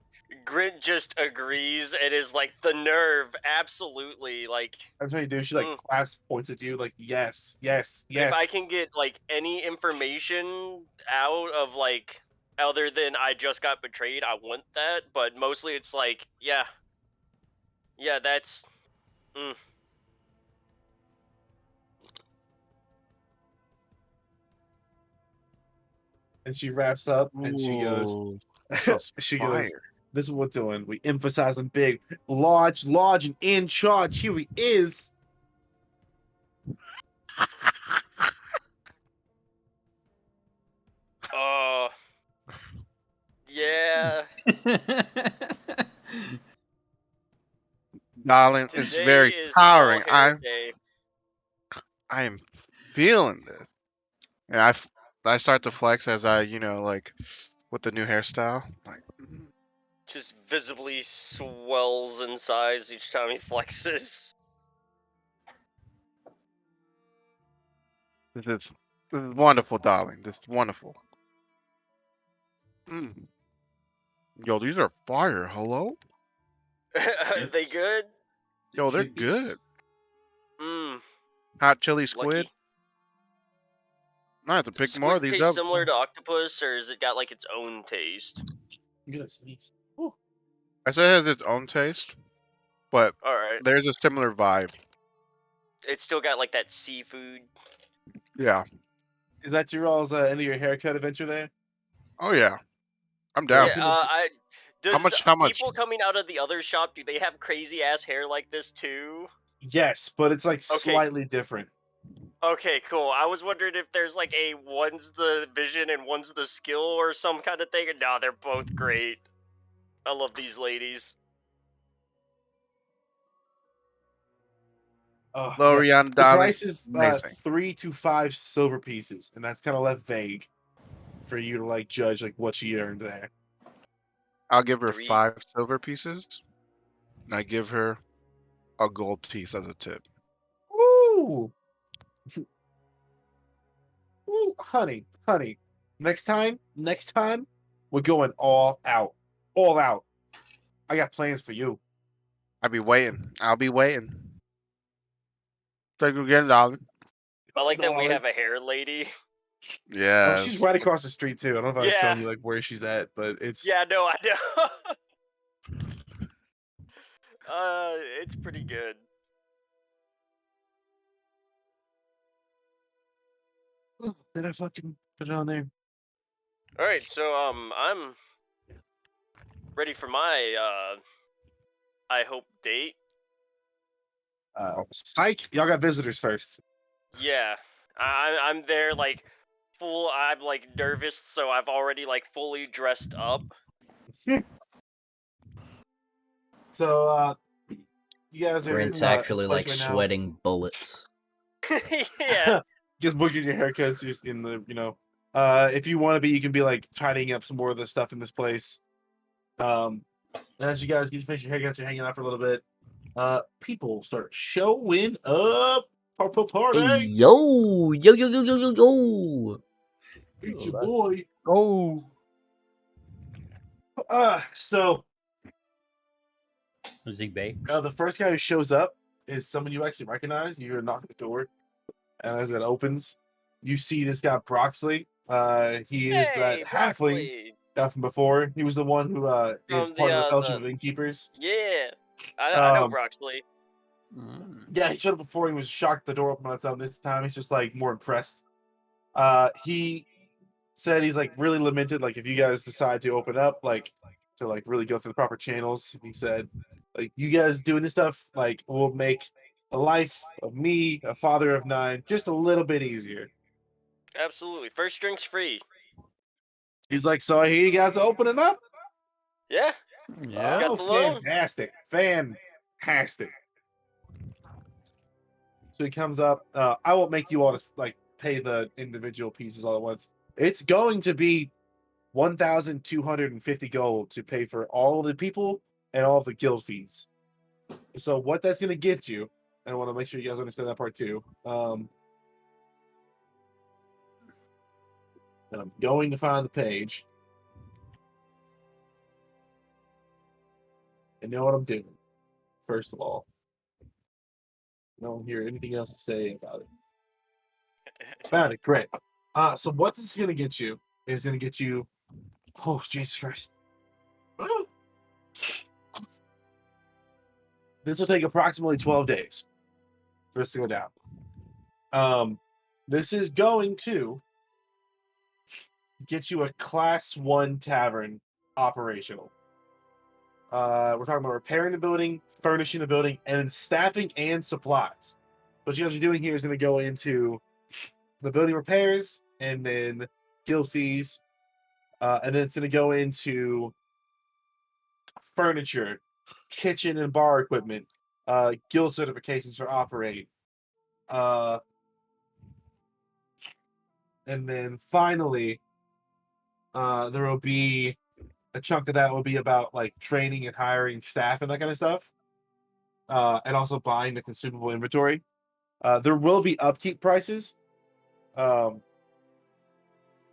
Grint just agrees and is like the nerve, absolutely. Like, I'm telling you, dude. She like mm, claps, points at you, like yes, yes, if I yes. can get like any information out of like other than I just got betrayed, I want that. But mostly it's like, yeah, yeah, that's. Mm. And she wraps up and she goes, Ooh. That smells she goes, fire. this is what we're doing. We emphasize them big, large, and in charge. Here he is. Oh, yeah. Darling, it's Today very is all powering. hair day. I am feeling this. And I start to flex as I, like with the new hairstyle. Like, Just visibly swells in size each time he flexes. this is wonderful, darling. This is wonderful. Mm. Yo, these are fire. Hello? Are they good? Yo, they're Cuties. good. Mmm, Hot chili lucky. squid. I have to Does pick more of squid these taste up. similar to octopus, or has it got like its own taste? I'm gonna sneeze. Ooh. I said it has its own taste, but Alright. there's a similar vibe. It's still got like that seafood. Yeah. Is that your all's end of your haircut adventure there? Oh yeah. I'm Yeah, down. I've seen the- How does much? How much? people coming out of the other shop, do they have crazy ass hair like this too? yes, but it's like Okay. slightly different. Okay, cool. I was wondering if there's like a one's the vision and one's the skill or some kind of thing. No, they're both great. I love these ladies. Oh yeah. Loriana, The darling. price is Amazing. 3 to 5 silver pieces, and that's kind of left vague for you to like judge like what she earned there. I'll give her 3. 5 silver pieces, and I give her a gold piece as a tip. Ooh. Ooh, honey. Next time, we're going all out. All out. I got plans for you. I'll be waiting. Thank you again, darling. I like that we Darling. have a hair lady. Oh, she's Yes. right across the street too. I don't know if I've Yeah. shown you like where she's at, but it's Yeah, no, I know. It's pretty good. Did I fucking put it on there? All right, so I'm ready for my I hope date. Psych, y'all got visitors first. Yeah, I'm there like full. I'm like nervous, so I've already like fully dressed up. So you guys are Grant's in actually place like right now. sweating bullets. Yeah, Just booking your haircuts just in the if you want to be, you can be like tidying up some more of the stuff in this place. And as you guys get to finish your haircuts, you're hanging out for a little bit. People start showing up. Party. Hey, yo. It's your boy. Oh. So Zigbe. the first guy who shows up is someone you actually recognize. You hear a knock at the door, and as it opens, you see this guy Broxley. He is that hey, halfling broccoli guy from before. He was the one who is from part of the Fellowship the of Innkeepers. yeah. I know Um, broccoli. yeah, he showed up before. He was shocked the door opened on its own. This time, he's just like more impressed. He said he's like really lamented, like if you guys decide to open up, like to like really go through the proper channels. He said, like you guys doing this stuff, like will make the life of me, a father of 9, just a little bit easier. Absolutely, first drink's free. He's like, so I hear you guys are opening up. Yeah, Yeah. got Oh, the loan. fantastic. So he comes up. I won't make you all to like pay the individual pieces all at once. It's going to be 1,250 gold to pay for all the people and all the guild fees. So what that's going to get you, and I want to make sure you guys understand that part too. And I'm going to find the page. And know what I'm doing. First of all, I don't hear anything else to say about it. Found it, great. So what this is going to get you is going to get you. Oh, Jesus Christ. This will take approximately 12 days for this to go down. This is going to get you a class 1 tavern operational. We're talking about repairing the building, furnishing the building, and then staffing and supplies. What you guys are doing here is going to go into the building repairs and then guild fees, and then it's going to go into furniture, kitchen and bar equipment, guild certifications for operate, and then finally, there will be a chunk of that will be about like training and hiring staff and that kind of stuff, and also buying the consumable inventory. There will be upkeep prices going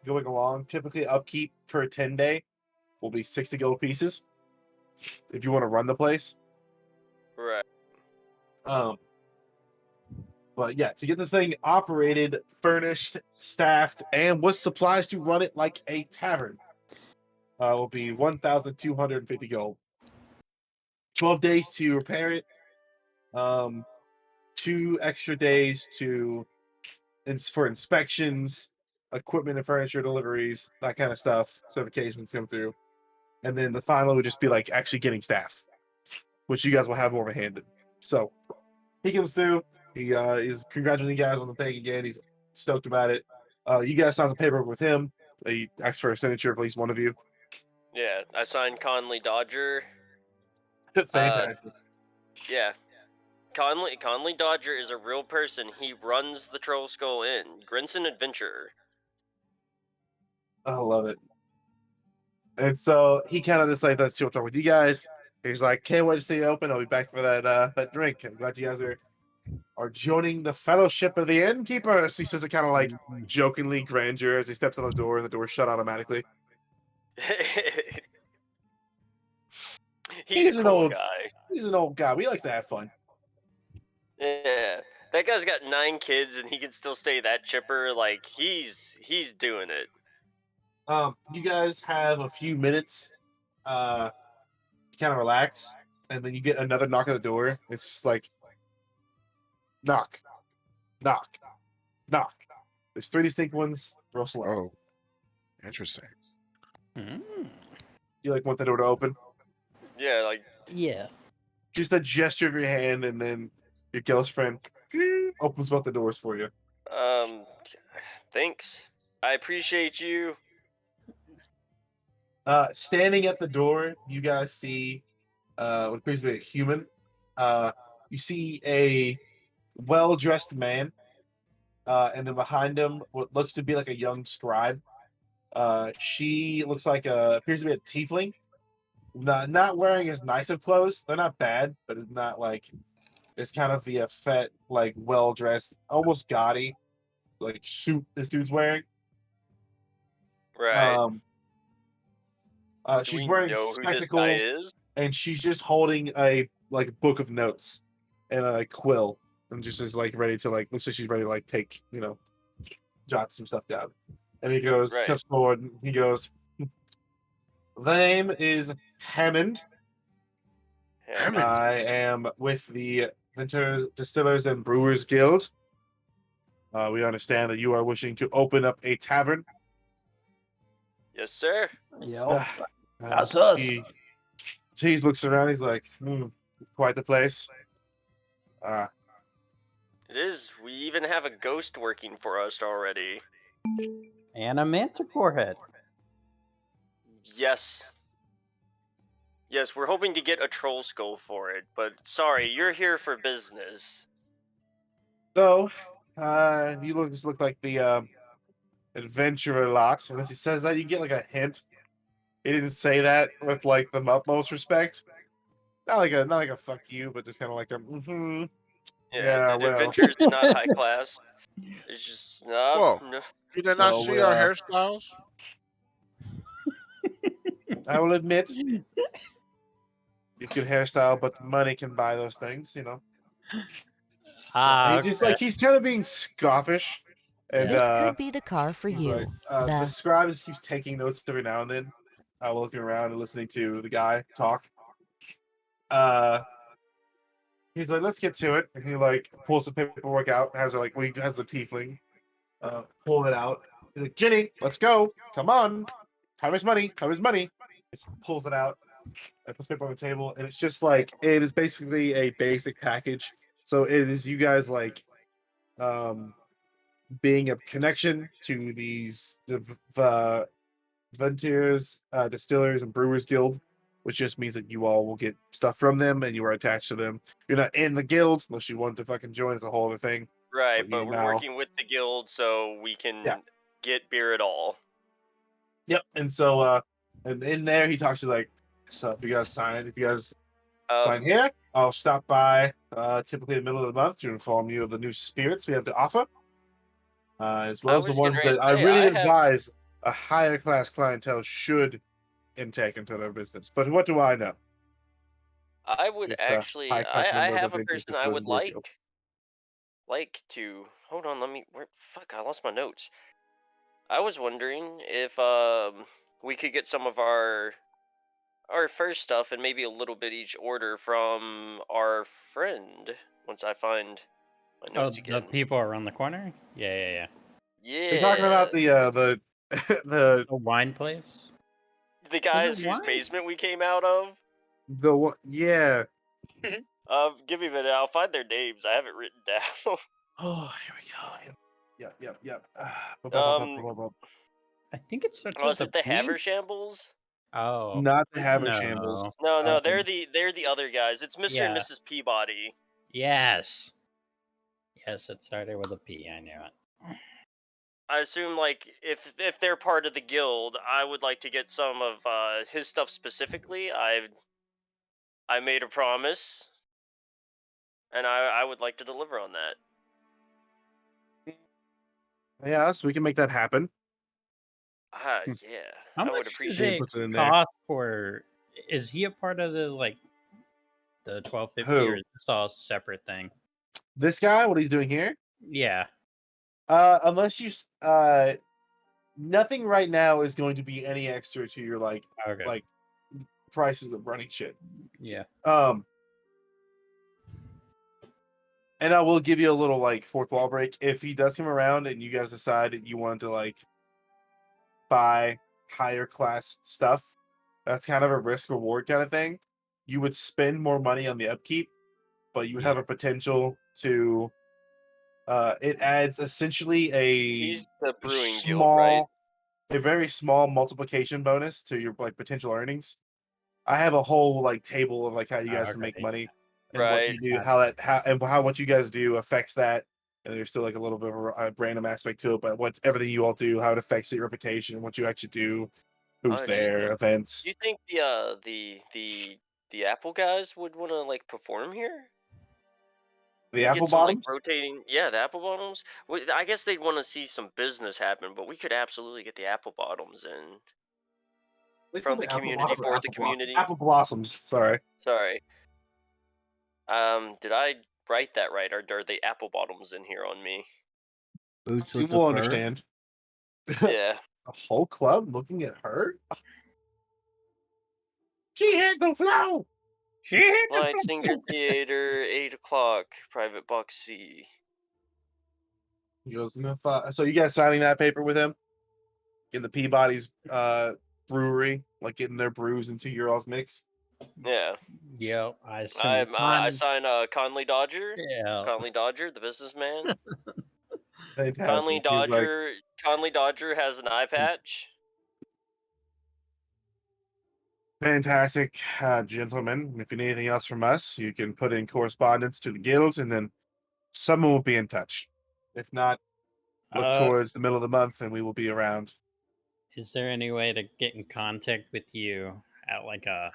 along. Typically, upkeep per 10-day will be 60 gold pieces if you want to run the place. Right. But yeah, to get the thing operated, furnished, staffed, and with supplies to run it like a tavern, will be 1,250 gold. 12 days to repair it. 2 extra days for inspections, equipment and furniture deliveries, that kind of stuff. Certifications come through, and then the final would just be like actually getting staff, which you guys will have more of a hand in. So he comes through. He is congratulating you guys on the thing again. He's stoked about it. You guys signed the paperwork with him. He asked for a signature of at least one of you. Yeah, I signed Conley Dodger. Fantastic. Yeah. Conley Dodger is a real person. He runs the Troll Skull Inn. Grinson Adventurer. I love it. And so he kind of just like that's chill talk with you guys. He's like, can't wait to see you open. I'll be back for that drink. I'm glad you guys are are joining the Fellowship of the Innkeepers. He says it kind of like jokingly grandeur as he steps on the door, and the door shut automatically. He's a an cool old guy. He's an old guy. We likes to have fun. Yeah, that guy's got 9 kids and he can still stay that chipper. Like he's doing it. You guys have a few minutes to kind of relax, and then you get another knock at the door. It's just like knock, knock, knock. There's 3 distinct ones. Real slow. Oh, interesting. You like want the door to open? Yeah, like Yeah. Just a gesture of your hand, and then your ghost friend opens both the doors for you. thanks. I appreciate you. Standing at the door, you guys see what appears to be a human. You see a well-dressed man, and then behind him, what looks to be like a young scribe. She looks like appears to be a tiefling. Not wearing as nice of clothes. They're not bad, but it's not like it's kind of the effect, like well-dressed, almost gaudy, like suit this dude's wearing. Right. Do She's we wearing know who this guy spectacles, is? and she's just holding a book of notes and a quill, and just is like ready to looks like she's ready to take jot some stuff down. And he goes Right. steps forward. And he goes, "The name is Hammond. Hammond. I am with the Vintners, Distillers, and Brewers Guild. We understand that you are wishing to open up a tavern." Yes, sir. Yep. That's us. He looks around. He's like, quite the place. It is. We even have a ghost working for us already. And a manticore head. Yes. Yes, we're hoping to get a troll skull for it, but sorry, you're here for business. So, you look like the adventurer lot. Unless he says that, you get like a hint. He didn't say that with like the utmost respect. Not like a fuck you, but just kind of like a Yeah, the well. adventurers are not high class. It's just Whoa. no. Did they not see our hairstyles? I will admit, you can hairstyle, but money can buy those things, He just he's kind of being scoffish, and This could be the car for he's you. the scribe just keeps taking notes every now and then, looking around and listening to the guy talk. He's like, let's get to it, and he pulls the paperwork out, has he has the tiefling pull it out. He's like, Ginny, let's go, come on, time is money. He pulls it out and puts paper on the table, and it's just it is basically a basic package. So it is you guys being a connection to these the Ventners, Distillers, and Brewers Guild, which just means that you all will get stuff from them, and you are attached to them. You're not in the guild unless you want to fucking join. It's a whole other thing. Right, but we're working with the guild, so we can get beer at all. Yep, and so and in there he talks to so if you guys sign it, if you guys sign here, I'll stop by typically in the middle of the month to inform you of the new spirits we have to offer, as well as the ones that I really advise a higher class clientele should intake into their business. But what do I know? I would actually, I have a person I would like to. Hold on, fuck, I lost my notes. I was wondering if we could get some of our first stuff and maybe a little bit each order from our friend once I find my notes again. The people around the corner? Yeah. You're talking about the the wine place? The guys whose basement we came out of? Yeah. Give me a minute, I'll find their names. I have it written down. Oh, here we go. Yep. I think it starts with it the Havershambles? Oh. Not the Havershambles. No, they're the other guys. It's Mr. and Mrs. Peabody. Yes, it started with a P, I knew it. I assume if they're part of the guild, I would like to get some of his stuff specifically. I made a promise, and I would like to deliver on that. Yeah, so we can make that happen. Yeah, How I would much does appreciate it puts it in there. cost for? Is he a part of the the 1250, or Who? is this all a separate thing? This guy, what he's doing here? Yeah. Unless you nothing right now is going to be any extra to your like Okay. prices of running shit. Yeah. And I will give you a little like fourth wall break. If he does come around and you guys decide that you want to like buy higher class stuff, that's kind of a risk reward kind of thing. You would spend more money on the upkeep, but you have a potential to it adds essentially he's the brewing guild, right? a very small multiplication bonus to your like potential earnings. I have a whole like table of like how you guys can make Okay. money and what Right. you do, how what you guys do affects that. And there's still like a little bit of a random aspect to it, but what everything you all do, how it affects your reputation, what you actually do, who's Oh, neat, there, man. events. Do you think the Apple guys would want to like perform here? The We get apple some like bottoms. rotating, yeah, the apple bottoms. I guess they'd want to see some business happen, but we could absolutely get the apple bottoms in They call from the the apple community bottom or for the apple blossoms. community. Apple blossoms. Sorry. Sorry. Did I write that right, or are they apple bottoms in here on me? Boots You with the will fur. understand. Yeah. A whole club looking at her. She had the flow. Light Singer Theater, 8 o'clock, private box C. He goes, so you guys signing that paper with him in the Peabody's brewery, like getting their brews into your all's mix. Yeah. Yeah. I assume. I sign Conley Dodger. Yeah. Conley Dodger, the businessman. Fantastic. He's like, Conley Dodger has an eye patch. fantastic, gentlemen. If you need anything else from us, you can put in correspondence to the guild, and then someone will be in touch. If not, look towards the middle of the month, and we will be around. Is there any way to get in contact with you at like a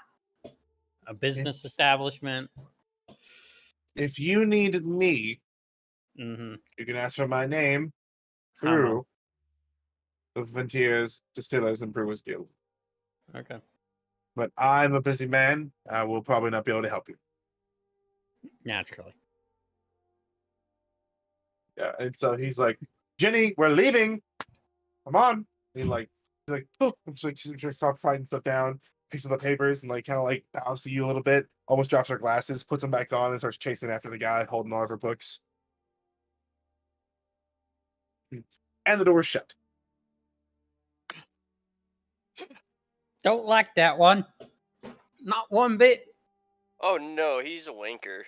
business establishment? If you need me, Mm-hmm. you can ask for my name through the Frontiers Distillers and Brewers Guild. Okay. But I'm a busy man. I will probably not be able to help you. Naturally. Yeah, and so he's like, Jenny, we're leaving. Come on. And oh, she's like, stop writing stuff down, picks up the papers, and like kind of like bows to you a little bit, almost drops her glasses, puts them back on, and starts chasing after the guy holding all of her books. And the door's shut. Don't like that one. Not one bit. Oh no, he's a wanker.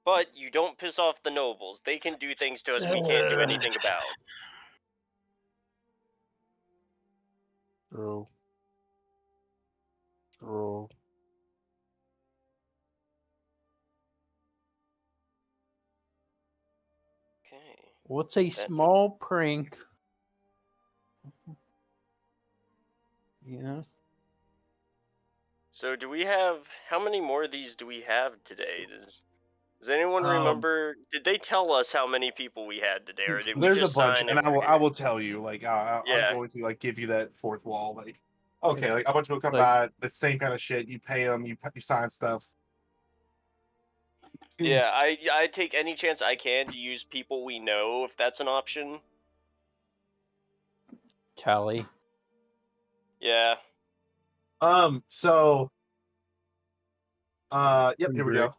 But you don't piss off the nobles. They can do things to us we can't do anything about. True. True. Okay. What's a small prank? You know? So do we have, how many more of these do we have today? Does anyone remember? Did they tell us how many people we had today, or did we There's just a bunch, sign and I will tell you. Like, I'm Yeah. going to like give you that fourth wall. Like, okay, like a bunch of people come Like- by, the same kind of shit. You pay them, you sign stuff. Yeah, I take any chance I can to use people we know if that's an option. Tally. Yeah. So, yep, here we go.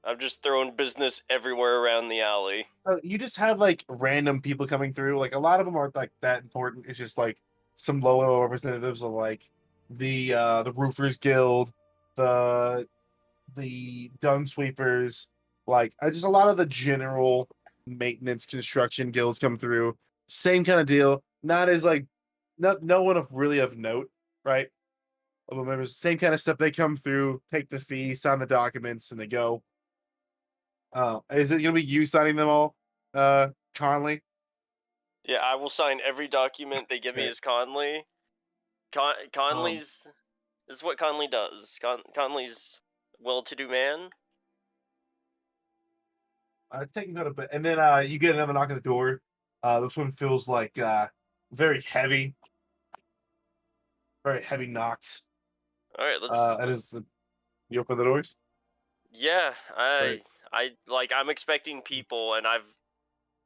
I'm just throwing business everywhere around the alley. So you just have like random people coming through. Like a lot of them aren't like that important. It's just like some low level representatives of like the Roofers Guild, the dung sweepers, like just a lot of the general maintenance construction guilds come through. Same kind of deal. Not as like no one of really of note, right? Members, same kind of stuff. They come through, take the fee, sign the documents, and they go. Is it gonna be you signing them all, Conley? Yeah, I will sign every document they give me Okay. as Conley. Conley's This is what Conley does. Conley's well-to-do man. Taking note of it, and then you get another knock at the door. This one feels like very heavy knocks. All right, let's. It is. You open the doors. Yeah, Right. I'm expecting people, and I've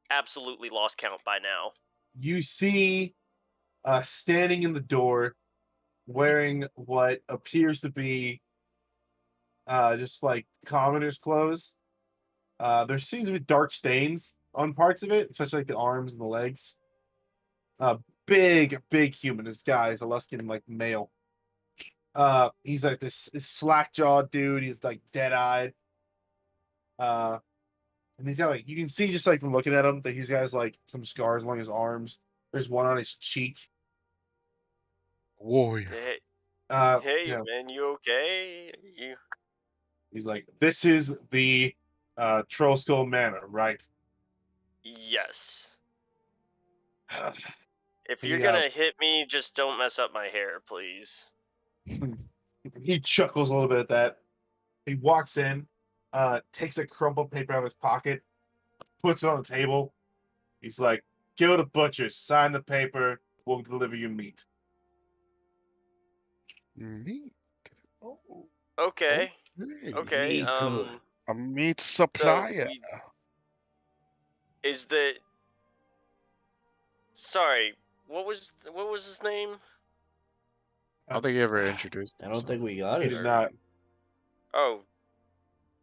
absolutely lost count by now. You see, standing in the door, wearing what appears to be just like commoner's clothes. There seems to be dark stains on parts of it, especially like the arms and the legs. Big human. This guy is a Luskin like male. He's like this slack jawed dude. He's like dead eyed. And he's got like you can see just like from looking at him that he's got like some scars along his arms. There's one on his cheek. Warrior. Hey, Yeah. man, you okay? You? He's like, this is the Troll Skull Manor, right? Yes. If He, you're gonna hit me, just don't mess up my hair, please. He chuckles a little bit at that. He walks in, takes a crumpled paper out of his pocket, puts it on the table. He's like, go to the butcher's, sign the paper, we'll deliver you meat. Meat. Oh. Okay. Okay. Okay. A meat supplier. Is the. Sorry, what was his name? I don't think he ever introduced. I don't think we got He it. did not. Oh.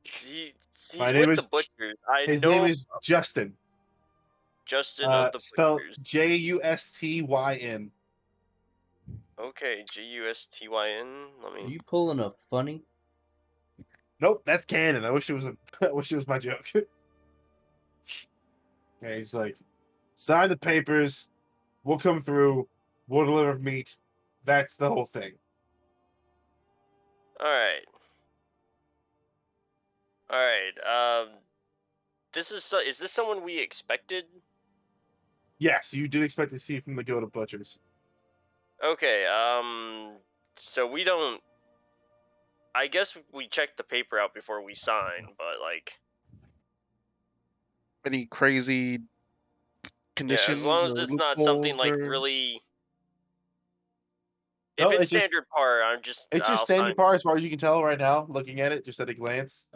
He's My name with is the butchers. His name is Justin. Justin of the Spelled Butchers. Justyn. Okay, Gustyn. Let me. Are you pulling a funny? Nope, that's canon. I wish it was my joke. Okay, he's like, sign the papers. We'll come through. We'll deliver meat. That's the whole thing. All right. Is this someone we expected? Yes, you did expect to see from the Guild of Butchers. Okay. So we don't. I guess we checked the paper out before we sign, but like. Any crazy conditions? Yeah, as long as or it's not something like or... really. No, If it's standard par, it's I'll just standard sign. par as far as you can tell right now, looking at it, just at a glance.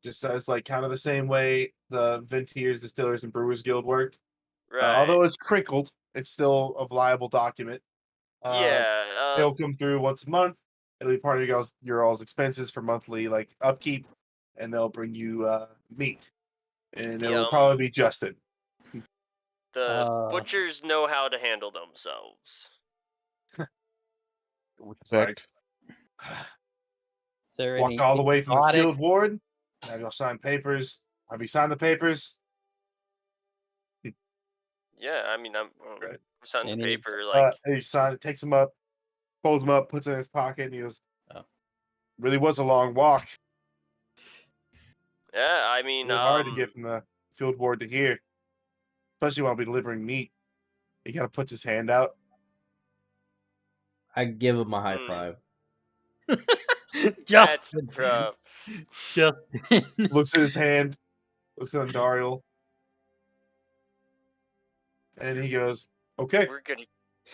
Just says like kind of the same way the Ventiers, Distillers, and Brewers Guild worked. Right. Although it's crinkled, it's still a viable document. Yeah. It'll come through once a month. It'll be part of your all's expenses for monthly like upkeep, and they'll bring you meat, and it'll probably be Justin. The butchers know how to handle themselves. Like, walked all the way from the field ward. Have you sign papers? Have you signed the papers? Yeah, I mean, I'm signed the paper. He signs it, takes them up, folds them up, puts it in his pocket, and he goes, "Really was a long walk." Yeah, I mean, really hard to get from the field ward to here, especially when I'll be delivering meat. He kind of puts his hand out. I give him a high five. Justin. Justin looks at his hand, looks at Andariel, and he goes, "Okay." We're gonna.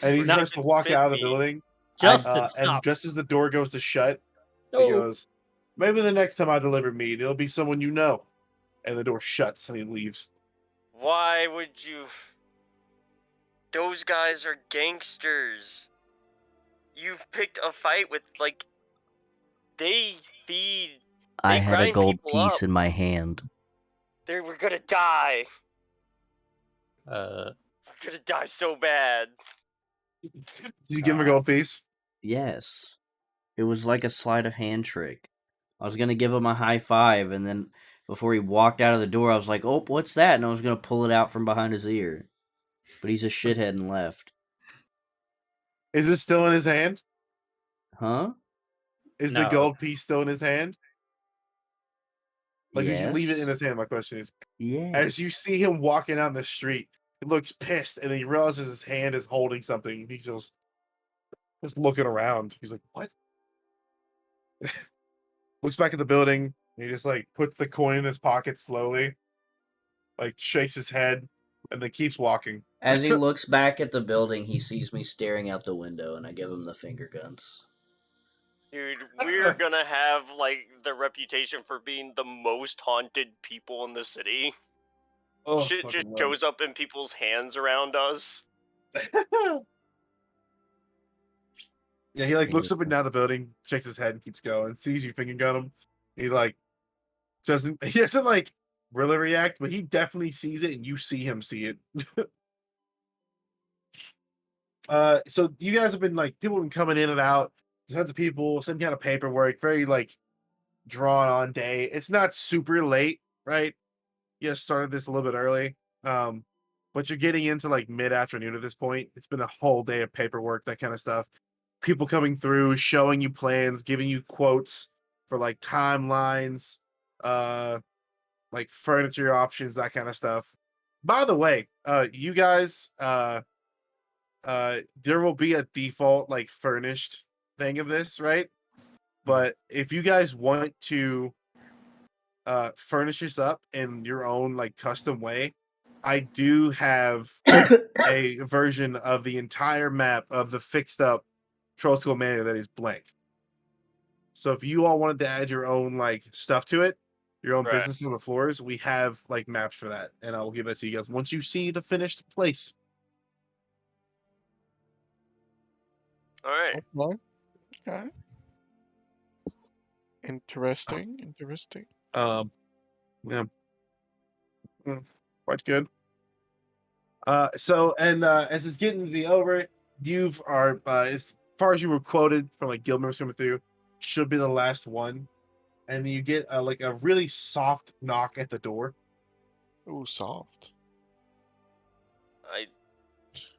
And he starts to walk out of the building. Justin, and just as the door goes to shut, no. he goes, "Maybe the next time I deliver meat, it'll be someone you know." And the door shuts, and he leaves. Why would you? Those guys are gangsters. You've picked a fight with like. They feed. I had a gold piece in my hand. We're gonna die. We're gonna die so bad. Did you give him a gold piece? Yes. It was like a sleight of hand trick. I was gonna give him a high five, and then before he walked out of the door, I was like, "Oh, what's that?" And I was gonna pull it out from behind his ear, but he's a shithead and left. Is it still in his hand? Huh? Is the gold piece still in his hand? Like, yes. Did you leave it in his hand? My question is, yes. As you see him walking down the street, he looks pissed, and he realizes his hand is holding something. He's just looking around. He's like, "What?" looks back at the building. And he just like puts the coin in his pocket slowly, like shakes his head, and then keeps walking. As he looks back at the building, he sees me staring out the window, and I give him the finger guns. Dude, we're gonna have like the reputation for being the most haunted people in the city. Oh, Shit just shows up in people's hands around us. Yeah, he like looks up and down the building, shakes his head, and keeps going. Sees you finger gun him. He like he doesn't like really react, but he definitely sees it, and you see him see it. So you guys have been like people have been coming in and out, tons of people, some kind of paperwork, very like drawn on day. It's not super late, right? You guys started this a little bit early. But you're getting into like mid-afternoon at this point. It's been a whole day of paperwork, that kind of stuff. People coming through, showing you plans, giving you quotes for like timelines, like furniture options, that kind of stuff. By the way, you guys, there will be a default like furnished thing of this, right? But if you guys want to furnish this up in your own like custom way, I do have a version of the entire map of the fixed up Troll School Manor that is blank. So if you all wanted to add your own like stuff to it, your own business on the floors, we have like maps for that, and I will give that to you guys once you see the finished place. All right. Okay. Okay. Interesting. Yeah, quite good. So and as it's getting to be over, you've are as far as you were quoted from like guild members coming through, should be the last one, and then you get like a really soft knock at the door. Ooh, soft.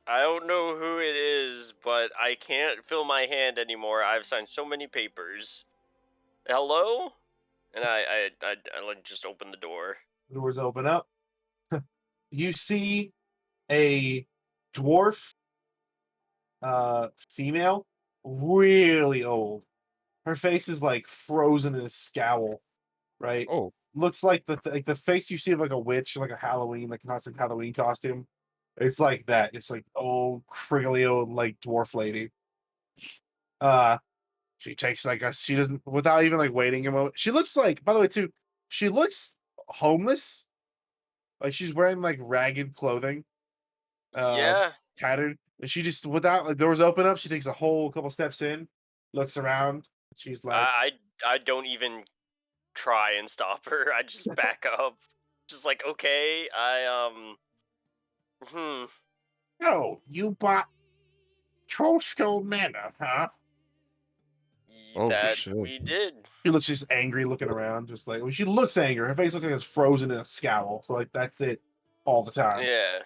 I don't know who it is, but I can't feel my hand anymore. I've signed so many papers. Hello? And I like just open the door. The doors open up. You see a dwarf, female, really old. Her face is like frozen in a scowl, right? Oh, Looks like the face you see of like a witch, like a Halloween, like classic Halloween costume. It's like that. It's like old, criggly old, like dwarf lady. Uh, she takes like a she doesn't without even like waiting a moment. She looks like, by the way, too. She looks homeless. Like she's wearing like ragged clothing, Yeah. tattered. And she just without like doors open up, she takes a whole couple steps in, looks around. She's like, I don't even try and stop her. I just back up. Just like, okay, "Oh, you bought Trollstone Manor, huh?" oh that shit. we did. She looks just angry, looking around, just like well, she looks angry. Her face looks like it's frozen in a scowl. So like that's it, all the time. Yeah.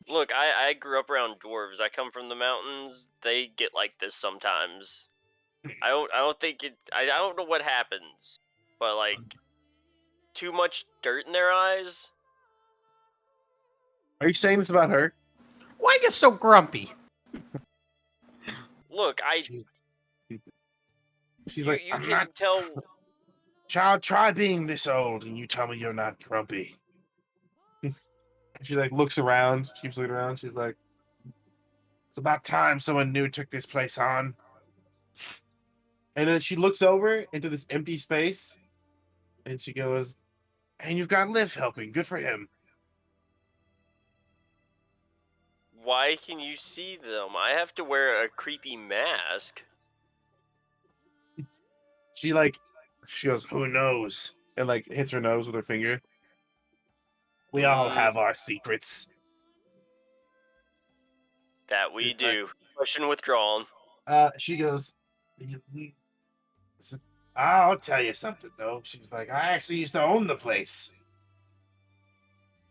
Look, I grew up around dwarves. I come from the mountains. They get like this sometimes. I don't think it. I don't know what happens, but like too much dirt in their eyes. Are you saying this about her? Why you so grumpy? Look, She's like, you I'm can not. tell. Child, try being this old, and you tell me you're not grumpy. She like looks around. She keeps looking around. She's like, it's about time someone new took this place on. And then she looks over into this empty space, and she goes, and you've got Liv helping. Good for him. Why can you see them? I have to wear a creepy mask. She goes, who knows? And like hits her nose with her finger. We all have our secrets. That we do. Question withdrawn. She goes, I'll tell you something though. She's like, I actually used to own the place.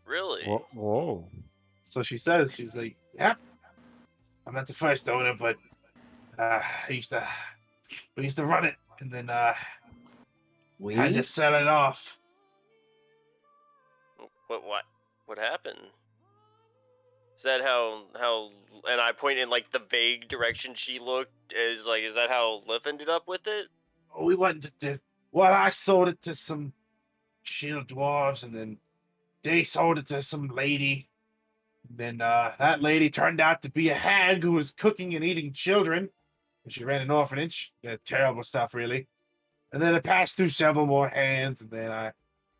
Really? Whoa. So she says, she's like, yep. I'm not the first owner, but we used to run it, and then had to sell it off. What happened? Is that how and I point in like the vague direction she looked is that how Liv ended up with it? we went to well, I sold it to some shield dwarves, and then they sold it to some lady. And then that lady turned out to be a hag who was cooking and eating children. And she ran an orphanage. Yeah, terrible stuff, really. And then it passed through several more hands, and then I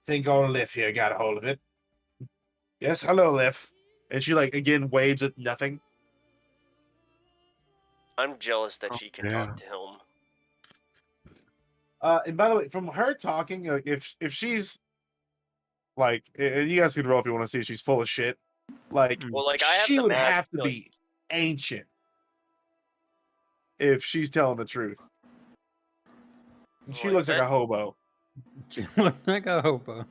think old Liff here got a hold of it. Yes, hello, Liff. And she like again waves at nothing. I'm jealous that Oh, she can yeah. talk to him. And by the way, from her talking, like if she's like, and you guys can roll if you want to see she's full of shit. Like, Well, like I have she the would mask. have to Like, be ancient if she's telling the truth. And she like looks like that. a hobo. She looks like a hobo.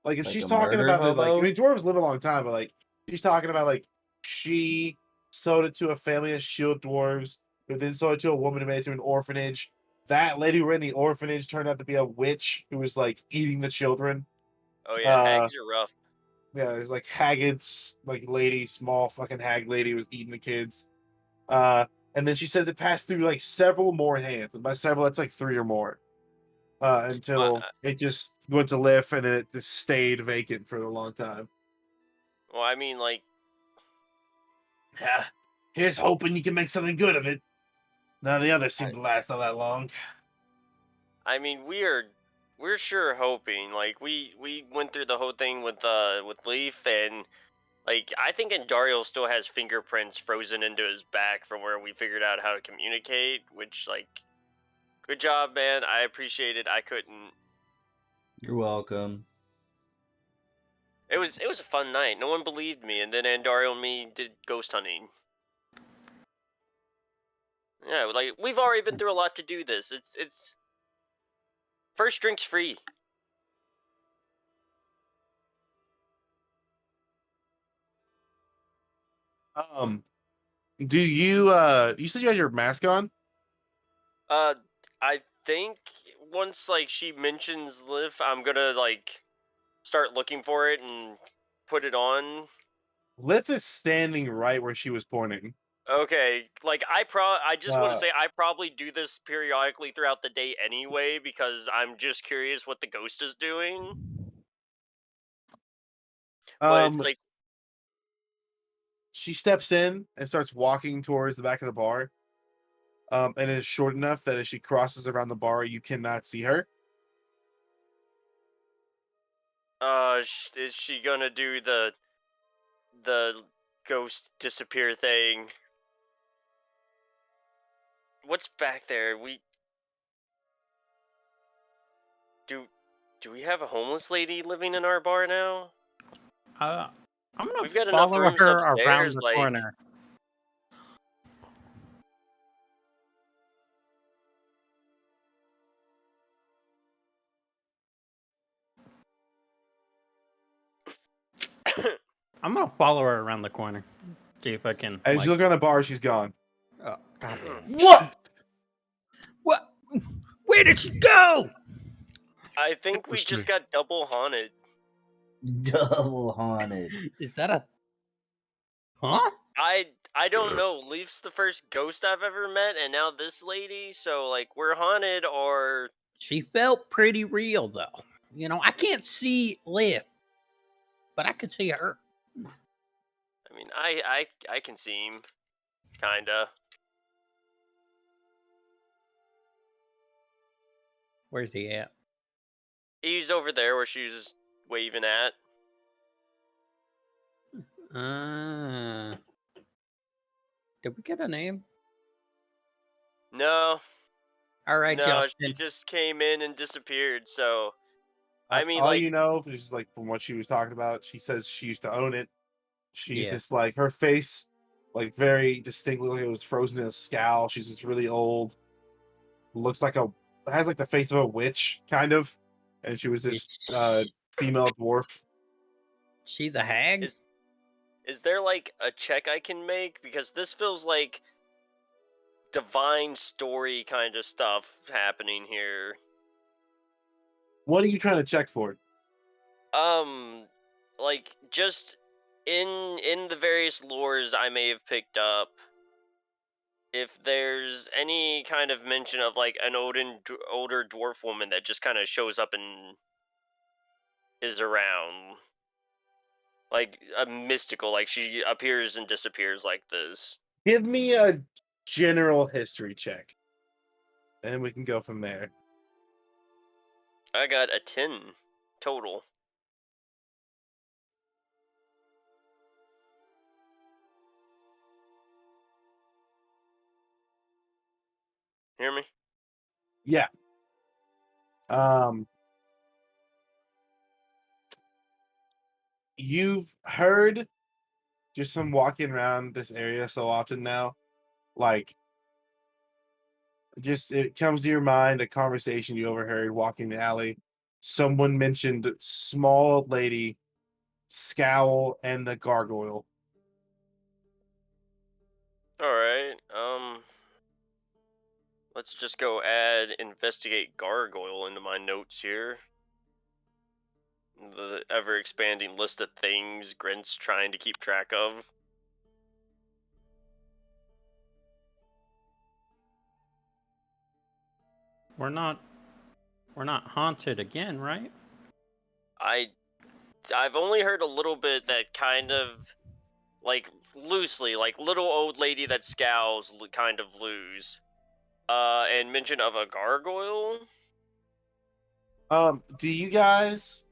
Like if Like she's a talking murder about the like, I hobo? mean, dwarves live a long time, but like she's talking about like she sold it to a family of shield dwarves, who then sold it to a woman who made it to an orphanage. That lady who ran the orphanage turned out to be a witch who was like eating the children. Oh yeah, hags are rough. Yeah, there's like haggard's like lady, small fucking hag lady who was eating the kids. And then she says it passed through like several more hands. And by several, that's like 3 or more. Until it just went to Liff, and then it just stayed vacant for a long time. Well, I mean, like, Yeah, here's hoping you can make something good of it. None of the others seem to last all that long. I mean, we're sure hoping. Like, we went through the whole thing with Leaf, and like I think Andario still has fingerprints frozen into his back from where we figured out how to communicate. Which, like, good job, man. I appreciate it. I couldn't. You're welcome. It was a fun night. No one believed me, and then Andario and me did ghost hunting. Yeah, like we've already been through a lot to do this. It's first drink's free. Do you you said you had your mask on? I think once like she mentions Liv, I'm gonna like start looking for it and put it on. Lith is standing right where she was pointing. Okay, like I just want to say I probably do this periodically throughout the day anyway because I'm just curious what the ghost is doing. But it's like she steps in and starts walking towards the back of the bar. And is short enough that as she crosses around the bar, you cannot see her. is she gonna do the ghost disappear thing? What's back there? Do we have a homeless lady living in our bar now? I'm gonna We've got enough follow rooms her around upstairs, the like. corner. I'm gonna follow her around the corner. See if I can. As you look around the bar, she's gone. Oh, God damn. What? What? Where did she go? I think we just got double haunted. Double haunted. Is that a? Huh? I don't know. Leaf's the first ghost I've ever met, and now this lady. So like we're haunted, or She felt pretty real though. You know, I can't see Liv, but I can see her. I mean, I can see him, kinda. Where's he at? He's over there where she was waving at. Did we get a name? No, All right, no, Justin. she just came in and disappeared. So, I mean, all like, you know is like from what she was talking about. She says she used to own it. She's Yeah. just like her face, like very distinctly, like it was frozen in a scowl. She's just really old. Looks like has like the face of a witch, kind of. And she was this female dwarf. She the hag? is there like a check I can make, because this feels like divine story kind of stuff happening here. What are you trying to check for? Like just in the various lores I may have picked up, if there's any kind of mention of like an older dwarf woman that just kind of shows up and is around, like a mystical, like she appears and disappears like this. Give me a general history check, and we can go from there. I got a 10 total. Hear me? Yeah. You've heard just from walking around this area so often now, like, just it comes to your mind a conversation you overheard walking the alley. Someone mentioned small old lady, scowl, and the gargoyle. All right. Let's just go add investigate gargoyle into my notes here. The ever expanding list of things Grint's trying to keep track of. We're not haunted again, right? I've only heard a little bit that kind of like loosely, like little old lady that scowls kind of lose. And mention of a gargoyle. Do you guys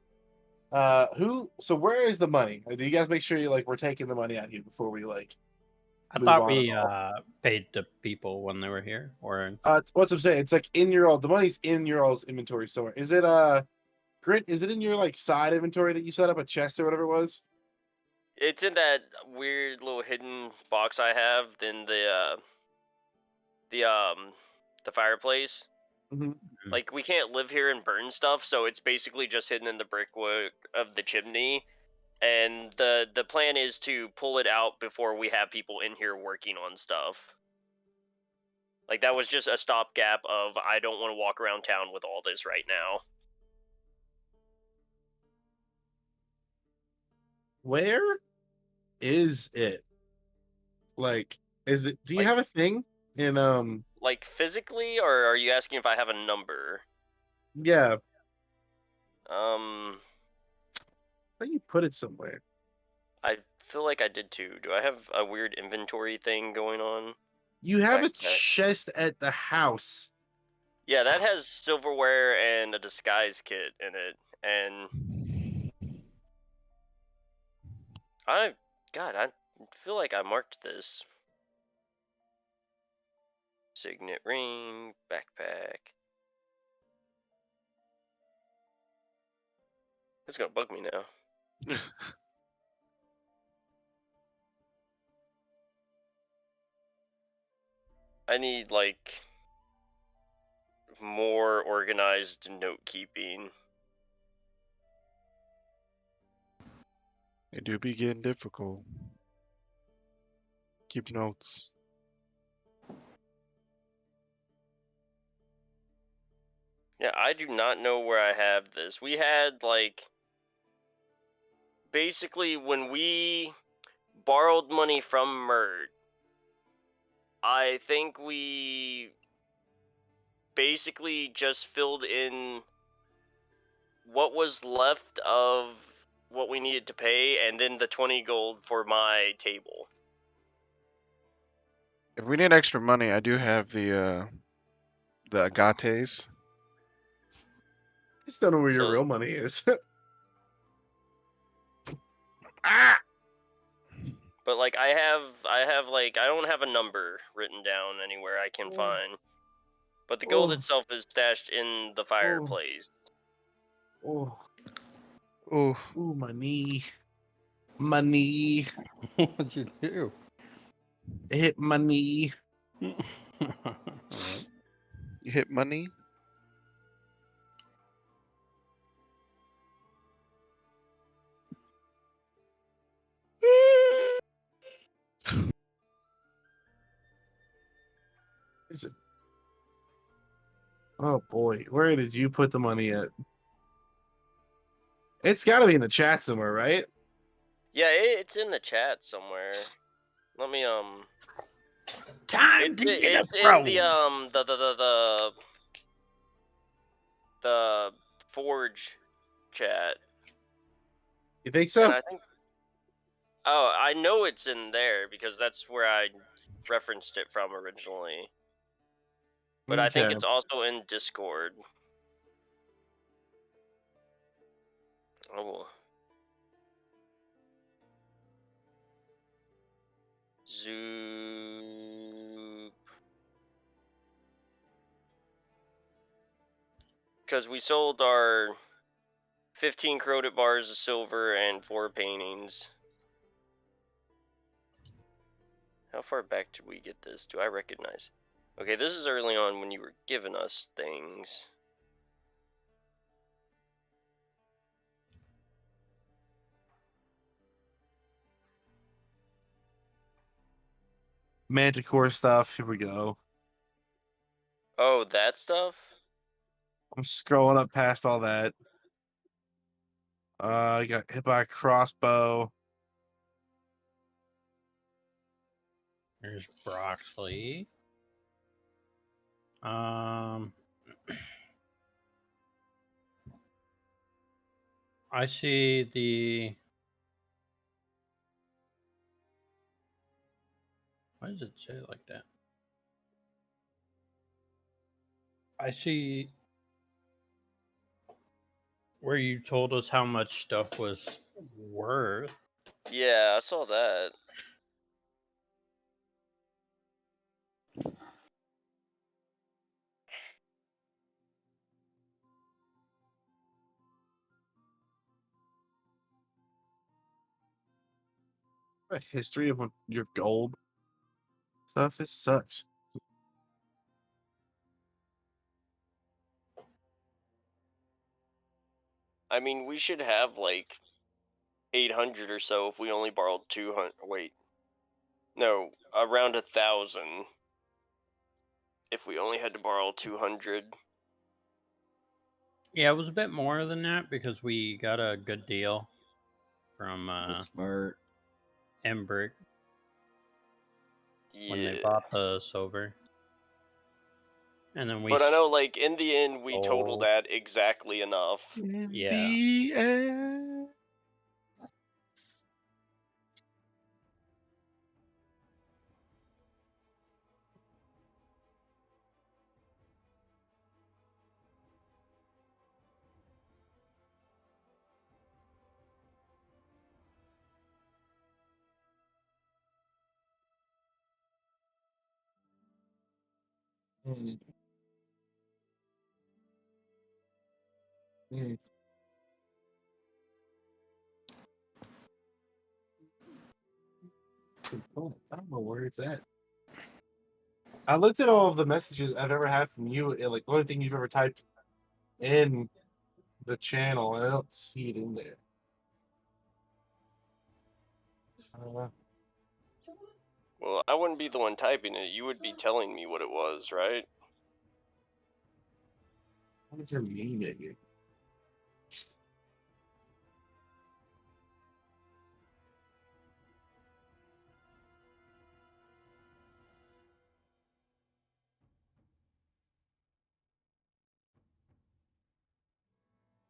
where is the money? Do you guys make sure you like we're taking the money out here before we like I move thought on we at all? paid the people when they were here, or What's I'm saying? It's like in your all the money's in your all's inventory somewhere. Is it Grant, is it in your like side inventory that you set up a chest or whatever it was? It's in that weird little hidden box I have in the the fireplace. Mm-hmm. Like we can't live here and burn stuff, so it's basically just hidden in the brickwork of the chimney. And the plan is to pull it out before we have people in here working on stuff. Like that was just a stopgap of I don't want to walk around town with all this right now. Where is it? Like, is it? Do you Like have a thing in like physically, or are you asking if I have a number? Yeah, Um, I thought you put it somewhere. I feel like I did too. Do I have a weird inventory thing going on? You have a Backpack. chest at the house. Yeah, that has silverware and a disguise kit in it, and I feel like I marked this. Signet ring, backpack. It's gonna bug me now. I need like more organized note keeping. It do be getting difficult. Keep notes. Yeah, I do not know where I have this. We had like basically when we borrowed money from Mert, I think we basically just filled in what was left of what we needed to pay and then the 20 gold for my table. If we need extra money, I do have the agates. I just don't know where your So real money is. Ah! but like I have like I don't have a number written down anywhere I can find. But the gold Oh, itself is stashed in the fireplace. oh, Oh, oh, my knee. My knee. what'd you do? It hit my knee. Alright. you hit money. Is it? Oh boy, where did you put the money at? It's got to be in the chat somewhere, right? Yeah, it's in the chat somewhere. Let me Time It's to get a it's pro. in the Forge chat, You think and so? I think I know it's in there because that's where I referenced it from originally. But I think Okay. it's also in Discord. Oh. Zoop. Because we sold our 15 corroded bars of silver and 4 paintings. How far back did we get this? Do I recognize? Okay, this is early on when you were giving us things. Manticore stuff. Here we go. Oh, that stuff? I'm scrolling up past all that. I got hit by a crossbow. There's Broxley. I see the. Why does it say it like that? I see where you told us how much stuff was worth. Yeah, I saw that. A history of your gold stuff. It sucks. I mean, we should have like 800 or so if we only borrowed 200. Wait. No, around 1,000 if we only had to borrow 200. Yeah, it was a bit more than that because we got a good deal from Smart. Embrick when they Yeah. bought the silver. And then we But I know, like, in the end, we totaled sold. that exactly enough. In Yeah. the end. Mm. Mm. I don't know where it's at. I looked at all of the messages I've ever had from you, and like the only thing you've ever typed in the channel, and I don't see it in there. Well, I wouldn't be the one typing it. You would be telling me what it was, right? What does your mean, maybe?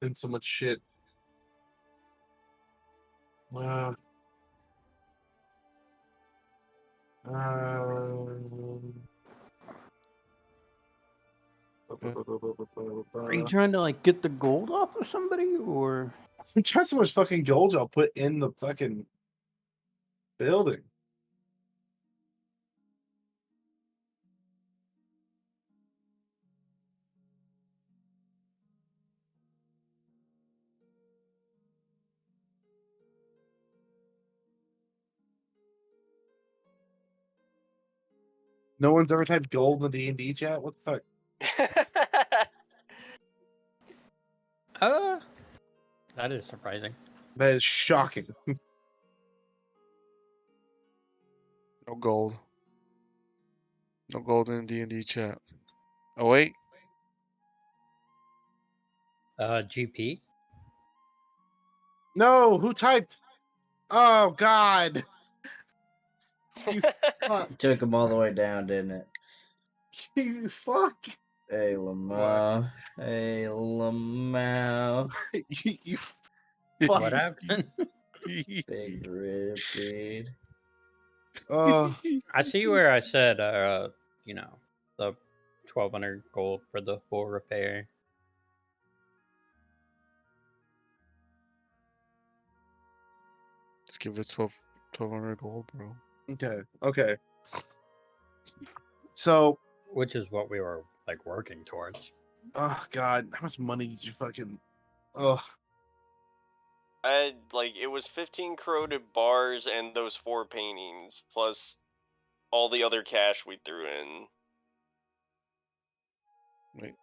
Been so much shit. Uh, Are you trying to like get the gold off of somebody or? I'm trying so much fucking gold y'all put in the fucking building. No one's ever typed gold in the D&D chat? What the fuck? That is surprising. That is shocking. No gold. No gold in D&D chat. Oh, wait. GP. No, who typed? Oh God. You fuck. Took him all the way down, didn't it? You fuck. Hey, Lamau. Hey, Lamau. You What fuck. happened? Big rib breed. Oh, I see where I said, the 1,200 gold for the full repair. Let's give it 1,200 gold, bro. okay. So, Which is what we were like working towards. oh god, how much money did you fucking? Oh, It was 15 corroded bars and those 4 paintings plus all the other cash we threw in. Wait,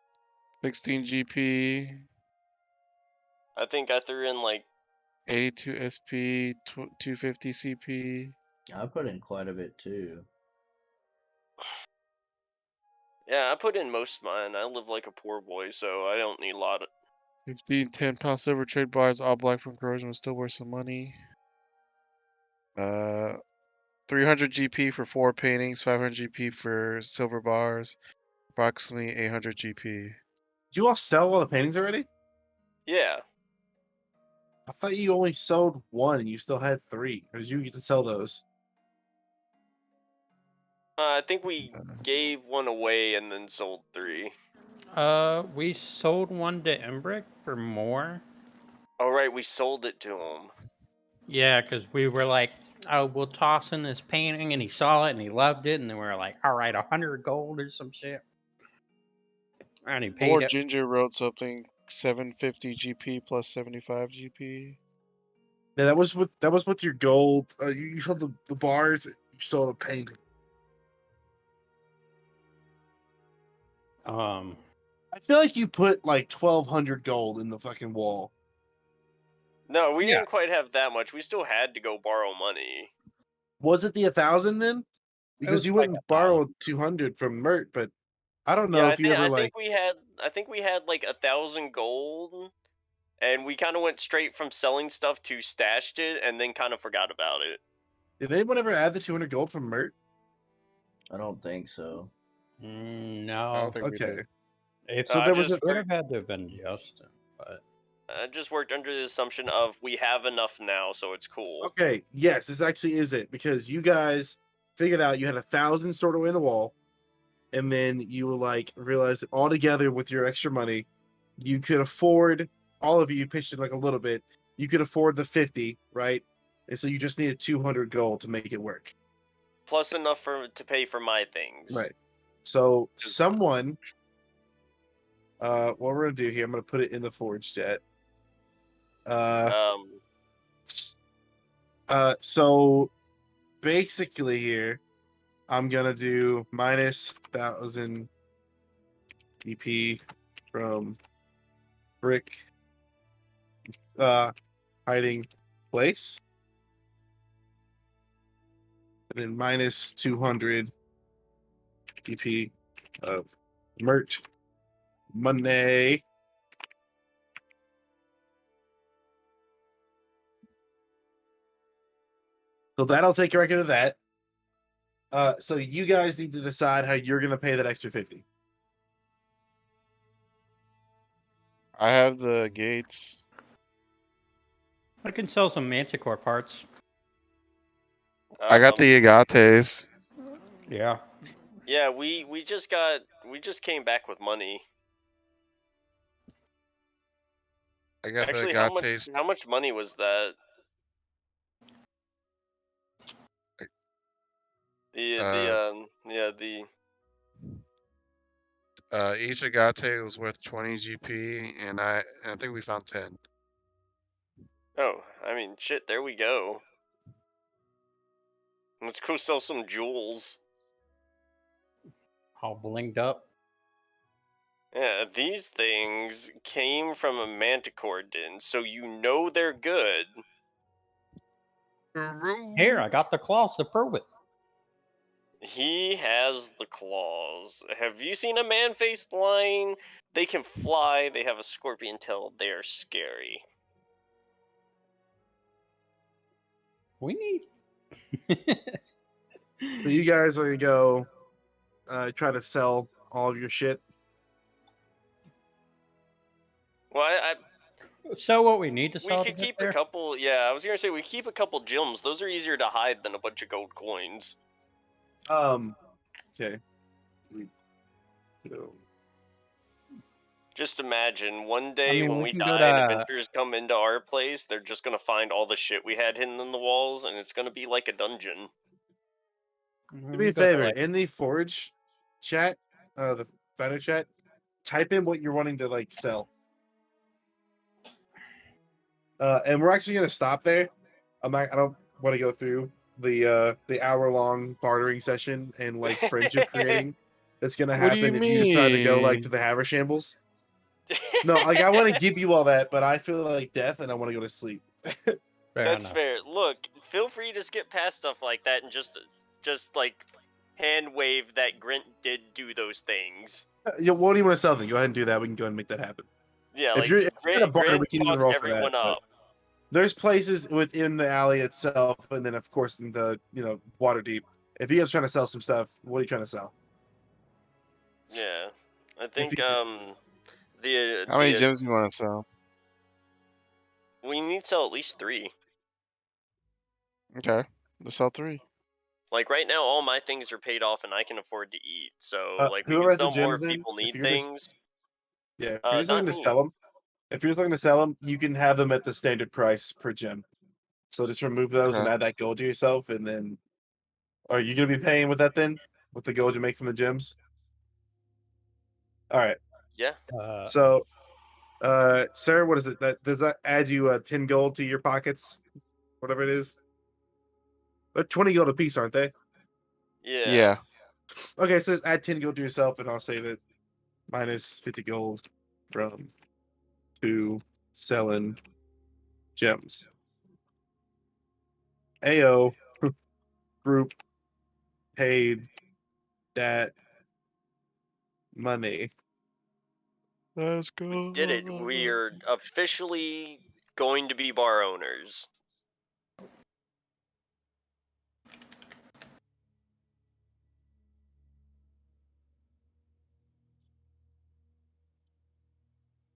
16 GP, I think I threw in like 82 SP, 250 CP. I put in quite a bit too. yeah, I put in most of mine. I live like a poor boy, so I don't need a lot of 15 10-pound silver trade bars, all black from corrosion, was still worth some money. 300 GP for 4 paintings, 500 GP for silver bars, approximately 800 GP. did you all sell all the paintings already? yeah. I thought you only sold one and you still had 3. Or did you get to sell those? I think we gave one away and then sold 3. We sold one to Embrick for more. Oh right, we sold it to him. Yeah, because we were like, oh, we'll toss in this painting, and he saw it and he loved it, and then we were like, all right, 100 gold or some shit. And he paid Lord it. Ginger wrote something 750 GP plus 75 GP. Yeah, that was with your gold. You sold the bars. You sold a painting. I feel like you put like 1,200 gold in the fucking wall. No, we Yeah. didn't quite have that much. We still had to go borrow money. Was it the 1,000 then? Because was you like wouldn't 1,000. borrow 200 from Mert, but I don't know Yeah, if you ever I like. think we had like 1,000 gold, and we kind of went straight from selling stuff to stashed it, and then kind of forgot about it. Did anyone ever add the 200 gold from Mert? I don't think so. I No. don't think we Okay. did. If So I there was just a. would have had to have been Justin, but I just worked under the assumption of we have enough now, so it's cool. Okay, yes, this actually is it because you guys figured out you had 1,000 stored away in the wall, and then you were like realized that all together with your extra money, you could afford. All of you pitched it like a little bit. You could afford the 50, right? And so you just needed 200 gold to make it work. Plus enough to pay for my things. Right. So someone, what we're gonna do here, I'm gonna put it in the forge jet. So basically here, I'm gonna do minus 1,000 EP from brick hiding place. And then minus 200 EP of merch Monday. So that'll take you right into that. So you guys need to decide how you're gonna pay that extra 50. I have the gates. I can sell some Manticore parts. I got the Agates. Yeah. Yeah, we just came back with money. I got Actually, the Agates. how much money was that? Each Agate was worth 20 GP, and I think we found 10. Oh, I mean, shit, there we go. Let's go sell some jewels. All blinged up. Yeah, these things came from a manticore den, so you know they're good. Here, I got the claws to prove it. He has the claws. Have you seen a man-faced lion? They can fly, they have a scorpion tail, they are scary. We need. So you guys are gonna go try to sell all of your shit. Well, So what we need to we sell to could get keep a there? couple. Yeah, I was gonna say we keep a couple gems. Those are easier to hide than a bunch of gold coins. Okay. Just imagine one I day mean, when we we can go die and to. adventurers come into our place, they're just gonna find all the shit we had hidden in the walls, and it's gonna be like a dungeon. Do me a favor in the forge chat, the banner chat. Type in what you're wanting to like sell. And we're actually gonna stop there. I don't want to go through the hour-long bartering session and like friendship creating that's gonna What do you happen if you decide to go like to mean? the Havershambles. No, like I want to give you all that, but I feel like death and I want to go to sleep. That's fair. Look, feel free to skip past stuff like that and just like hand wave that Grint did do those things. What do you want to sell then? Go ahead and do that. We can go ahead and make that happen. Yeah, If like you're in a barter, Grint we can even talks roll for that. everyone But up. there's places within the alley itself, and then of course in the Waterdeep. If you guys are trying to sell some stuff, what are you trying to sell? Yeah, I think you- How many the gems do you want to sell? we need to sell at least 3. Okay, let's sell 3. Like right now, all my things are paid off and I can afford to eat. So like we Whoever can has the sell more gems, if then people if need you're just things. if you're just Not looking to me. sell them, you can have them at the standard price per gem. So just remove those and Okay. add that gold to yourself, and then are you gonna be paying with that then? With the gold you make from the gems? All right. Yeah. So, sir, what is it? Does that add you 10 gold to your pockets? Whatever it is. They're 20 gold a piece, aren't they? Yeah. Yeah. Okay, so just add 10 gold to yourself, and I'll say that minus 50 gold from to selling gems. AO group paid that money. Let's go. We did it. We are officially going to be bar owners.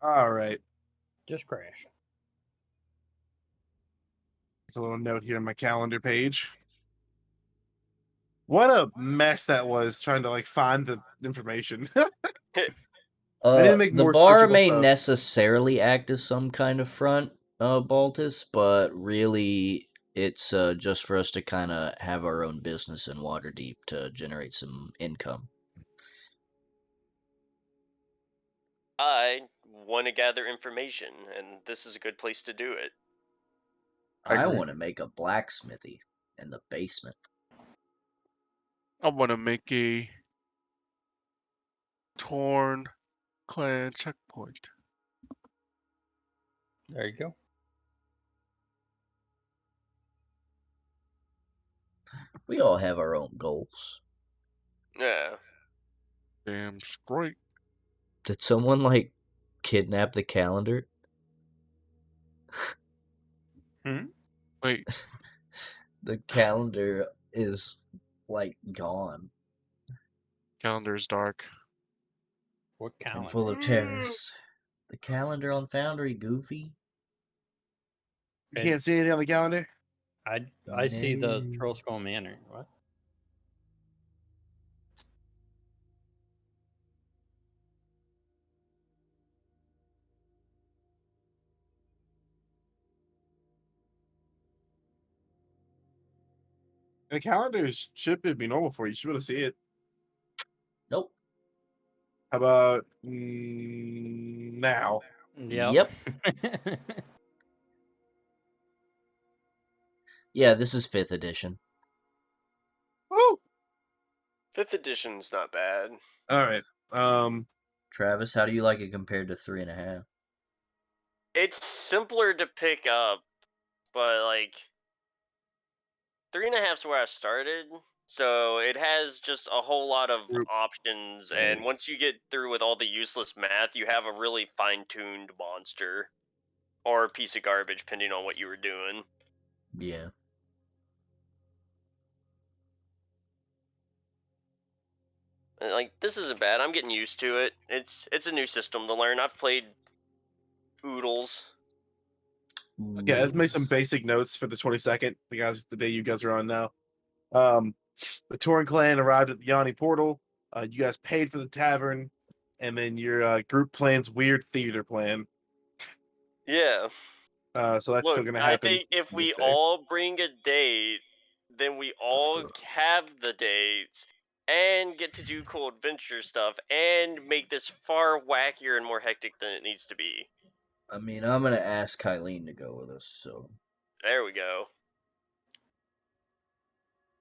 All right. Just crash. There's a little note here on my calendar page. What a mess that was trying to like find the information. I need to make The more bar searchable may stuff. necessarily act as some kind of front, Baltus, but really it's just for us to kind of have our own business in Waterdeep to generate some income. I want to gather information, and this is a good place to do it. I agree. want to make a blacksmithy in the basement. I want to make a torn clan checkpoint. There you go. We all have our own goals. Yeah. Damn straight. Did someone like kidnap the calendar? Wait, The calendar is like gone calendar's dark. What and calendar? full of terrorists. The calendar on Foundry, Goofy. You can't see anything on the calendar? I see the No. Troll Skull Manor. What? The calendar should be normal for you. You should be able to see it. Nope. How about now? Yep. Yeah, this is 5th edition. Woo! 5th edition's not bad. All right. Travis, how do you like it compared to 3.5? It's simpler to pick up, but like 3.5's where I started, so it has just a whole lot of options. And once you get through with all the useless math, you have a really fine-tuned monster or a piece of garbage, depending on what you were doing. Yeah. Like, this isn't bad. I'm getting used to it. It's a new system to learn. I've played Oodles. Okay, let's make some basic notes for the 22nd, the day you guys are on now. The Torn clan arrived at the Yanni portal. You guys paid for the tavern, and then your group plans weird theater plan. Yeah. So that's still Look, gonna I happen think if this we day. all bring a date, then we all have the dates and get to do cool adventure stuff and make this far wackier and more hectic than it needs to be. I mean, I'm gonna ask Kylene to go with us, so. There we go.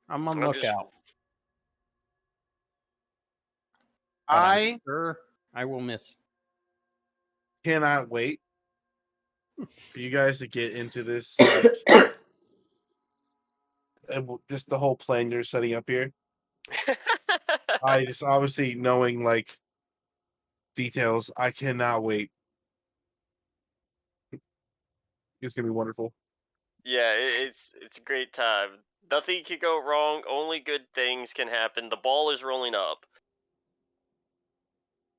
I'm on I'm just lookout. But I'm I sure I will miss. cannot wait for you guys to get into this, like, just the whole plan you're setting up here. I just obviously knowing like details. I cannot wait. It's gonna be wonderful. Yeah, it's a great time. Nothing can go wrong. Only good things can happen. The ball is rolling up.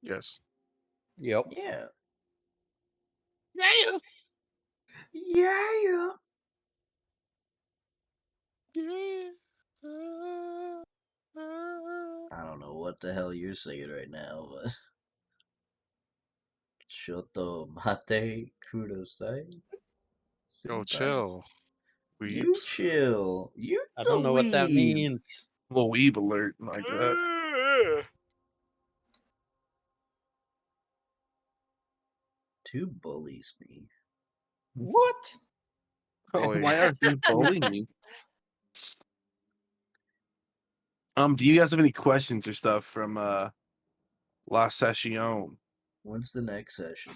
Yes. Yep. Yeah. Yeah. Yeah. I don't know what the hell you're saying right now, but. Shoto mate kudasai. Yo, Senpai. chill. You Weebs. chill. You I the don't know what that weeb. means. Little weeb alert like that. Two bullies me. What? Bully. Why are you bullying me? Do you guys have any questions or stuff from La Session? When's the next session?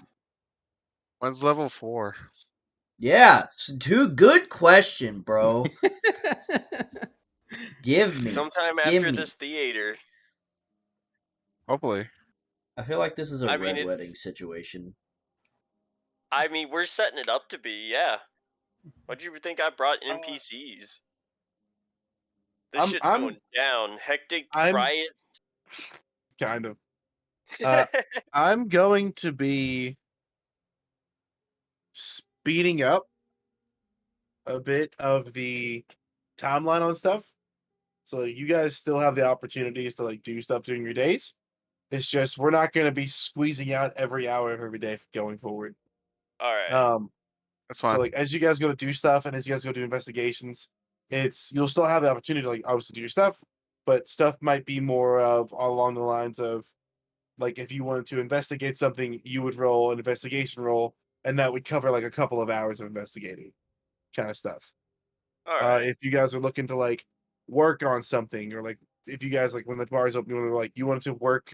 When's level 4? Yeah, two good question, bro. Give me. Sometime Give after me. this theater. Hopefully. I feel like this is a I red mean, wedding situation. we're setting it up to be, yeah. What do you think I brought NPCs? This shit's going down. Hectic I'm riots. kind of. I'm going to be speeding up a bit of the timeline on stuff. So you guys still have the opportunities to like do stuff during your days. It's just we're not going to be squeezing out every hour of every day going forward. All right. That's So fine. like as you guys go to do stuff and as you guys go do investigations, you'll still have the opportunity to like obviously do your stuff, but stuff might be more of along the lines of like if you wanted to investigate something, you would roll an investigation roll, and that would cover like a couple of hours of investigating kind of stuff. All right. If you guys are looking to like work on something, or like if you guys like when the bar is open, you wanted to work,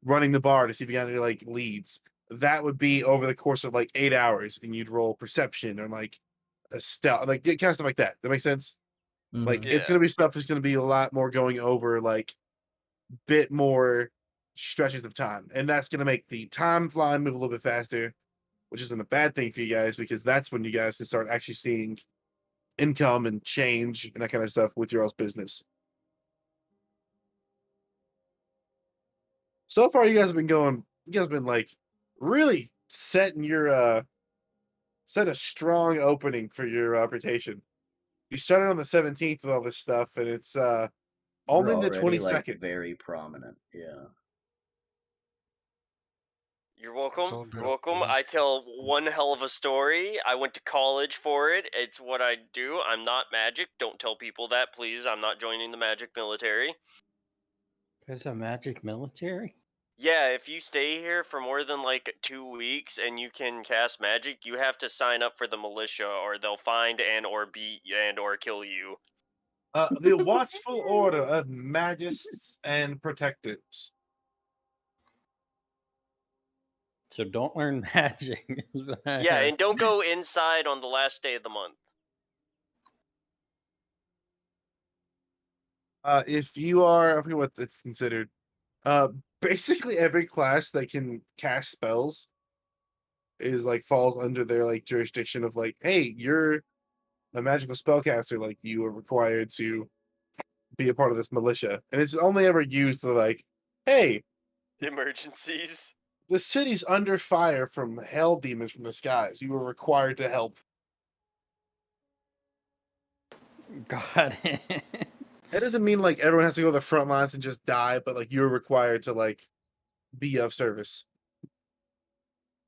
running the bar to see if you got any like leads. That would be over the course of like 8 hours, and you'd roll perception or like a stealth, like kind of stuff like that. That makes sense. Like Mhm. it's Yeah. gonna be stuff that's gonna be a lot more going over like bit more stretches of time, and that's gonna make the timeline move a little bit faster, which isn't a bad thing for you guys because that's when you guys can start actually seeing income and change and that kind of stuff with your all's business. So far, you guys have been going. You guys have been like really setting your set a strong opening for your reputation. You started on the 17th with all this stuff, and it's We're only the already like 22nd. very prominent. Yeah. You're It's welcome. all You're been welcome. okay. I tell one hell of a story. I went to college for it. It's what I do. I'm not magic. Don't tell people that, please. I'm not joining the magic military. There's a magic military? Yeah, if you stay here for more than like 2 weeks and you can cast magic, you have to sign up for the militia, or they'll find and or beat and or kill you. The Watchful Order of Magists and Protectors. So don't learn magic. Yeah, and don't go inside on the last day of the month. If you are, I forget what it's considered. Uh, Basically every class that can cast spells is like falls under their like jurisdiction of like, hey, you're a magical spellcaster. Like you are required to be a part of this militia, and it's only ever used to like, hey, Emergencies. the city's under fire from hell demons from the skies. You were required to help. Got it. That doesn't mean like everyone has to go to the front lines and just die, but like you're required to like be of service.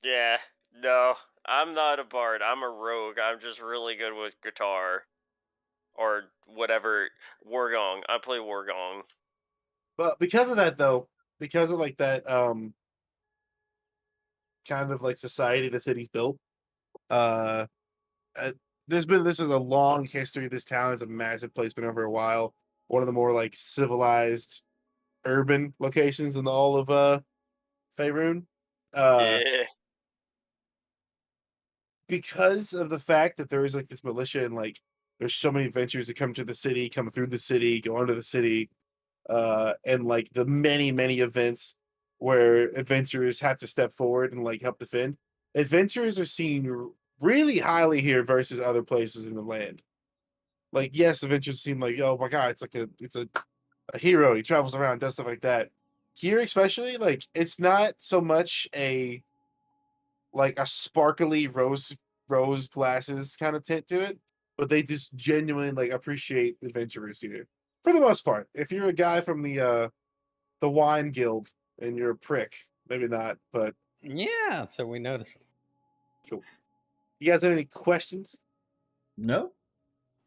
Yeah, no, I'm not a bard. I'm a rogue. I'm just really good with guitar or whatever. Wargong. I play Wargong. But because of that, though, because of like that, kind of like society the city's built, uh, uh this is a long history. This town is a massive place, been over a while. One of the more like civilized urban locations in all of Faerun. Uh, Yeah. because of the fact that there is like this militia and like there's so many adventurers that come to the city, come through the city, go into the city, and like the many events where adventurers have to step forward and like help defend. Adventurers are seen really highly here versus other places in the land. Like, yes, adventurers seem like, oh my god, it's a hero. He travels around, does stuff like that. Here, especially, like it's not so much a sparkly rose glasses kind of tint to it, but they just genuinely like appreciate adventurers here for the most part. If you're a guy from the wine guild and you're a prick, maybe not, but Yeah, so we noticed. cool. You guys have any questions? No.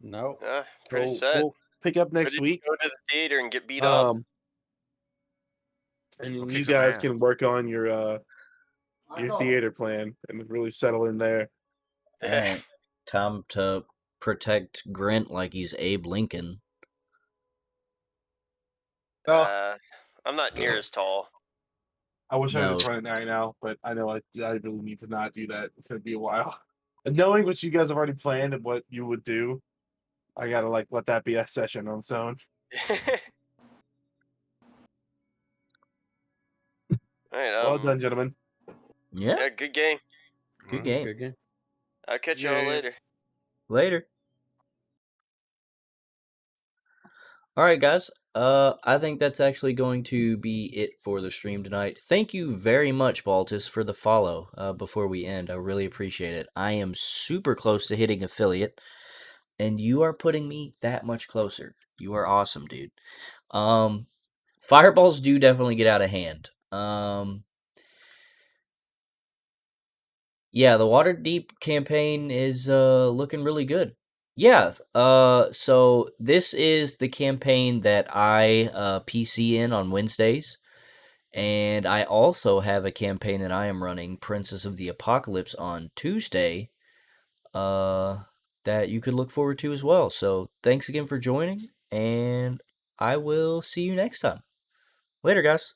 No. Pretty So set. we'll pick up Ready next to week. go to the theater and get beat up. And Go then kick you some guys ass. can work on your theater plan and really settle in there. All right. Time to protect Grint like he's Abe Lincoln. I'm not near as tall. I wish I No. could just run it right now, but I know I really need to not do that. It's gonna be a while. And knowing what you guys have already planned and what you would do, I gotta like let that be a session on its own. All right. Well done, gentlemen. Yeah. Yeah, good game. Good game. Good game. I'll catch y'all Yeah. later. Later. All right, guys. I think that's actually going to be it for the stream tonight. Thank you very much, Baltus, for the follow. Before we end, I really appreciate it. I am super close to hitting affiliate, and you are putting me that much closer. You are awesome, dude. Fireballs do definitely get out of hand. Yeah, the Waterdeep campaign is looking really good. Yeah, so this is the campaign that I PC in on Wednesdays, and I also have a campaign that I am running, Princess of the Apocalypse, on Tuesday, that you could look forward to as well. So thanks again for joining, and I will see you next time. Later, guys.